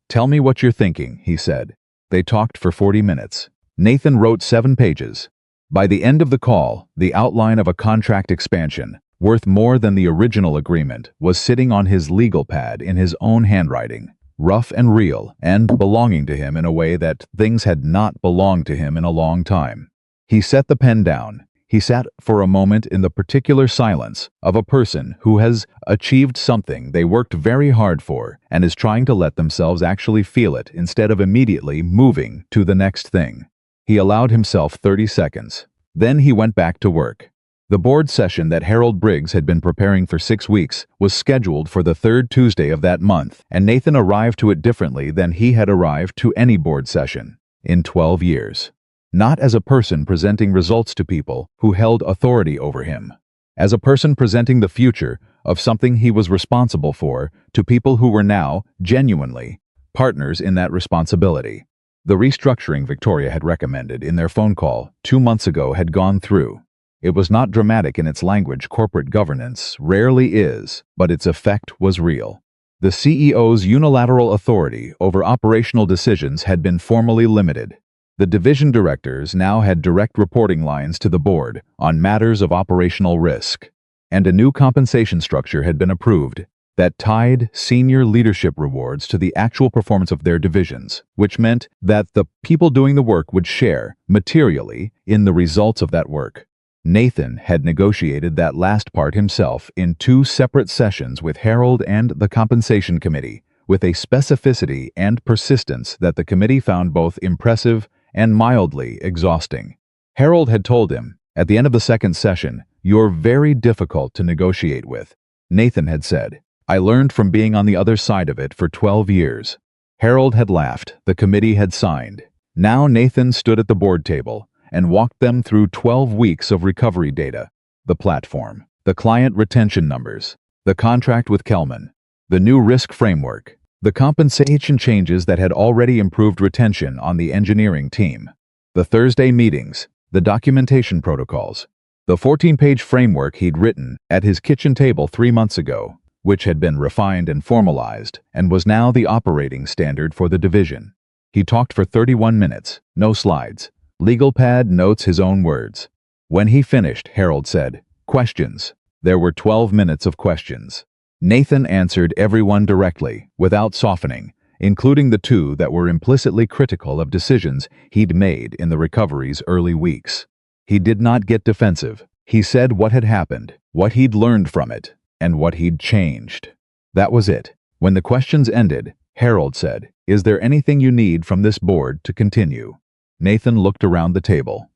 Tell me what you're thinking, he said. They talked for 40 minutes. Nathan wrote 7 pages. By the end of the call, the outline of a contract expansion, worth more than the original agreement, was sitting on his legal pad in his own handwriting, rough and real, and belonging to him in a way that things had not belonged to him in a long time. He set the pen down. He sat for a moment in the particular silence of a person who has achieved something they worked very hard for and is trying to let themselves actually feel it instead of immediately moving to the next thing. He allowed himself 30 seconds. Then he went back to work. The board session that Harold Briggs had been preparing for 6 weeks was scheduled for the 3rd Tuesday of that month, and Nathan arrived to it differently than he had arrived to any board session in 12 years. Not as a person presenting results to people who held authority over him. As a person presenting the future of something he was responsible for to people who were now, genuinely, partners in that responsibility. The restructuring Victoria had recommended in their phone call 2 months ago had gone through. It was not dramatic in its language. Corporate governance rarely is, but its effect was real. The CEO's unilateral authority over operational decisions had been formally limited. The division directors now had direct reporting lines to the board on matters of operational risk, and a new compensation structure had been approved that tied senior leadership rewards to the actual performance of their divisions, which meant that the people doing the work would share, materially, in the results of that work. Nathan had negotiated that last part himself in 2 separate sessions with Harold and the Compensation Committee, with a specificity and persistence that the committee found both impressive and mildly exhausting. Harold had told him, at the end of the 2nd session, "You're very difficult to negotiate with." Nathan had said, "I learned from being on the other side of it for 12 years. Harold had laughed. The committee had signed. Now Nathan stood at the board table and walked them through 12 weeks of recovery data, the platform, the client retention numbers, the contract with Kellman, the new risk framework, the compensation changes that had already improved retention on the engineering team, the Thursday meetings, the documentation protocols, the 14-page framework he'd written at his kitchen table 3 months ago, which had been refined and formalized and was now the operating standard for the division. He talked for 31 minutes, no slides. Legal pad notes his own words. When he finished, Harold said, "Questions." There were 12 minutes of questions. Nathan answered everyone directly, without softening, including the 2 that were implicitly critical of decisions he'd made in the recovery's early weeks. He did not get defensive. He said what had happened, what he'd learned from it, and what he'd changed. That was it. When the questions ended, Harold said, "Is there anything you need from this board to continue?" Nathan looked around the table.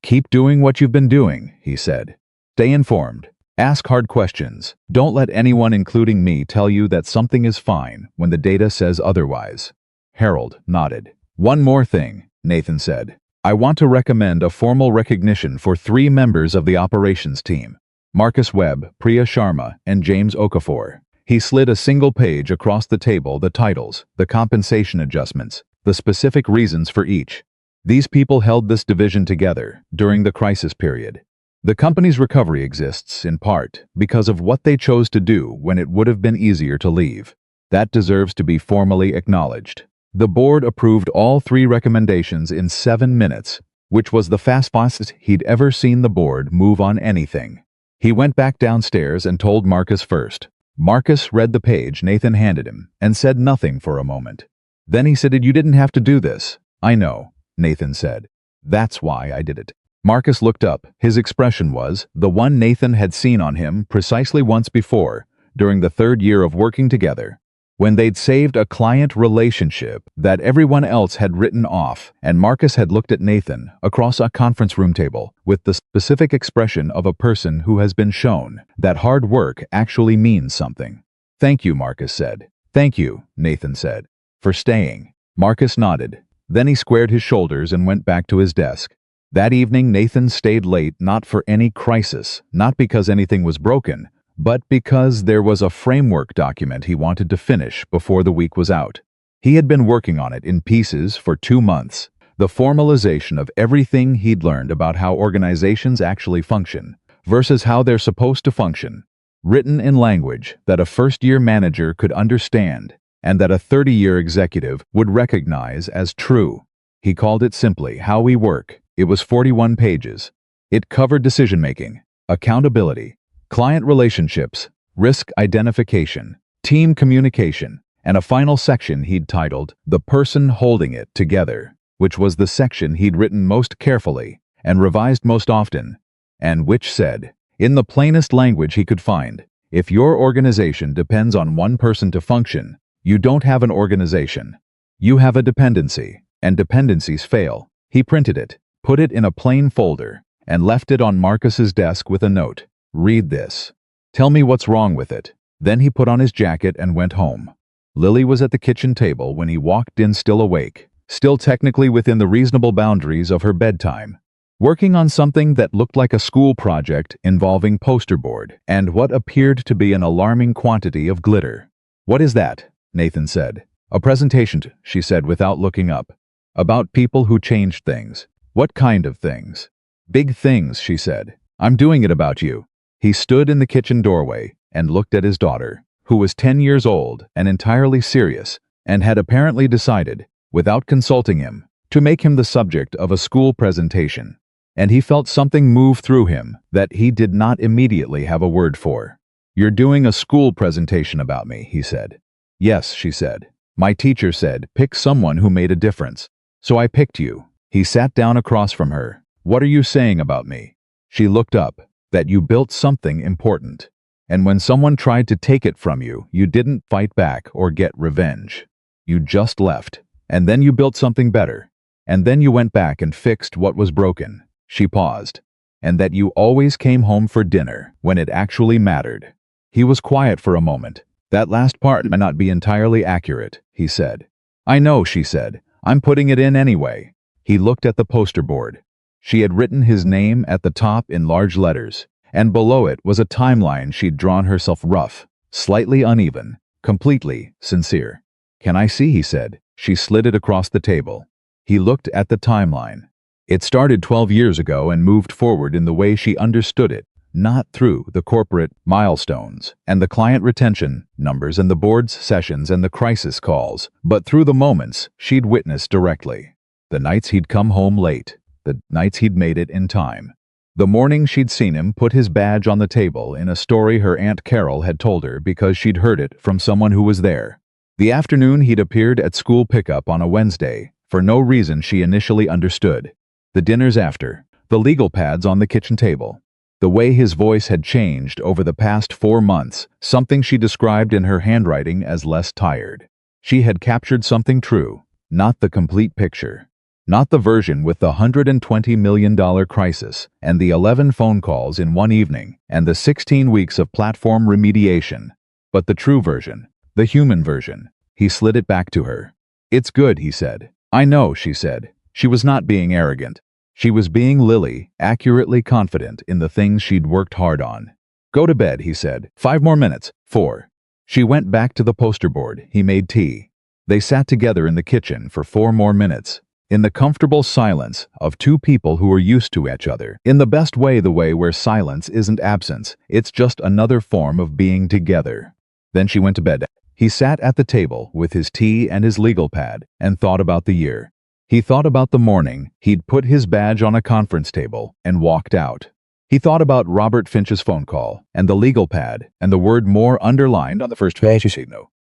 "Keep doing what you've been doing," he said. "Stay informed. Ask hard questions. Don't let anyone, including me, tell you that something is fine when the data says otherwise." Harold nodded. "One more thing," Nathan said. "I want to recommend a formal recognition for 3 members of the operations team. Marcus Webb, Priya Sharma, and James Okafor." He slid a single page across the table, the titles, the compensation adjustments, the specific reasons for each. These people held this division together during the crisis period. The company's recovery exists, in part, because of what they chose to do when it would have been easier to leave. That deserves to be formally acknowledged. The board approved all 3 recommendations in 7 minutes, which was the fastest he'd ever seen the board move on anything. He went back downstairs and told Marcus first. Marcus read the page Nathan handed him and said nothing for a moment. Then he said, "You didn't have to do this." "I know," Nathan said. "That's why I did it." Marcus looked up. His expression was the one Nathan had seen on him precisely once before, during the 3rd year of working together, when they'd saved a client relationship that everyone else had written off, and Marcus had looked at Nathan across a conference room table with the specific expression of a person who has been shown that hard work actually means something. "Thank you," Marcus said. "Thank you," Nathan said. "For staying." Marcus nodded. Then he squared his shoulders and went back to his desk. That evening, Nathan stayed late not for any crisis, not because anything was broken, but because there was a framework document he wanted to finish before the week was out. He had been working on it in pieces for 2 months, the formalization of everything he'd learned about how organizations actually function versus how they're supposed to function, written in language that a first-year manager could understand and that a 30-year executive would recognize as true. He called it simply How We Work. It was 41 pages. It covered decision-making, accountability, client relationships, risk identification, team communication, and a final section he'd titled The Person Holding It Together, which was the section he'd written most carefully and revised most often, and which said, in the plainest language he could find, if your organization depends on one person to function, you don't have an organization. You have a dependency, and dependencies fail. He printed it, put it in a plain folder, and left it on Marcus's desk with a note. "Read this. Tell me what's wrong with it." Then he put on his jacket and went home. Lily was at the kitchen table when he walked in, still awake, still technically within the reasonable boundaries of her bedtime, working on something that looked like a school project involving poster board and what appeared to be an alarming quantity of glitter. "What is that?" Nathan said. "A presentation," she said without looking up. "About people who changed things." "What kind of things?" "Big things," she said. "I'm doing it about you." He stood in the kitchen doorway and looked at his daughter, who was 10 years old and entirely serious, and had apparently decided, without consulting him, to make him the subject of a school presentation. And he felt something move through him that he did not immediately have a word for. "You're doing a school presentation about me," he said. "Yes," she said. "My teacher said, pick someone who made a difference. So I picked you." He sat down across from her. "What are you saying about me?" She looked up. "That you built something important. And when someone tried to take it from you, you didn't fight back or get revenge. You just left. And then you built something better. And then you went back and fixed what was broken." She paused. "And that you always came home for dinner when it actually mattered." He was quiet for a moment. "That last part might not be entirely accurate," he said. "I know," she said. "I'm putting it in anyway." He looked at the poster board. She had written his name at the top in large letters, and below it was a timeline she'd drawn herself, rough, slightly uneven, completely sincere. "Can I see?" he said. She slid it across the table. He looked at the timeline. It started 12 years ago and moved forward in the way she understood it, not through the corporate milestones and the client retention numbers and the board's sessions and the crisis calls, but through the moments she'd witnessed directly. The nights he'd come home late, the nights he'd made it in time. The morning she'd seen him put his badge on the table in a story her Aunt Carol had told her because she'd heard it from someone who was there. The afternoon he'd appeared at school pickup on a Wednesday, for no reason she initially understood. The dinners after, the legal pads on the kitchen table. The way his voice had changed over the past 4 months, something she described in her handwriting as less tired. She had captured something true, not the complete picture. Not the version with the $120 million crisis and the 11 phone calls in one evening and the 16 weeks of platform remediation, but the true version, the human version. He slid it back to her. "It's good," he said. "I know," she said. She was not being arrogant. She was being Lily, accurately confident in the things she'd worked hard on. "Go to bed," he said. 5 more minutes. 4. She went back to the poster board. He made tea. They sat together in the kitchen for 4 more minutes. In the comfortable silence of 2 people who were used to each other, in the best way, the way where silence isn't absence, it's just another form of being together. Then she went to bed. He sat at the table with his tea and his legal pad and thought about the year. He thought about the morning he'd put his badge on a conference table and walked out. He thought about Robert Finch's phone call and the legal pad and the word more underlined on the first page.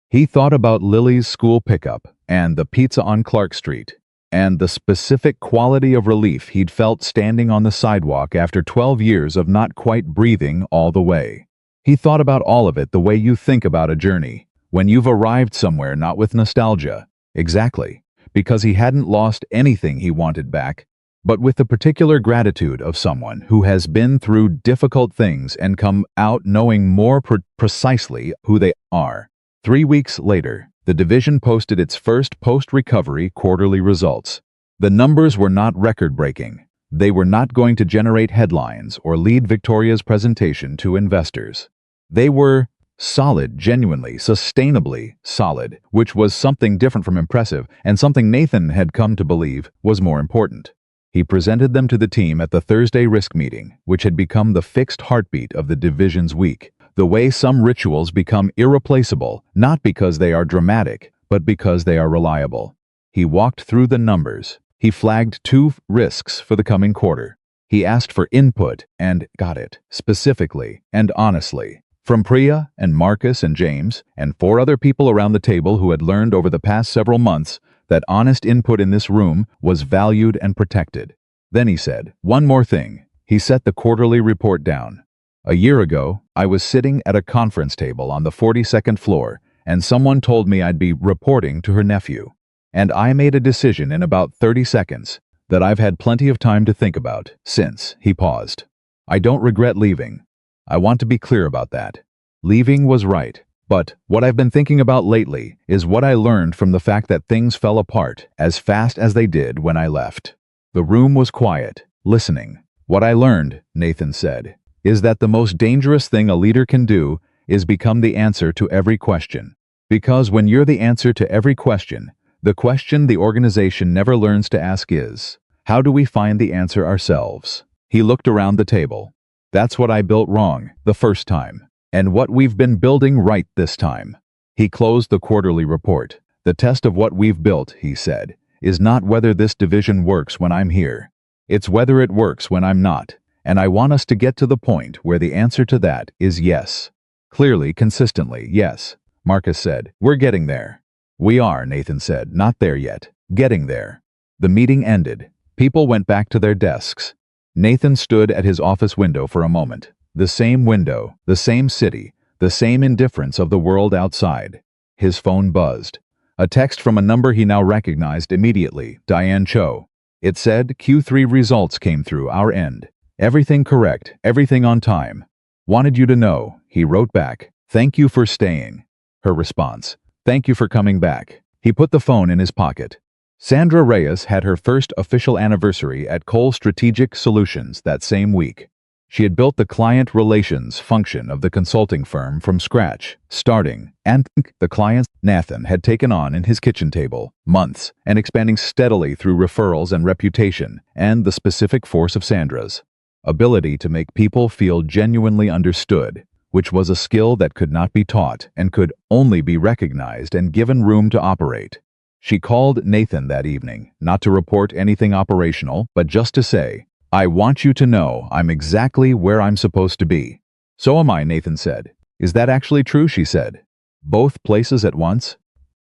He thought about Lily's school pickup and the pizza on Clark Street and the specific quality of relief he'd felt standing on the sidewalk after 12 years of not quite breathing all the way. He thought about all of it the way you think about a journey, when you've arrived somewhere not with nostalgia, exactly, because he hadn't lost anything he wanted back, but with the particular gratitude of someone who has been through difficult things and come out knowing more precisely who they are. 3 weeks later, the division posted its first post-recovery quarterly results. The numbers were not record-breaking. They were not going to generate headlines or lead Victoria's presentation to investors. They were solid, genuinely, sustainably solid, which was something different from impressive and something Nathan had come to believe was more important. He presented them to the team at the Thursday risk meeting, which had become the fixed heartbeat of the division's week. The way some rituals become irreplaceable, not because they are dramatic, but because they are reliable. He walked through the numbers. He flagged 2 risks for the coming quarter. He asked for input and got it, specifically and honestly, from Priya and Marcus and James and 4 other people around the table who had learned over the past several months that honest input in this room was valued and protected. Then he said, "One more thing." He set the quarterly report down. "A year ago, I was sitting at a conference table on the 42nd floor, and someone told me I'd be reporting to her nephew. And I made a decision in about 30 seconds that I've had plenty of time to think about since." He paused. "I don't regret leaving. I want to be clear about that. Leaving was right. But what I've been thinking about lately is what I learned from the fact that things fell apart as fast as they did when I left." The room was quiet, listening. "What I learned," Nathan said, "is that the most dangerous thing a leader can do is become the answer to every question. Because when you're the answer to every question, the question the organization never learns to ask is, how do we find the answer ourselves?" He looked around the table. "That's what I built wrong the first time, and what we've been building right this time." He closed the quarterly report. "The test of what we've built," he said, "is not whether this division works when I'm here. It's whether it works when I'm not. And I want us to get to the point where the answer to that is yes. Clearly, consistently, yes." Marcus said, "We're getting there." "We are," Nathan said, "not there yet. Getting there." The meeting ended. People went back to their desks. Nathan stood at his office window for a moment. The same window, the same city, the same indifference of the world outside. His phone buzzed. A text from a number he now recognized immediately, Diane Cho. It said, "Q3 results came through our end. Everything correct, everything on time. Wanted you to know." He wrote back, "Thank you for staying." Her response, "Thank you for coming back." He put the phone in his pocket. Sandra Reyes had her first official anniversary at Cole Strategic Solutions that same week. She had built the client relations function of the consulting firm from scratch, starting, and the clients Nathan had taken on in his kitchen table, months, and expanding steadily through referrals and reputation, and the specific force of Sandra's ability to make people feel genuinely understood, which was a skill that could not be taught and could only be recognized and given room to operate. She called Nathan that evening, not to report anything operational, but just to say, "I want you to know I'm exactly where I'm supposed to be." "So am I," Nathan said. "Is that actually true?" she said. "Both places at once?"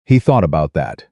He thought about that.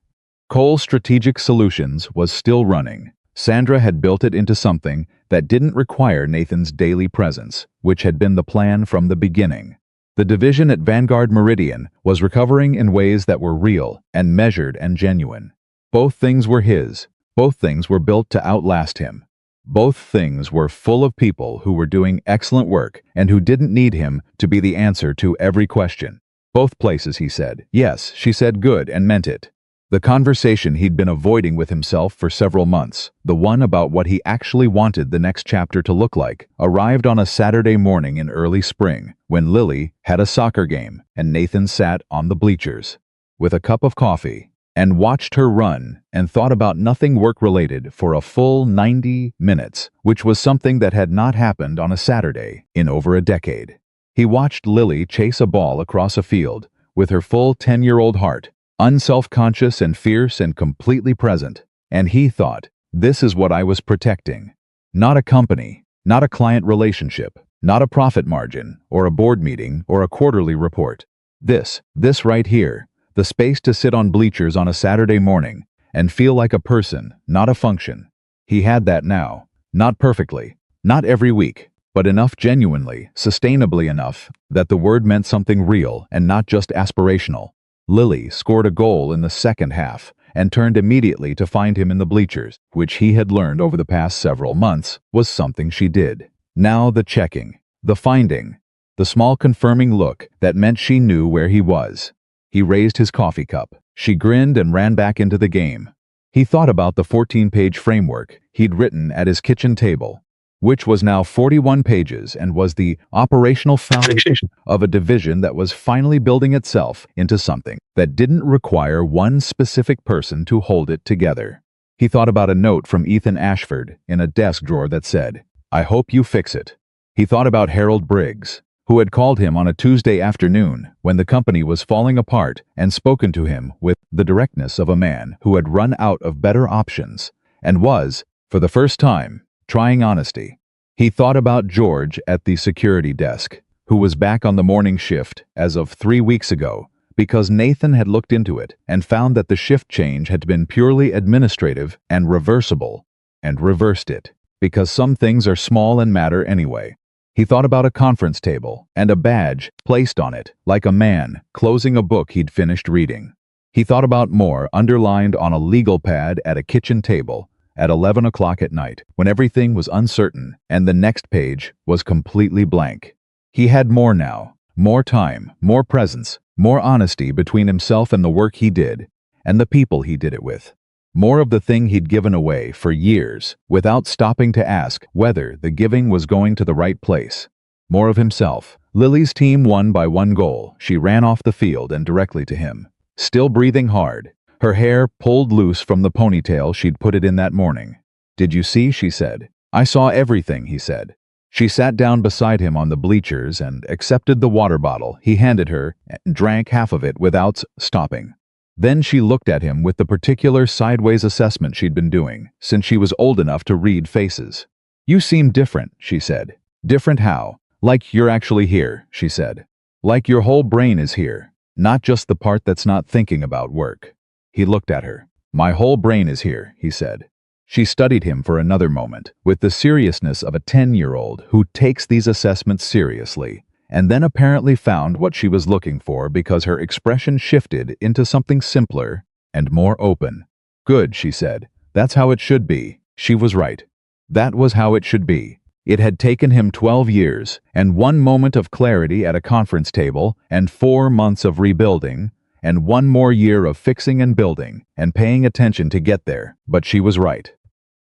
Cole Strategic Solutions was still running. Sandra had built it into something that didn't require Nathan's daily presence, which had been the plan from the beginning. The division at Vanguard Meridian was recovering in ways that were real and measured and genuine. Both things were his. Both things were built to outlast him. Both things were full of people who were doing excellent work and who didn't need him to be the answer to every question. "Both places," he said. "Yes," she said, good, and meant it. The conversation he'd been avoiding with himself for several months, the one about what he actually wanted the next chapter to look like, arrived on a Saturday morning in early spring, when Lily had a soccer game and Nathan sat on the bleachers with a cup of coffee and watched her run and thought about nothing work-related for a full 90 minutes, which was something that had not happened on a Saturday in over a decade. He watched Lily chase a ball across a field with her full 10-year-old heart, unself-conscious and fierce and completely present, And he thought, this is what I was protecting. Not a company, not a client relationship, not a profit margin, or a board meeting, or a quarterly report. This right here, the space to sit on bleachers on a Saturday morning and feel like a person, not a function. He had that now. Not perfectly, not every week, but enough genuinely, sustainably enough, that the word meant something real and not just aspirational. Lily scored a goal in the second half and turned immediately to find him in the bleachers, which he had learned over the past several months was something she did. Now the checking, the finding, the small confirming look that meant she knew where he was. He raised his coffee cup. She grinned and ran back into the game. He thought about the 14-page framework he'd written at his kitchen table, which was now 41 pages and was the operational foundation of a division that was finally building itself into something that didn't require one specific person to hold it together. He thought about a note from Ethan Ashford in a desk drawer that said, "I hope you fix it." He thought about Harold Briggs, who had called him on a Tuesday afternoon when the company was falling apart and spoken to him with the directness of a man who had run out of better options and was, for the first time, trying honesty. He thought about George at the security desk, who was back on the morning shift as of 3 weeks ago, because Nathan had looked into it and found that the shift change had been purely administrative and reversible, and reversed it, because some things are small and matter anyway. He thought about a conference table and a badge placed on it, like a man closing a book he'd finished reading. He thought about more underlined on a legal pad at a kitchen table at 11 o'clock at night, when everything was uncertain and the next page was completely blank. He had more now, more time, more presence, more honesty between himself and the work he did, and the people he did it with. More of the thing he'd given away for years, without stopping to ask whether the giving was going to the right place. More of himself. Lily's team won by 1 goal. She ran off the field and directly to him, still breathing hard, her hair pulled loose from the ponytail she'd put it in that morning. "Did you see?" she said. "I saw everything," he said. She sat down beside him on the bleachers and accepted the water bottle he handed her and drank half of it without stopping. Then she looked at him with the particular sideways assessment she'd been doing since she was old enough to read faces. "You seem different," she said. "Different how?" "Like you're actually here," she said. "Like your whole brain is here, not just the part that's not thinking about work." He looked at her. "My whole brain is here," he said. She studied him for another moment, with the seriousness of a 10-year-old who takes these assessments seriously, and then apparently found what she was looking for because her expression shifted into something simpler and more open. "Good," she said. "That's how it should be." She was right. That was how it should be. It had taken him 12 years, and 1 moment of clarity at a conference table, and 4 months of rebuilding, and 1 more year of fixing and building, and paying attention to get there, but she was right.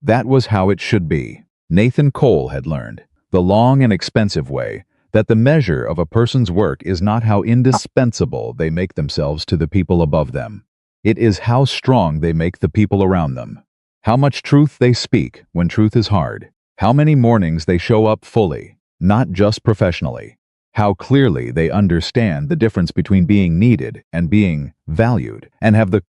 That was how it should be. Nathan Cole had learned, the long and expensive way, that the measure of a person's work is not how indispensable they make themselves to the people above them. It is how strong they make the people around them. How much truth they speak when truth is hard. How many mornings they show up fully, not just professionally. How clearly they understand the difference between being needed and being valued, and have the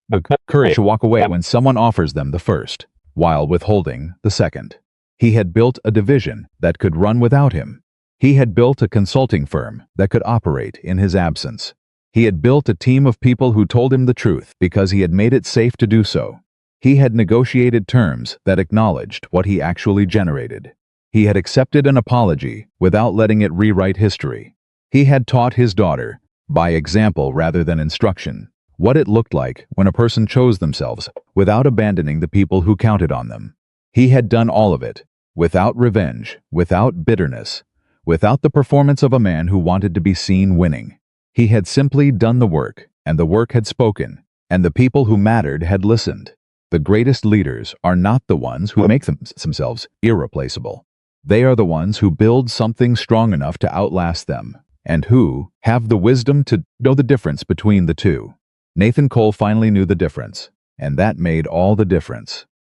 courage to walk away when someone offers them the first, while withholding the second. He had built a division that could run without him. He had built a consulting firm that could operate in his absence. He had built a team of people who told him the truth because he had made it safe to do so. He had negotiated terms that acknowledged what he actually generated. He had accepted an apology without letting it rewrite history. He had taught his daughter, by example rather than instruction, what it looked like when a person chose themselves without abandoning the people who counted on them. He had done all of it, without revenge, without bitterness, without the performance of a man who wanted to be seen winning. He had simply done the work, and the work had spoken, and the people who mattered had listened. The greatest leaders are not the ones who make themselves irreplaceable. They are the ones who build something strong enough to outlast them, and who have the wisdom to know the difference between the two. Nathan Cole finally knew the difference, and that made all the difference.